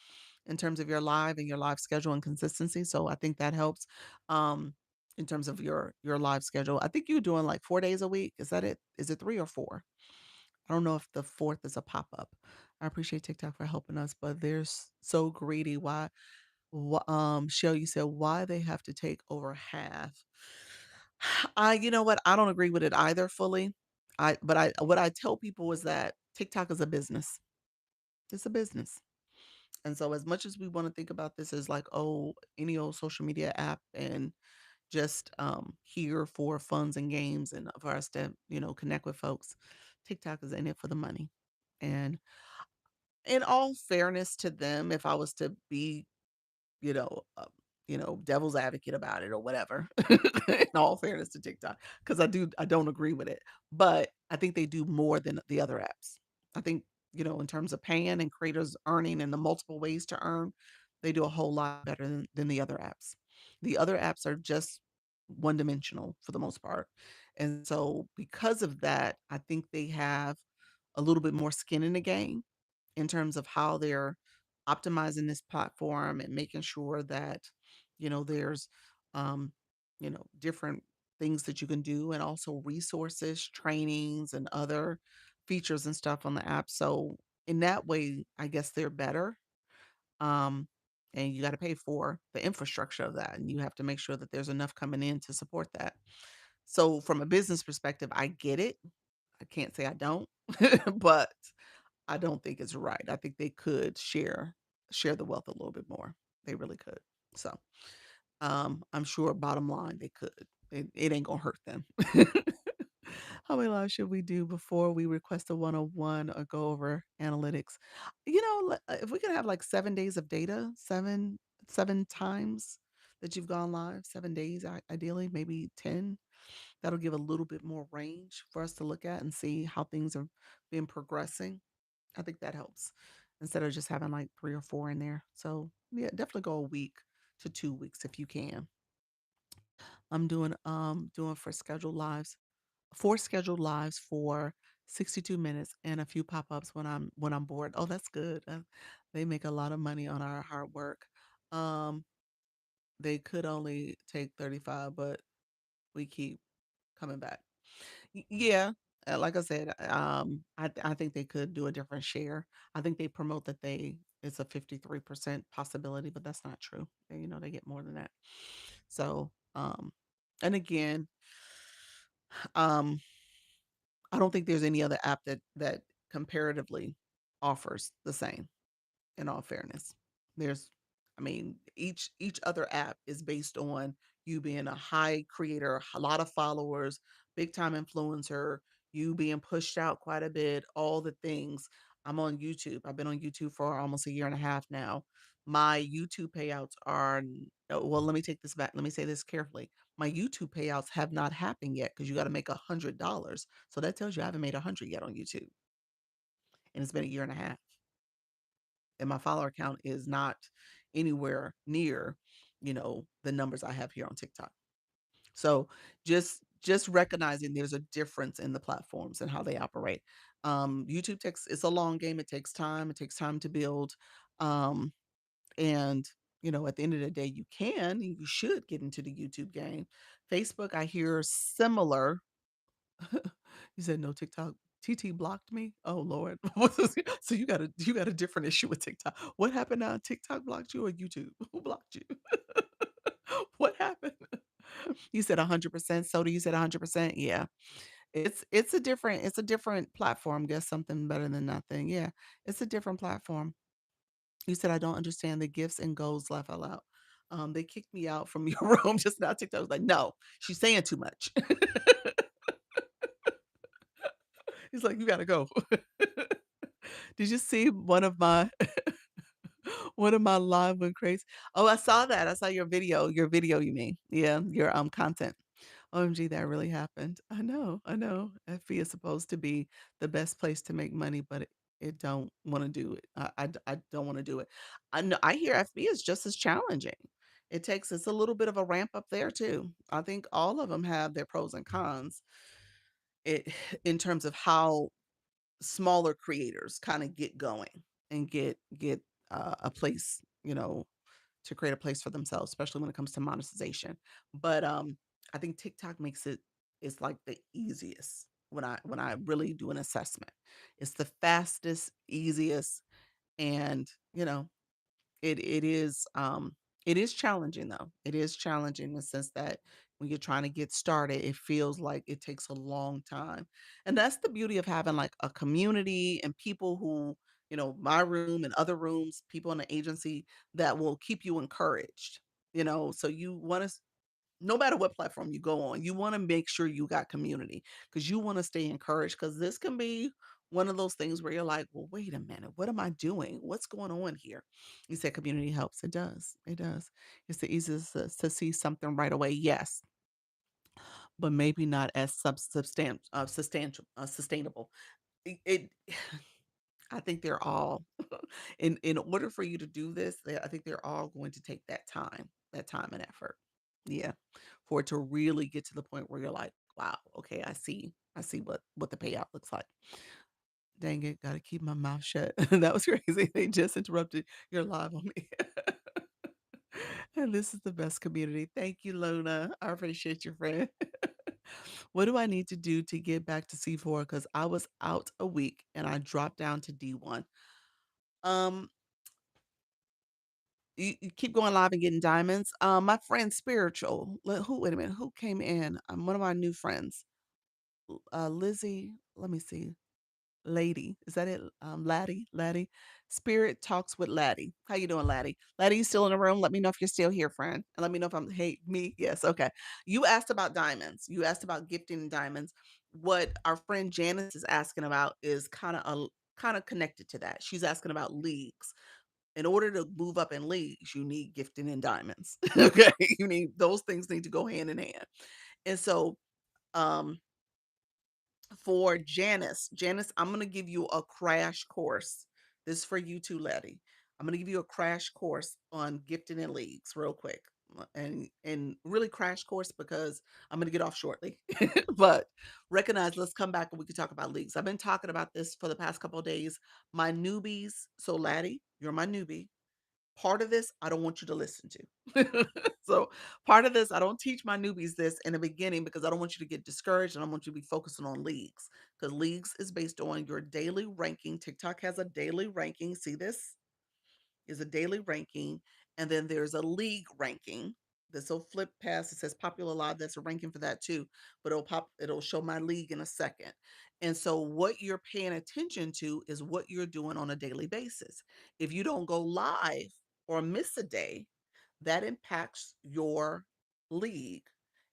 in terms of your live and your live schedule and consistency. So I think that helps in terms of your live schedule. I think you're doing like 4 days a week. Is that it? Is it three or four? I don't know if the fourth is a pop-up. I appreciate TikTok for helping us, but they're so greedy. Shell, you said why they have to take over half. You know what? I don't agree with it either fully. What I tell people is that TikTok is a business. It's a business. And so as much as we want to think about this as like, oh, any old social media app and just here for funds and games and for us to, connect with folks, TikTok is in it for the money. And in all fairness to them, if I was to be you know, uh, devil's advocate about it or whatever. In all fairness to TikTok, because I don't agree with it, but I think they do more than the other apps. I think in terms of paying and creators earning and the multiple ways to earn, they do a whole lot better than the other apps. The other apps are just one dimensional for the most part, and so because of that, I think they have a little bit more skin in the game in terms of how they're optimizing this platform and making sure that there's um different things that you can do and also resources, trainings and other features and stuff on the app. So in that way, I guess they're better. um and you got to pay for the infrastructure of that, and you have to make sure that there's enough coming in to support that. So from a business perspective, I get it. I can't say I don't. But I don't think it's right. I think they could share the wealth a little bit more. They really could. So, I'm sure bottom line they could. It ain't gonna hurt them. How many lives should we do before we request a one-on-one or go over analytics? If we could have like 7 days of data, seven times that you've gone live, 7 days, ideally, maybe 10. That'll give a little bit more range for us to look at and see how things have been progressing. I think that helps instead of just having like 3 or 4 in there. So, yeah, definitely go a week to 2 weeks if you can. I'm doing for scheduled lives, 4 scheduled lives for 62 minutes and a few pop-ups when I'm bored. Oh, that's good. They make a lot of money on our hard work. Um, they could only take 35, but we keep coming back. Yeah, like I said, I think they could do a different share. I think they promote that it's a 53% possibility, but that's not true. They get more than that. So, and again, um, I don't think there's any other app that comparatively offers the same. In all fairness, there's I mean, each other app is based on you being a high creator, a lot of followers, big time influencer, you being pushed out quite a bit, all the things. I'm on YouTube. I've been on YouTube for almost a year and a half now. My YouTube payouts well, let me take this back. Let me say this carefully. My YouTube payouts have not happened yet because you got to make $100. So that tells you I haven't made 100 yet on YouTube, and it's been a year and a half, and my follower count is not anywhere near, the numbers I have here on TikTok. So just recognizing there's a difference in the platforms and how they operate. YouTube takes it's a long game. It takes time. It takes time to build. Um, and at the end of the day, you can and you should get into the YouTube game. Facebook, I hear similar. You said no TikTok. TT blocked me. Oh Lord. So you got a different issue with TikTok. What happened now? TikTok blocked you or YouTube? Who blocked you? What happened? You said 100%. So do you said 100%? Yeah. It's a different platform. Guess something better than nothing. Yeah. It's a different platform. You said, "I don't understand the gifts and goals, laugh out loud." They kicked me out from your room just now. TikTok was like, "No, she's saying too much." He's like, "You gotta go." Did you see one of my live went crazy? Oh, I saw that. I saw your video, you mean. Yeah, your, content. OMG, that really happened. I know, I know. FB is supposed to be the best place to make money, but it don't wanna do it. I don't wanna do it. I know I hear FB is just as challenging. It's a little bit of a ramp up there too. I think all of them have their pros and cons. It in terms of how smaller creators kinda get going and get, a place, to create a place for themselves, especially when it comes to monetization. But, I think TikTok makes it is like the easiest when I really do an assessment. It's the fastest, easiest, and, it is challenging though. It is challenging in the sense that when you're trying to get started, it feels like it takes a long time. And that's the beauty of having like a community and people who, my room and other rooms, people in the agency that will keep you encouraged. So you want to no matter what platform you go on, you wanna make sure you got community because you wanna stay encouraged. Because this can be one of those things where you're like, "Well, wait a minute, what am I doing? What's going on here?" You said community helps. It does, it does. It's the easiest to see something right away, yes, but maybe not as sustainable. It I think they're all in order for you to do this, I think they're all going to take that time and effort. Yeah. For it to really get to the point where you're like, wow, okay, I see what the payout looks like. Dang it, gotta keep my mouth shut. That was crazy. They just interrupted your live on me. And this is the best community. Thank you, Luna. I appreciate you, friend. What do I need to do to get back to C4? Because I was out a week and I dropped down to D1. Um, you keep going live and getting diamonds. My friend Spiritual, wait a minute, who came in? One of my new friends, Lizzie. Let me see. Lady, is that it? Laddie. Spirit talks with Laddie. How you doing, Laddie? Laddie, you still in the room? Let me know if you're still here, friend, and let me know if I'm. Hey, me? Yes, okay. You asked about diamonds. You asked about gifting and diamonds. What our friend Janice is asking about is kind of connected to that. She's asking about leagues. In order to move up in leagues, you need gifting and diamonds. Okay, you need those things need to go hand in hand. And so, um, for Janice, I'm gonna give you a crash course. This is for you too, Letty. I'm gonna give you a crash course on gifting and leagues real quick. And really crash course because I'm gonna get off shortly. But recognize, let's come back and we can talk about leagues. I've been talking about this for the past couple of days. My newbies, so Laddie, you're my newbie. Part of this, I don't want you to listen to. So, part of this, I don't teach my newbies this in the beginning because I don't want you to get discouraged and I want you to be focusing on leagues because leagues is based on your daily ranking. TikTok has a daily ranking. See this? Is a daily ranking, and then there's a league ranking. This will flip past. It says popular live. That's a ranking for that too, but it'll show my league in a second. And so, what you're paying attention to is what you're doing on a daily basis. If you don't go live or miss a day, that impacts your league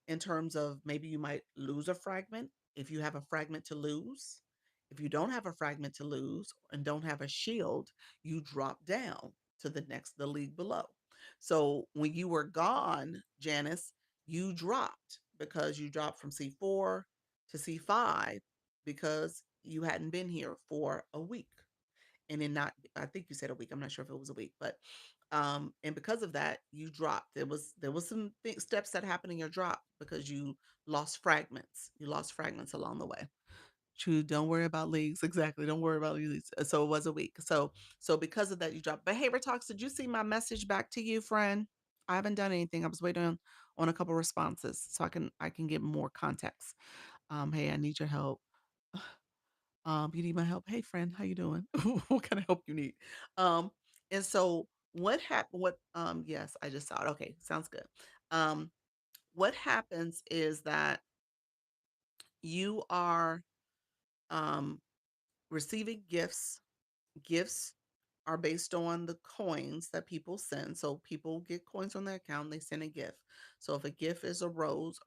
in terms of maybe you might lose a fragment if you have a fragment to lose. If you don't have a fragment to lose and don't have a shield, you drop down to the league below. So when you were gone, Janice, you dropped because you dropped from C4 to C5 because you hadn't been here for a week. And in not I think you said a week. I'm not sure if it was a week, but and because of that, you dropped. There was some steps that happened in your drop because you lost fragments. You lost fragments along the way. True. Don't worry about leagues. Exactly. Don't worry about leagues. So it was a week. So because of that, you dropped. Behavior talks. Did you see my message back to you, friend? I haven't done anything. I was waiting on a couple responses so I can get more context. Hey, I need your help. You need my help. Hey, friend, how you doing? What kind of help you need? Um, and so what happened? What? Yes, I just saw it. Okay, sounds good. Um, what happens is that you are um receiving gifts are based on the coins that people send. So people get coins on their account, they send a gift. So if a gift is a rose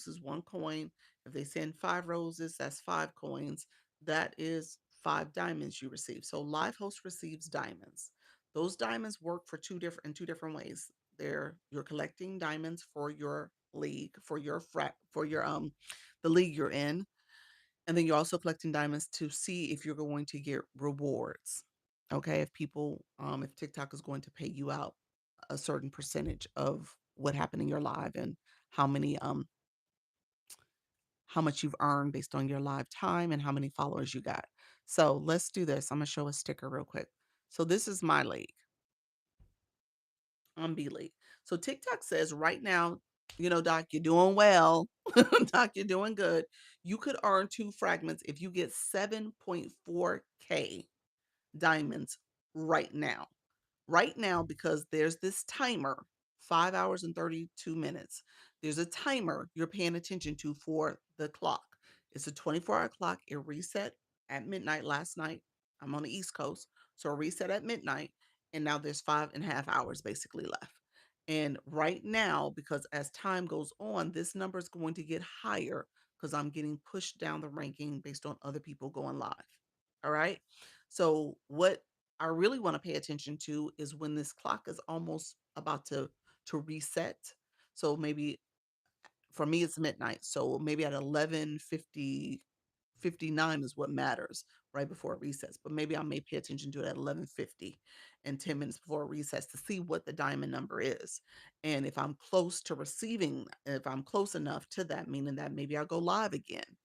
is one coin. If they send five roses, that's five coins. That is five diamonds you receive. So Livehost receives diamonds. Those diamonds work for two different ways. You're collecting diamonds for your league, for your the league you're in, and then you're also collecting diamonds to see if you're going to get rewards. Okay. If TikTok is going to pay you out a certain percentage of what happened in your live and how many, how much you've earned based on your live time and how many followers you got. So let's do this. I'm going to show a sticker real quick. So this is my league on B League. So TikTok says right now, Doc, you're doing well. Doc, you're doing good. You could earn two fragments if you get 7.4K diamonds right now. Right now, because there's this timer, 5 hours and 32 minutes. There's a timer you're paying attention to for the clock. It's a 24-hour clock. It reset at midnight last night. I'm on the East Coast. So it reset at midnight. And now there's 5.5 hours basically left. And right now, because as time goes on, this number is going to get higher because I'm getting pushed down the ranking based on other people going live. All right. So what I really want to pay attention to is when this clock is almost about to reset. So maybe for me it's midnight. So maybe at 11:59 is what matters right before it resets. But maybe I may pay attention to it at 11:50 and 10 minutes before it resets to see what the diamond number is. And if I'm close to receiving, if I'm close enough to that, meaning that maybe I'll go live again.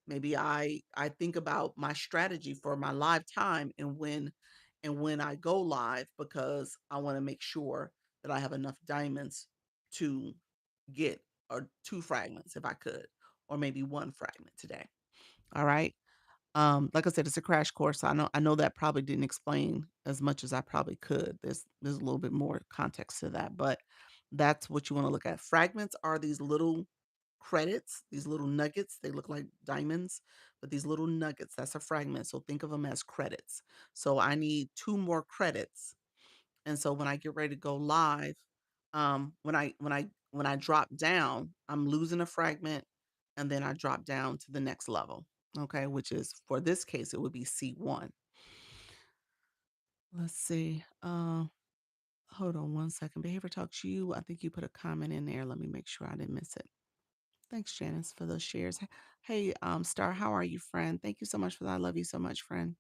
Maybe I think about my strategy for my live time and when I go live because I want to make sure that I have enough diamonds to get or two fragments if I could, or maybe one fragment today. All right. Like I said, it's a crash course. So I know that probably didn't explain as much as I probably could. There's a little bit more context to that, but that's what you want to look at. Fragments are these little credits, these little nuggets. They look like diamonds, but these little nuggets, that's a fragment. So think of them as credits. So I need two more credits. And so when I get ready to go live, when I drop down, I'm losing a fragment and then I drop down to the next level. Okay, which is for this case, it would be C1. Let's see. Hold on one second. Behavior Talks You. I think you put a comment in there. Let me make sure I didn't miss it. Thanks, Janice, for those shares. Hey, Star, how are you, friend? Thank you so much for that. I love you so much, friend.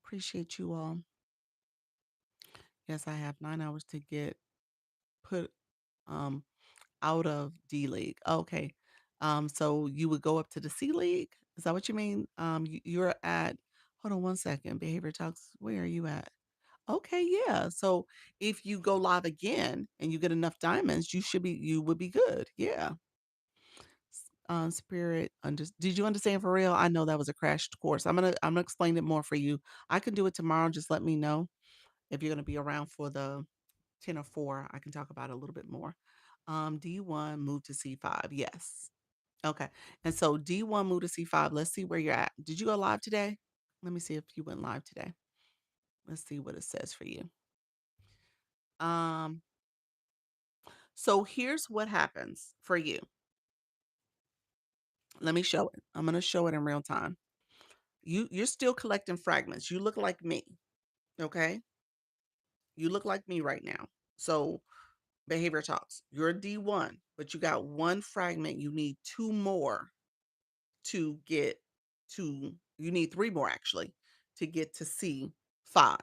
Appreciate you all. Yes, I have 9 hours to get put um out of D League. Okay. So you would go up to the C League? Is that what you mean? You're at, hold on one second. Behavior Talks, where are you at? Okay, yeah. So if you go live again and you get enough diamonds, you would be good. Yeah. Spirit, did you understand for real? I know that was a crash course. I'm gonna explain it more for you. I can do it tomorrow. Just let me know if you're gonna be around for the 10 or 4. I can talk about it a little bit more. D1 move to C5. Yes. Okay. And so D1 move to C5. Let's see where you're at. Did you go live today? Let me see if you went live today. Let's see what it says for you. Um, so here's what happens for you. Let me show it. I'm gonna show it in real time. You're still collecting fragments. You look like me. Okay. You look like me right now. So behavior talks. You're a D1, but you got one fragment. You need two more to get to, you need three more actually to get to C5.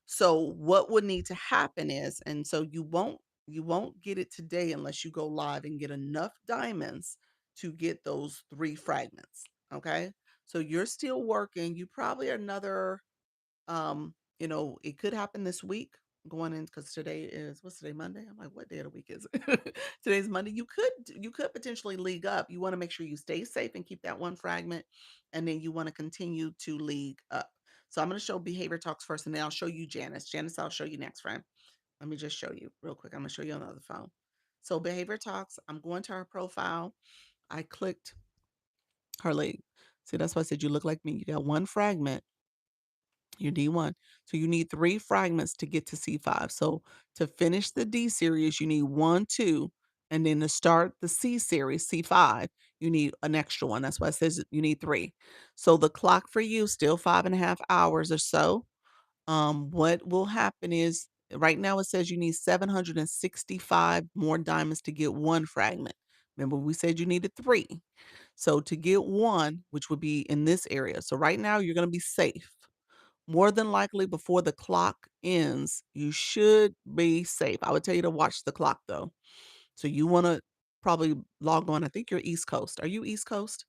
So what would need to happen is, and so you won't get it today unless you go live and get enough diamonds to get those three fragments. Okay. So you're still working. You probably are another it could happen this week going in because today is what's today, Monday? I'm like, what day of the week is it? Today's Monday. You could potentially league up. You want to make sure you stay safe and keep that one fragment, and then you want to continue to league up. So I'm going to show behavior talks first, and then I'll show you Janice. Janice, I'll show you next, friend. Let me just show you real quick. I'm going to show you on the other phone. So behavior talks. I'm going to her profile. I clicked her league. See, that's why I said you look like me. You got one fragment You're D1. So you need 3 fragments to get to C5. So to finish the D series, you need 1, 2, and then to start the C series, C5, you need an extra one. That's why it says you need 3. So the clock for you still 5.5 hours or so. What will happen is right now it says you need 765 more diamonds to get 1 fragment. Remember we said you needed 3. So to get 1, which would be in this area. So right now you're going to be safe. More than likely, before the clock ends, you should be safe. I would tell you to watch the clock, though. So you wanna probably log on. I think you're East Coast. Are you East Coast?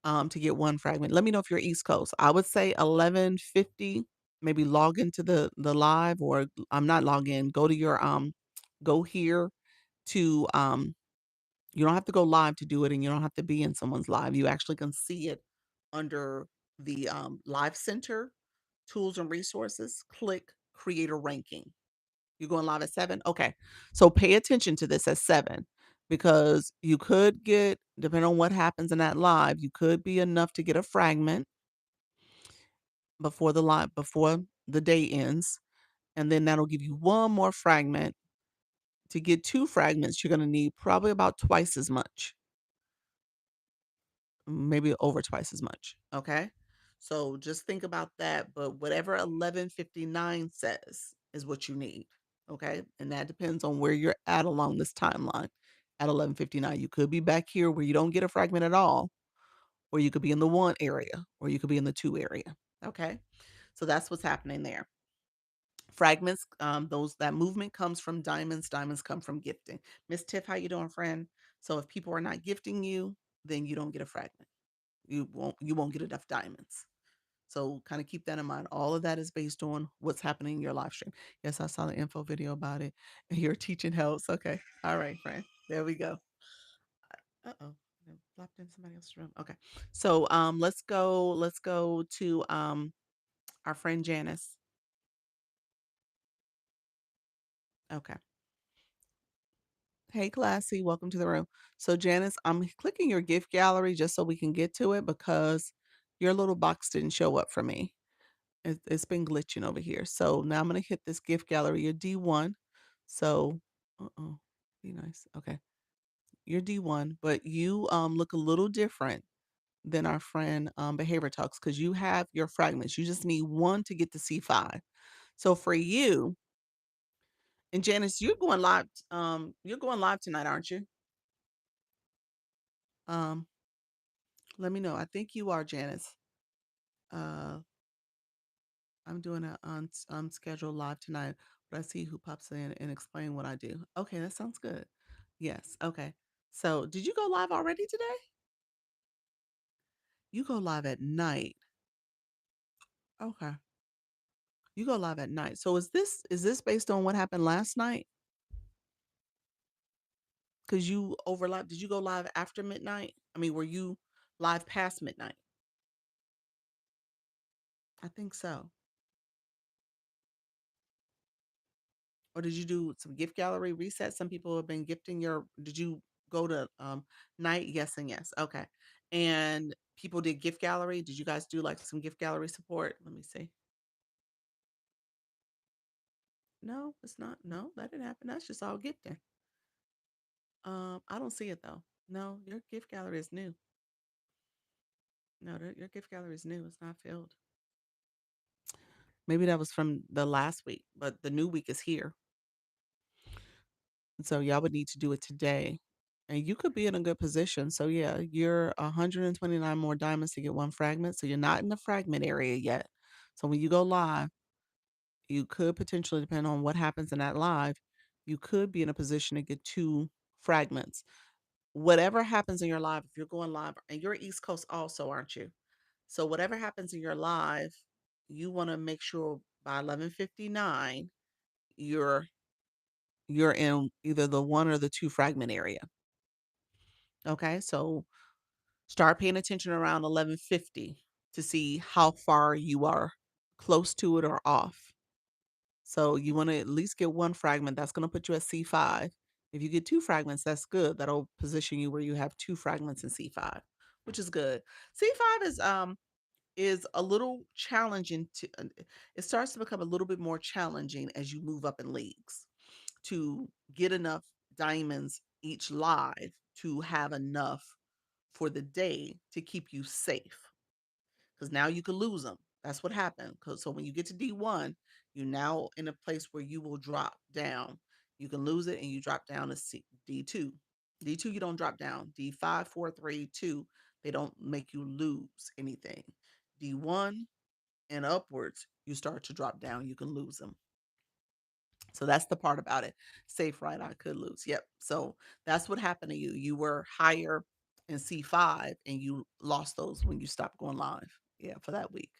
To get 1 fragment. Let me know if you're East Coast. I would say 11:50, maybe log into the live, or I'm not log in, go to your, go here to, you don't have to go live to do it, and you don't have to be in someone's live. You actually can see it under the, live center, tools and resources, click creator ranking. You're going live at 7? Okay. So pay attention to this at 7 because you could get, depending on what happens in that live, you could be enough to get a fragment before the day ends. And then that'll give you one more fragment. To get 2 fragments, you're gonna need probably about twice as much, maybe over twice as much. Okay. So just think about that. But whatever 11:59 says is what you need. Okay. And that depends on where you're at along this timeline. At 11:59, you could be back here where you don't get a fragment at all, or you could be in the 1 area, or you could be in the 2 area. Okay. So that's what's happening there. Fragments, those that movement comes from diamonds. Diamonds come from gifting. Miss Tiff, how you doing, friend? So if people are not gifting you, then you don't get a fragment. You won't get enough diamonds. So kind of keep that in mind. All of that is based on what's happening in your live stream. Yes, I saw the info video about it. And your teaching helps. Okay. All right, friend. There we go. Uh-oh. I flopped in somebody else's room. Okay. So let's go to our friend Janice. Okay. Hey Classy, welcome to the room. So Janice, I'm clicking your gift gallery just so we can get to it because your little box didn't show up for me. It's been glitching over here. So now I'm gonna hit this gift gallery. You're D1. So, uh-oh, be nice. Okay. You're D1, but you look a little different than our friend Behavior Talks because you have your fragments. You just need 1 to get to C5. So for you, and Janice, you're going live tonight, aren't you? Um, let me know. I think you are, Janice. Uh, I'm doing a unscheduled live tonight, but I see who pops in and explain what I do. Okay, that sounds good. Yes. Okay. So, did you go live already today? You go live at night. Okay. You go live at night. So is this based on what happened last night? Cuz you overlap. Did you go live after midnight? I mean, were you live past midnight? I think so. Or did you do some gift gallery reset? Some people have been gifting your, did you go to night? Yes and yes. Okay. And people did gift gallery. Did you guys do like some gift gallery support? Let me see. No, it's not. No, that didn't happen. That's just all gifting. I don't see it though. No, your gift gallery is new. No, your gift gallery is new. It's not filled. Maybe that was from the last week, but the new week is here. So y'all would need to do it today. And you could be in a good position. So yeah, you're 129 more diamonds to get 1 fragment. So you're not in the fragment area yet. So when you go live, you could potentially, depend on what happens in that live, you could be in a position to get 2 fragments. Whatever happens in your live, if you're going live, and you're East Coast also, aren't you? So whatever happens in your live, you want to make sure by 11:59 you're you're in either the 1 or the 2 fragment area. Okay? So start paying attention around 11:50 to see how far you are close to it or off. So you want to at least get 1 fragment. That's going to put you at C5. If you get 2 fragments, that's good. That'll position you where you have 2 fragments in C5, which is good. C5 is is a little challenging to it starts to become a little bit more challenging as you move up in leagues to get enough diamonds each live to have enough for the day to keep you safe. Because now you could lose them. That's what happened. Cause so when you get to D1, you're now in a place where you will drop down. You can lose it and you drop down to D2. D2, you don't drop down. D5, 4, 3, 2, they don't make you lose anything. D1 and upwards, you start to drop down. You can lose them. So that's the part about it. Safe, right? I could lose. Yep. So that's what happened to you. You were higher in C5 and you lost those when you stopped going live. Yeah, for that week.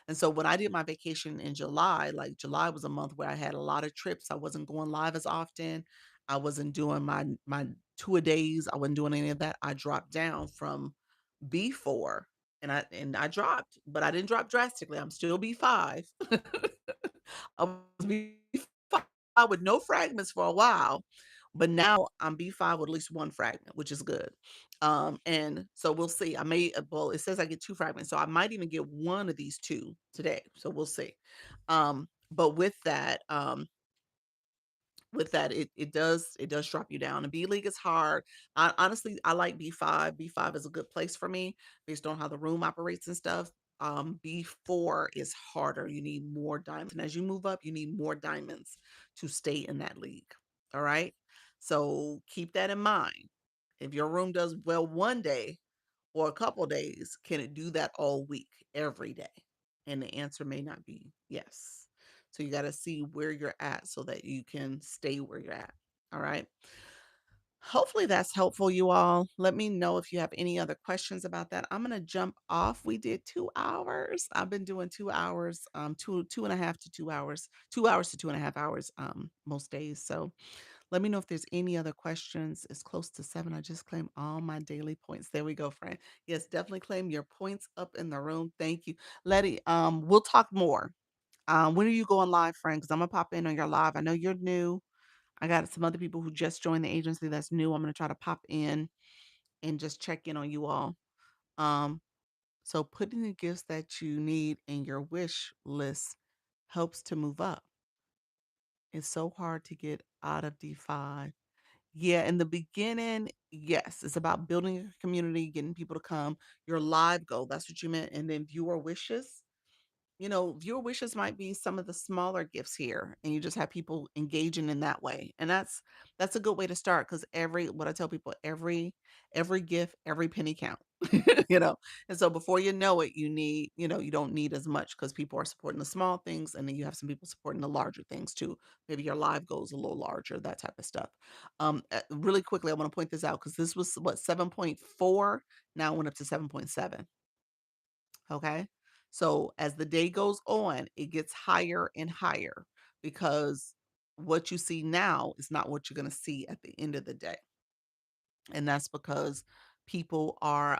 And so when I did my vacation in July, like July was a month where I had a lot of trips. I wasn't going live as often. I wasn't doing my two a days. I wasn't doing any of that. I dropped down from B4 and I dropped, but I didn't drop drastically. I'm still B5. I was B5 with no fragments for a while, but now I'm B5 with at least one fragment, which is good. And so we'll see. I may well, it says I get two fragments, so I might even get one of these two today. So we'll see. But with that, it does drop you down. And B League is hard. I honestly I like B5. B5 is a good place for me based on how the room operates and stuff. B4 is harder. You need more diamonds. And as you move up, you need more diamonds to stay in that league. All right. So keep that in mind. If your room does well one day or a couple days, can it do that all week, every day? And the answer may not be yes. So you got to see where you're at so that you can stay where you're at. All right. Hopefully that's helpful, you all. Let me know if you have any other questions about that. I'm gonna jump off. We did 2 hours. I've been doing 2 hours, two and a half to 2 hours, 2 hours to 2.5 hours, most days. So let me know if there's any other questions. It's close to 7. I just claimed all my daily points. There we go, friend. Yes, definitely claim your points up in the room. Thank you. Letty, we'll talk more. When are you going live, friend? Because I'm gonna pop in on your live. I know you're new. I got some other people who just joined the agency that's new. I'm gonna try to pop in and just check in on you all. Um, so putting the gifts that you need in your wish list helps to move up. It's so hard to get out of D5. Yeah, in the beginning, yes, it's about building a community, getting people to come. Your live goal, that's what you meant. And then viewer wishes. Viewer wishes might be some of the smaller gifts here, and you just have people engaging in that way. And that's a good way to start because every what I tell people, every gift, every penny count. you know. And so before you know it, you don't need as much because people are supporting the small things, and then you have some people supporting the larger things too. Maybe your live goes a little larger, that type of stuff. Really quickly, I want to point this out because this was what 7.4, now it went up to 7.7. Okay. So as the day goes on, it gets higher and higher because what you see now is not what you're going to see at the end of the day. And that's because people are